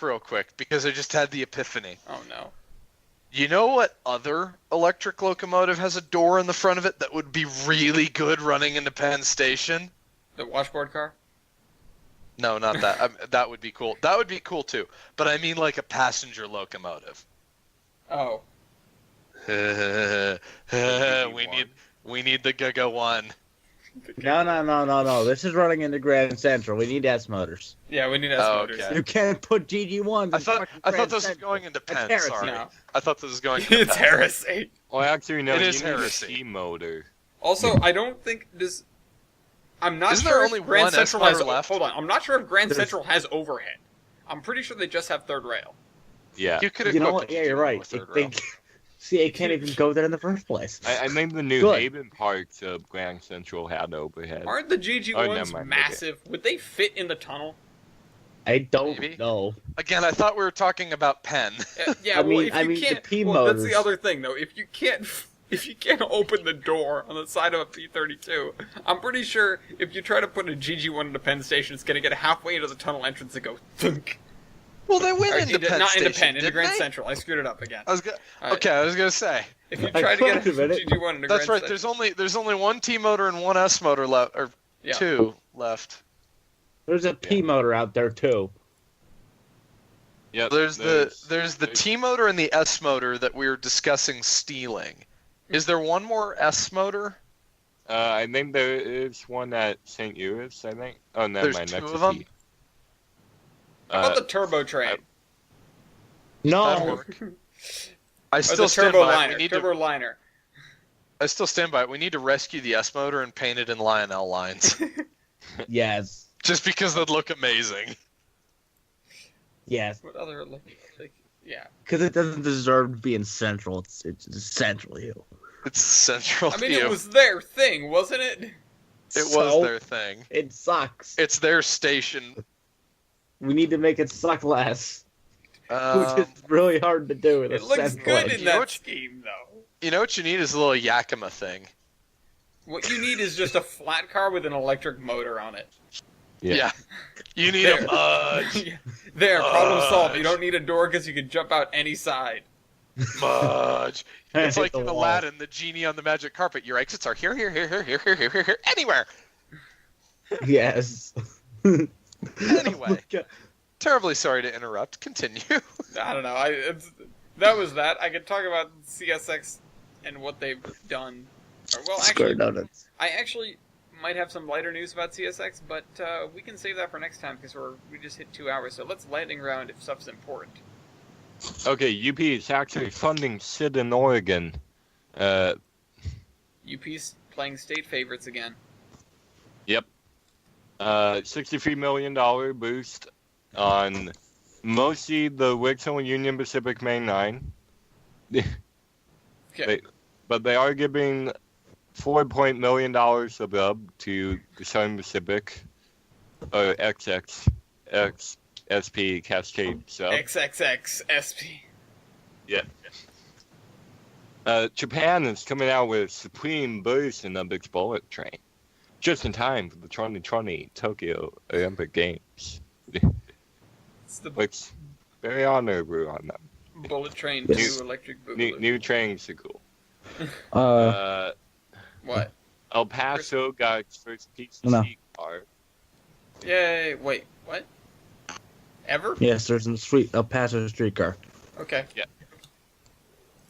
real quick, because I just had the epiphany. Oh no. You know what other electric locomotive has a door in the front of it that would be really good running into Penn Station? The washboard car? No, not that. That would be cool. That would be cool too. But I mean like a passenger locomotive. Oh. we need the Gaga one. No. This is running into Grand Central. We need S motors. Yeah, we need S motors. Okay. You can't put GG1s. I thought this was going into Penn. Sorry. No. I thought this was going into It's heresy. Well, actually, no. It You is need a heresy. steam motor. Also, I don't think this. I'm not Isn't sure there if only Grand one Central S-motor has. left? Hold on, I'm not sure if Grand Central has overhead. I'm pretty sure they just have third rail. Yeah. You know what? Yeah, you're right. See, it can't even go there in the first place. I think the New Haven parts of Grand Central had overhead. Aren't the GG1s massive? Would they fit in the tunnel? I don't know. Again, I thought we were talking about Penn. Yeah, if you can't, the P that's the other thing though. If you can't open the door on the side of a P-32, I'm pretty sure if you try to put a GG1 into Penn Station, it's gonna get halfway into the tunnel entrance and go thunk. Well, they went into Penn not Station, into Penn, into Grand they? Central. I screwed it up again. I was gonna say. If you try to get a GG1 into That's Grand right. Central. There's only one T motor and one S motor left, or two left. There's a P motor out there too. Yeah. There's the T motor and the S motor that we were discussing stealing. Is there one more S motor? I think there is one at St. Louis, I think. Oh, no, There's mind. two That's of a them? P. How about the turbo train? No. I Or still the stand turbo by. liner. We need Turbo liner. I still stand by it. We need to rescue the S motor and paint it in Lionel lines. Yes. Just because they'd look amazing. Yes. What other yeah? Because it doesn't deserve being central. It's central Hill. It's central. I mean, it was their thing, wasn't it? It was their thing. It sucks. It's their station. We need to make it suck less. Which is really hard to do. It looks good in that scheme, though. You know what you need is a little Yakima thing. What you need is just a flat car with an electric motor on it. Yeah. You need a Mudge. There, problem solved. You don't need a door because you can jump out any side. Mudge. It's like in Aladdin, the genie on the magic carpet. Your exits are here, anywhere. Yes. Anyway. Terribly sorry to interrupt. Continue. I don't know. That was that. I could talk about CSX and what they've done. Well, I actually might have some lighter news about CSX, but we can save that for next time because we just hit 2 hours. So let's lightning round if stuff's important. Okay, UP is actually funding Sid in Oregon. UP's playing state favorites again. Yep. $63 million boost on mostly the Wixom Union Pacific Main Line. Okay. But they are giving $4 million above to the Southern Pacific, or XXXSP Cascade Sub. XXXSP. Yeah. Japan is coming out with Supreme version of its bullet train, just in time for the 2020 Tokyo Olympic Games. Which, very honorable on them. Bullet train 2 electric boogaloo. New trains are cool. What? El Paso got its first PCC car. Yay! Wait, what? Ever? Yes, there's a El Paso streetcar. Okay. Yeah.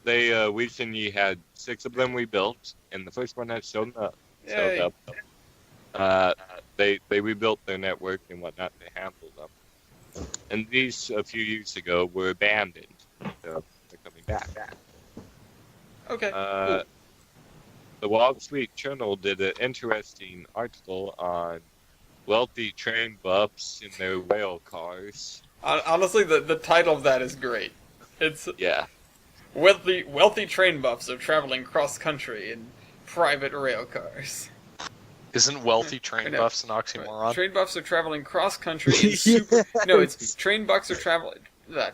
They recently had 6 of them rebuilt, and the first one has shown up. They rebuilt their network and whatnot to handle them. And these, a few years ago, were abandoned. So they're coming back. Okay. Cool. The Wall Street Journal did an interesting article on wealthy train buffs in their rail cars. Honestly, the title of that is great. It's wealthy train buffs are traveling cross country in private rail cars. Isn't wealthy train buffs an oxymoron? Train buffs are traveling cross country in super. No, it's train buffs are traveling.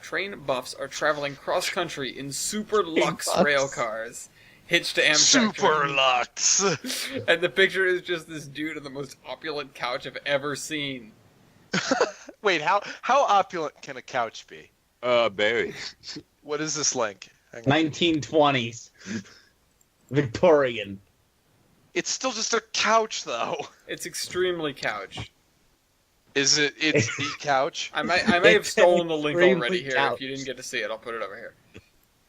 Train buffs are traveling cross country in super luxe rail cars, hitched to Amtrak. Super Lux. And the picture is just this dude on the most opulent couch I've ever seen. Wait, how opulent can a couch be? Barry. What is this link? 1920s. Victorian. It's still just a couch, though. It's extremely couch. Is it? It's the couch. I may have stolen the link already here. If you didn't get to see it, I'll put it over here.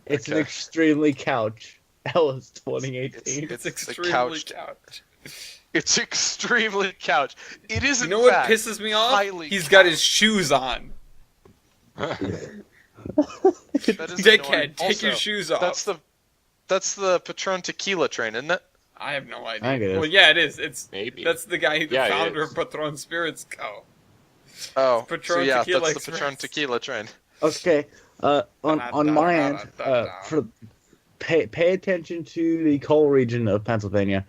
It's an extremely couch. That was 2018. It's extremely couch. It's extremely couch. It is. You know what pisses me off? He's got his shoes on. Dickhead, take your shoes off. That's the Patron Tequila train, isn't it? I have no idea. Well, yeah, it is. Maybe. That's the guy, the founder of Patron Spirits Co. Oh, Patron that's Express. the Patron Tequila train. Okay, on my end, pay attention to the coal region of Pennsylvania.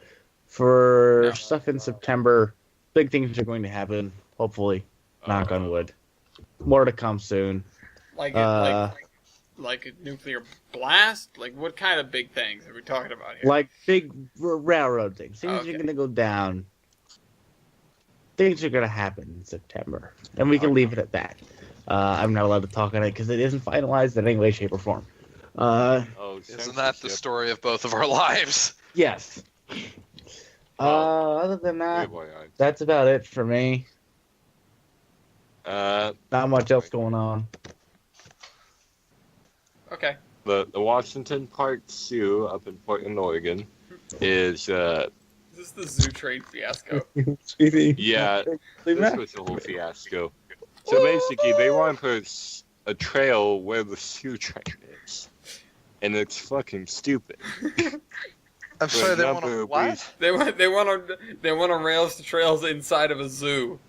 For stuff in September, big things are going to happen, hopefully. Knock on wood. More to come soon. Like a nuclear blast? Like, what kind of big things are we talking about here? Like big railroad things. Things are going to go down. Things are going to happen in September. And we can leave it at that. I'm not allowed to talk on it because it isn't finalized in any way, shape, or form. Isn't that the story of both of our lives? Yes. Other than that, that's about it for me. Not much else going on. Okay. The Washington Park Zoo up in Portland, Oregon is... Is this the zoo train fiasco? Yeah, this was a whole fiasco. So basically, they want to put a trail where the zoo train is. And it's fucking stupid. I'm sorry, they want to what? They want to rails to trails inside of a zoo.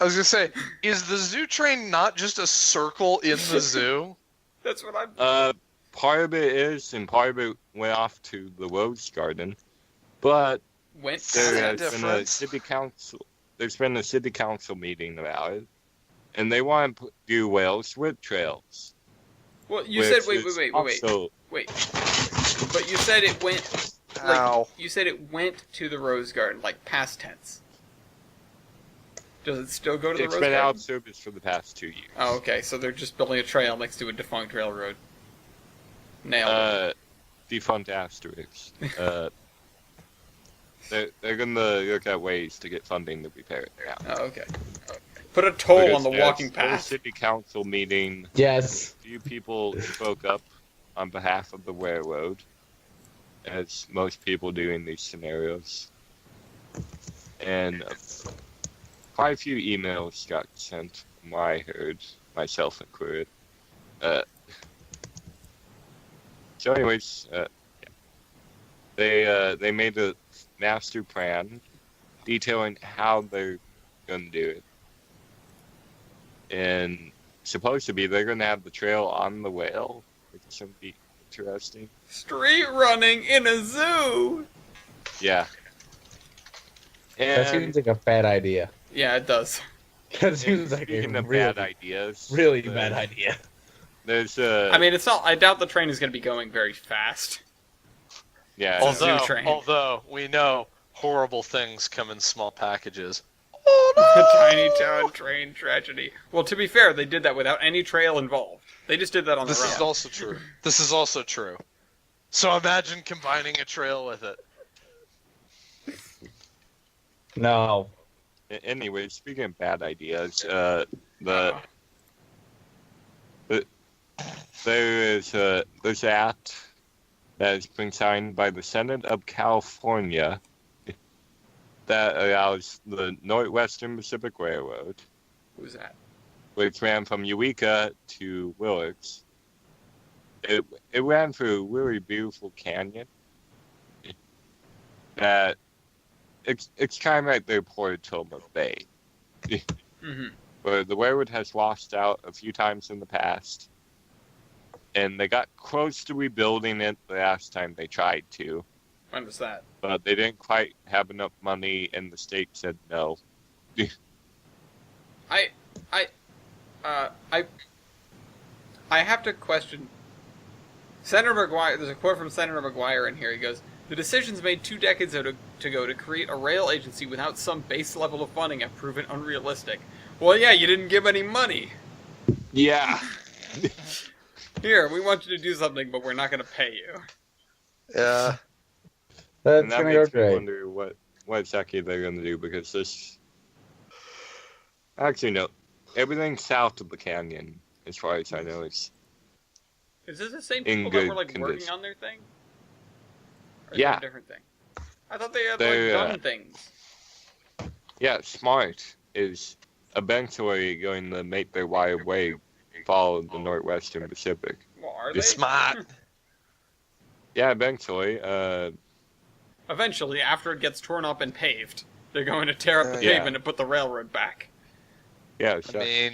I was gonna say, is the zoo train not just a circle in the zoo? That's what I'm. Part of it is, and part of it went off to the Rose Garden, but there has been a city council. There's been a city council meeting about it, and they want to do rails with trails. Well, you said wait. But you said it went. Like, you said it went to the Rose Garden, like past tense. Does it still go to the Rose Garden? It's been out of service for the past 2 years. Oh, okay. So they're just building a trail next to a defunct railroad. Nailed. Defunct asterisks. They're gonna look at ways to get funding to repair it now. Oh, okay. Put a toll on the walking path. City council meeting. Yes. A few people spoke up on behalf of the railroad, as most people do in these scenarios. And quite a few emails got sent from what I heard, myself included. So anyways, they made a master plan detailing how they're going to do it. And supposed to be they're going to have the trail on the rail, which is going to be interesting. Street running in a zoo! Yeah. And that seems like a bad idea. Yeah, it does. That seems like a bad ideas. Really bad idea. There's I mean, it's not. I doubt the train is going to be going very fast. Yeah. Although we know horrible things come in small packages. Oh no! Tiny town train tragedy. Well, to be fair, they did that without any trail involved. They just did that on their own. This is also true. So imagine combining a trail with it. No. Anyway, speaking of bad ideas, there's an act that has been signed by the Senate of California that allows the Northwestern Pacific Railroad. Who's that? Which ran from Eureka to Willards. It ran through a really beautiful canyon. That it's kind of like the Port of Tillamook Bay. Mm-hmm. Where the railroad has washed out a few times in the past. And they got close to rebuilding it the last time they tried to. When was that? But they didn't quite have enough money, and the state said no. I have to question Senator McGuire. There's a quote from Senator McGuire in here. He goes, "The decisions made 2 decades ago to create a rail agency without some base level of funding have proven unrealistic." Well, yeah, you didn't give any money. Yeah. Here, we want you to do something, but we're not going to pay you. Yeah. That's going to go great. I wonder what exactly they're going to do, because this... Actually, no. Everything south of the canyon, as far as I know, is... Is this the same people that were, working on their thing? Or is yeah. it a different thing? I thought they had, done things. Yeah, Smart is eventually going to make their way follow the Northwestern Pacific. Well, are they? Smart. Yeah, eventually. Eventually, after it gets torn up and paved, they're going to tear up the pavement and put the railroad back. Yeah, sure. I mean...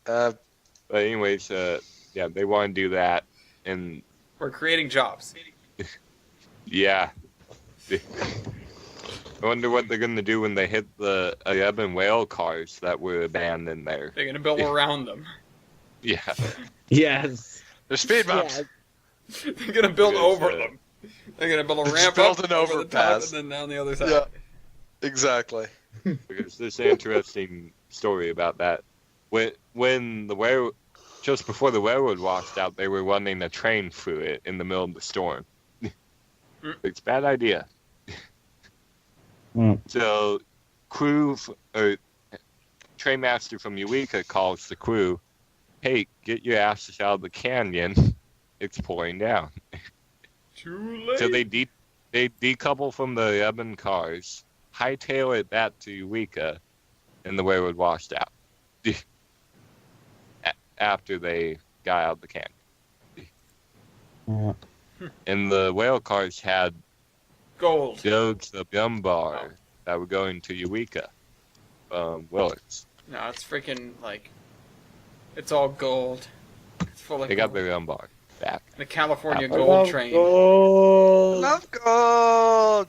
But anyways, yeah, they want to do that, and... We're creating jobs. Yeah. I wonder what they're going to do when they hit the 11 rail cars that were abandoned there. They're going to build around them. Yeah. Yes. They're speed bumps. Yeah. They're going to build over them. They're going to build a ramp up over the top and then down the other side. Yeah, exactly. Because there's an interesting story about that. When the railroad, just before the railroad washed out, they were running a train through it in the middle of the storm. It's a bad idea. So, train master from Eureka calls the crew, "Hey, get your asses out of the canyon. It's pouring down." Too late. So they decouple from the 11 cars, hightail it back to Eureka, and the railroad washed out. After they got out of the canyon. And the rail cars had Gold. jugs of gum bar that were going to Eureka. Willards. No, it's freaking like, it's all gold. It's full of They gold. got the gum bar back. The California I Gold love Train. gold. Love gold.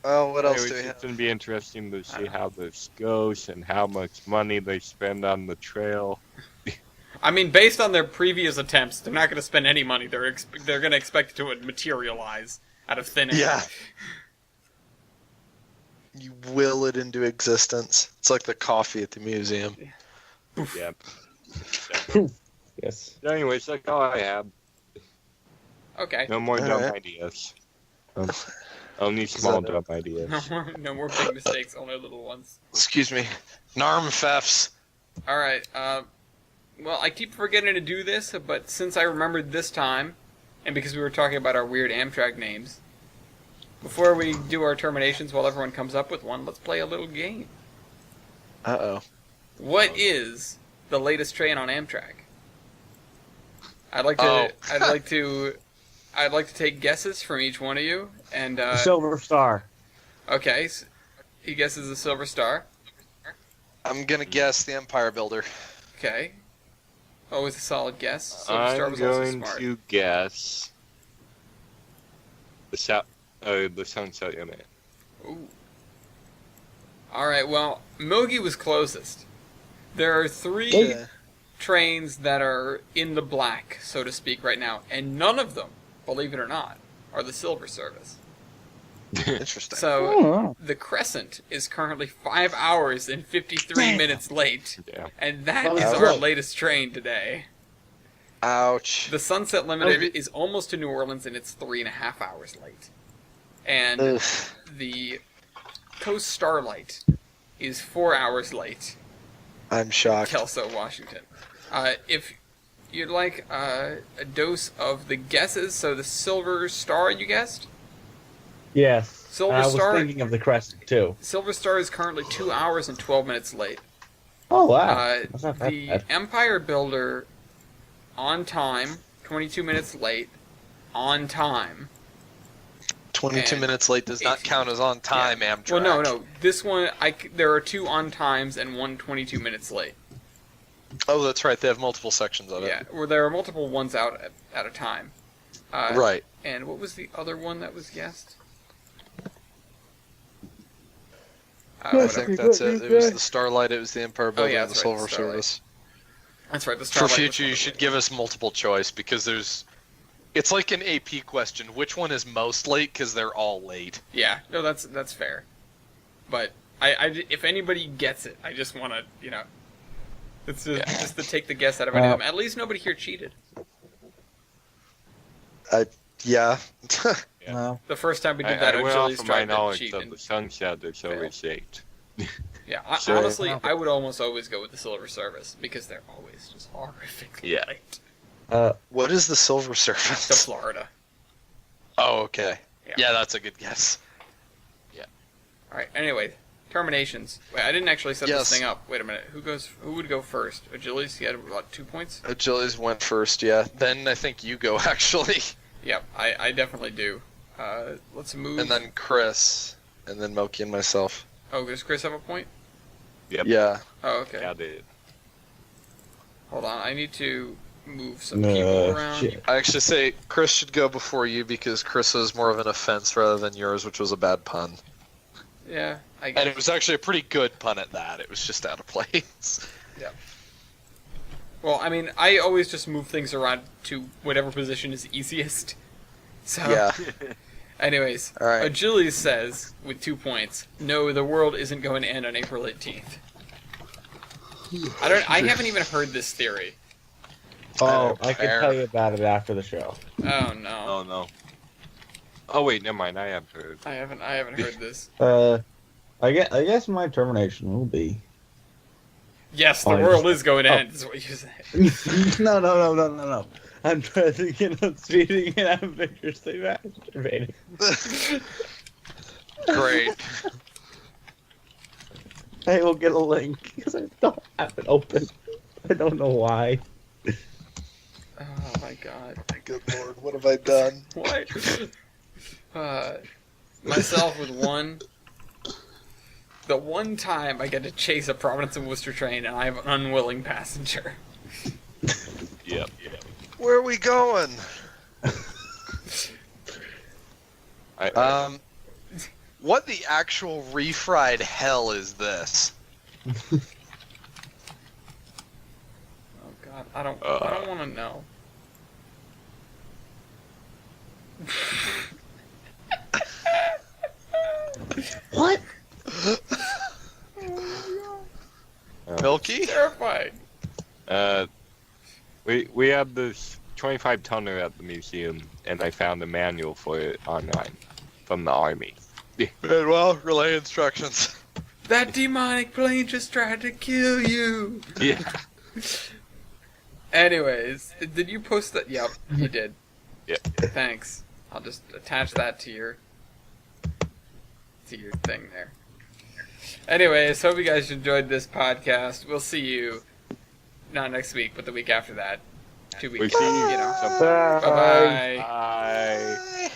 Oh, what else do we It's have? going to be interesting to see how this goes and how much money they spend on the trail. I mean, based on their previous attempts, they're not going to spend any money. They're going to expect it to materialize out of thin air. Yeah. You will it into existence. It's like the coffee at the museum. Yep. Yes. Anyways, that's all I have. Okay. No more All dumb right. ideas. Only small dumb ideas. No more big mistakes, only little ones. Excuse me. Narm thefts. All right. Well, I keep forgetting to do this, but since I remembered this time, and because we were talking about our weird Amtrak names, before we do our terminations while everyone comes up with one, let's play a little game. Uh-oh. What is the latest train on Amtrak? I'd like to take guesses from each one of you, and Silver Star. okay, so he guesses the Silver Star. I'm gonna guess the Empire Builder. Okay, always a solid guess. Silver Star I'm was also going smart. to guess the Sunset Unit. Ooh. All right. Well, Mogi was closest. There are three Yeah. trains that are in the black, so to speak, right now, and none of them, believe it or not, are the Silver Service. Interesting. So the Crescent is currently 5 hours and 53 minutes late, Yeah. and that Well, is that's our right. latest train today. Ouch. The Sunset Limited is almost to New Orleans, and it's 3.5 hours late. And Ugh. the Coast Starlight is 4 hours late. I'm shocked. Kelso, Washington. If you'd like a dose of the guesses, so the Silver Star you guessed? Yes. Silver I was Star. thinking of the Crescent too. Silver Star is currently 2 hours and 12 minutes late. Oh wow. That's not that The bad. Empire Builder, on time, 22 minutes late, on time. 22 And minutes late does not count as on time, Amtrak. Well, no. This one, there are 2 on times and 1 22 minutes late. Oh, that's right. They have multiple sections of it. Yeah, where there are multiple ones out at a time. Right. And what was the other one that was guessed? I think that's it. It was the Starlight, it was the Empire Builder, yeah, and the that's right, Silver the Starlight. Service. That's right. The For Starlight was future, one you of should them. give us multiple choice because it's like an AP question. Which one is most late? Because they're all late. Yeah, no, that's fair. But if anybody gets it, I just want to, it's just to take the guess out of any of them. At least nobody here cheated. Yeah. No. The first time we did that, I went Achilles off of my tried to knowledge cheat. of And, the Sunset. There's always 8. yeah, So- honestly, I would almost always go with the Silver Service because they're always just horrifically Yeah. late. What is the Silver To Service? Florida. Oh, okay. Yeah. Yeah, that's a good guess. All right. Anyway, terminations. Wait, I didn't actually set Yes. this thing up. Wait a minute. Who would go first? Achilles. He had what, 2 points? Achilles went first, yeah. Then I think you go, actually. Yep. I definitely do. Let's move. And then Chris. And then Moki and myself. Oh, does Chris have a point? Yep. Yeah. Oh, okay. Yeah, they- Hold on. I need to move some people around. Shit. I actually say Chris should go before you because Chris was more of an offense rather than yours, which was a bad pun. Yeah, I And guess. it was actually a pretty good pun at that. It was just out of place. Well, I mean, I always just move things around to whatever position is easiest. So, Yeah. anyways, All right. Achilles says, with 2 points, no, the world isn't going to end on April 18th. I haven't even heard this theory. Oh, don't I can care. tell you about it after the show. Oh, no. Oh, no. Oh, wait, never mind. I have heard. I haven't heard this. I guess my termination will be. Yes, the Oh, world yes. is going to end, is what you said. No. I'm thinking of speeding and I'm vigorously masturbating. Great. I will get a link because I don't have it open. I don't know why. Oh, my my god. Good lord, what have I done? What? Myself with one. The one time I get to chase a Providence and Worcester train and I have an unwilling passenger. Yep. Where are we going? What the actual refried hell is this? Oh god, I don't want to know. What? Milky? Terrifying. We have this 25 tonner at the museum, and I found a manual for it online from the army. Well, relay instructions. That demonic plane just tried to kill you. Yeah. Anyways, did you post that? Yep, you did. Yep. Thanks. I'll just attach that to your thing there. Anyways, hope you guys enjoyed this podcast. We'll see you not next week, but the week after that. 2 weeks. We see you. You know. Bye. Bye-bye. Bye. Bye.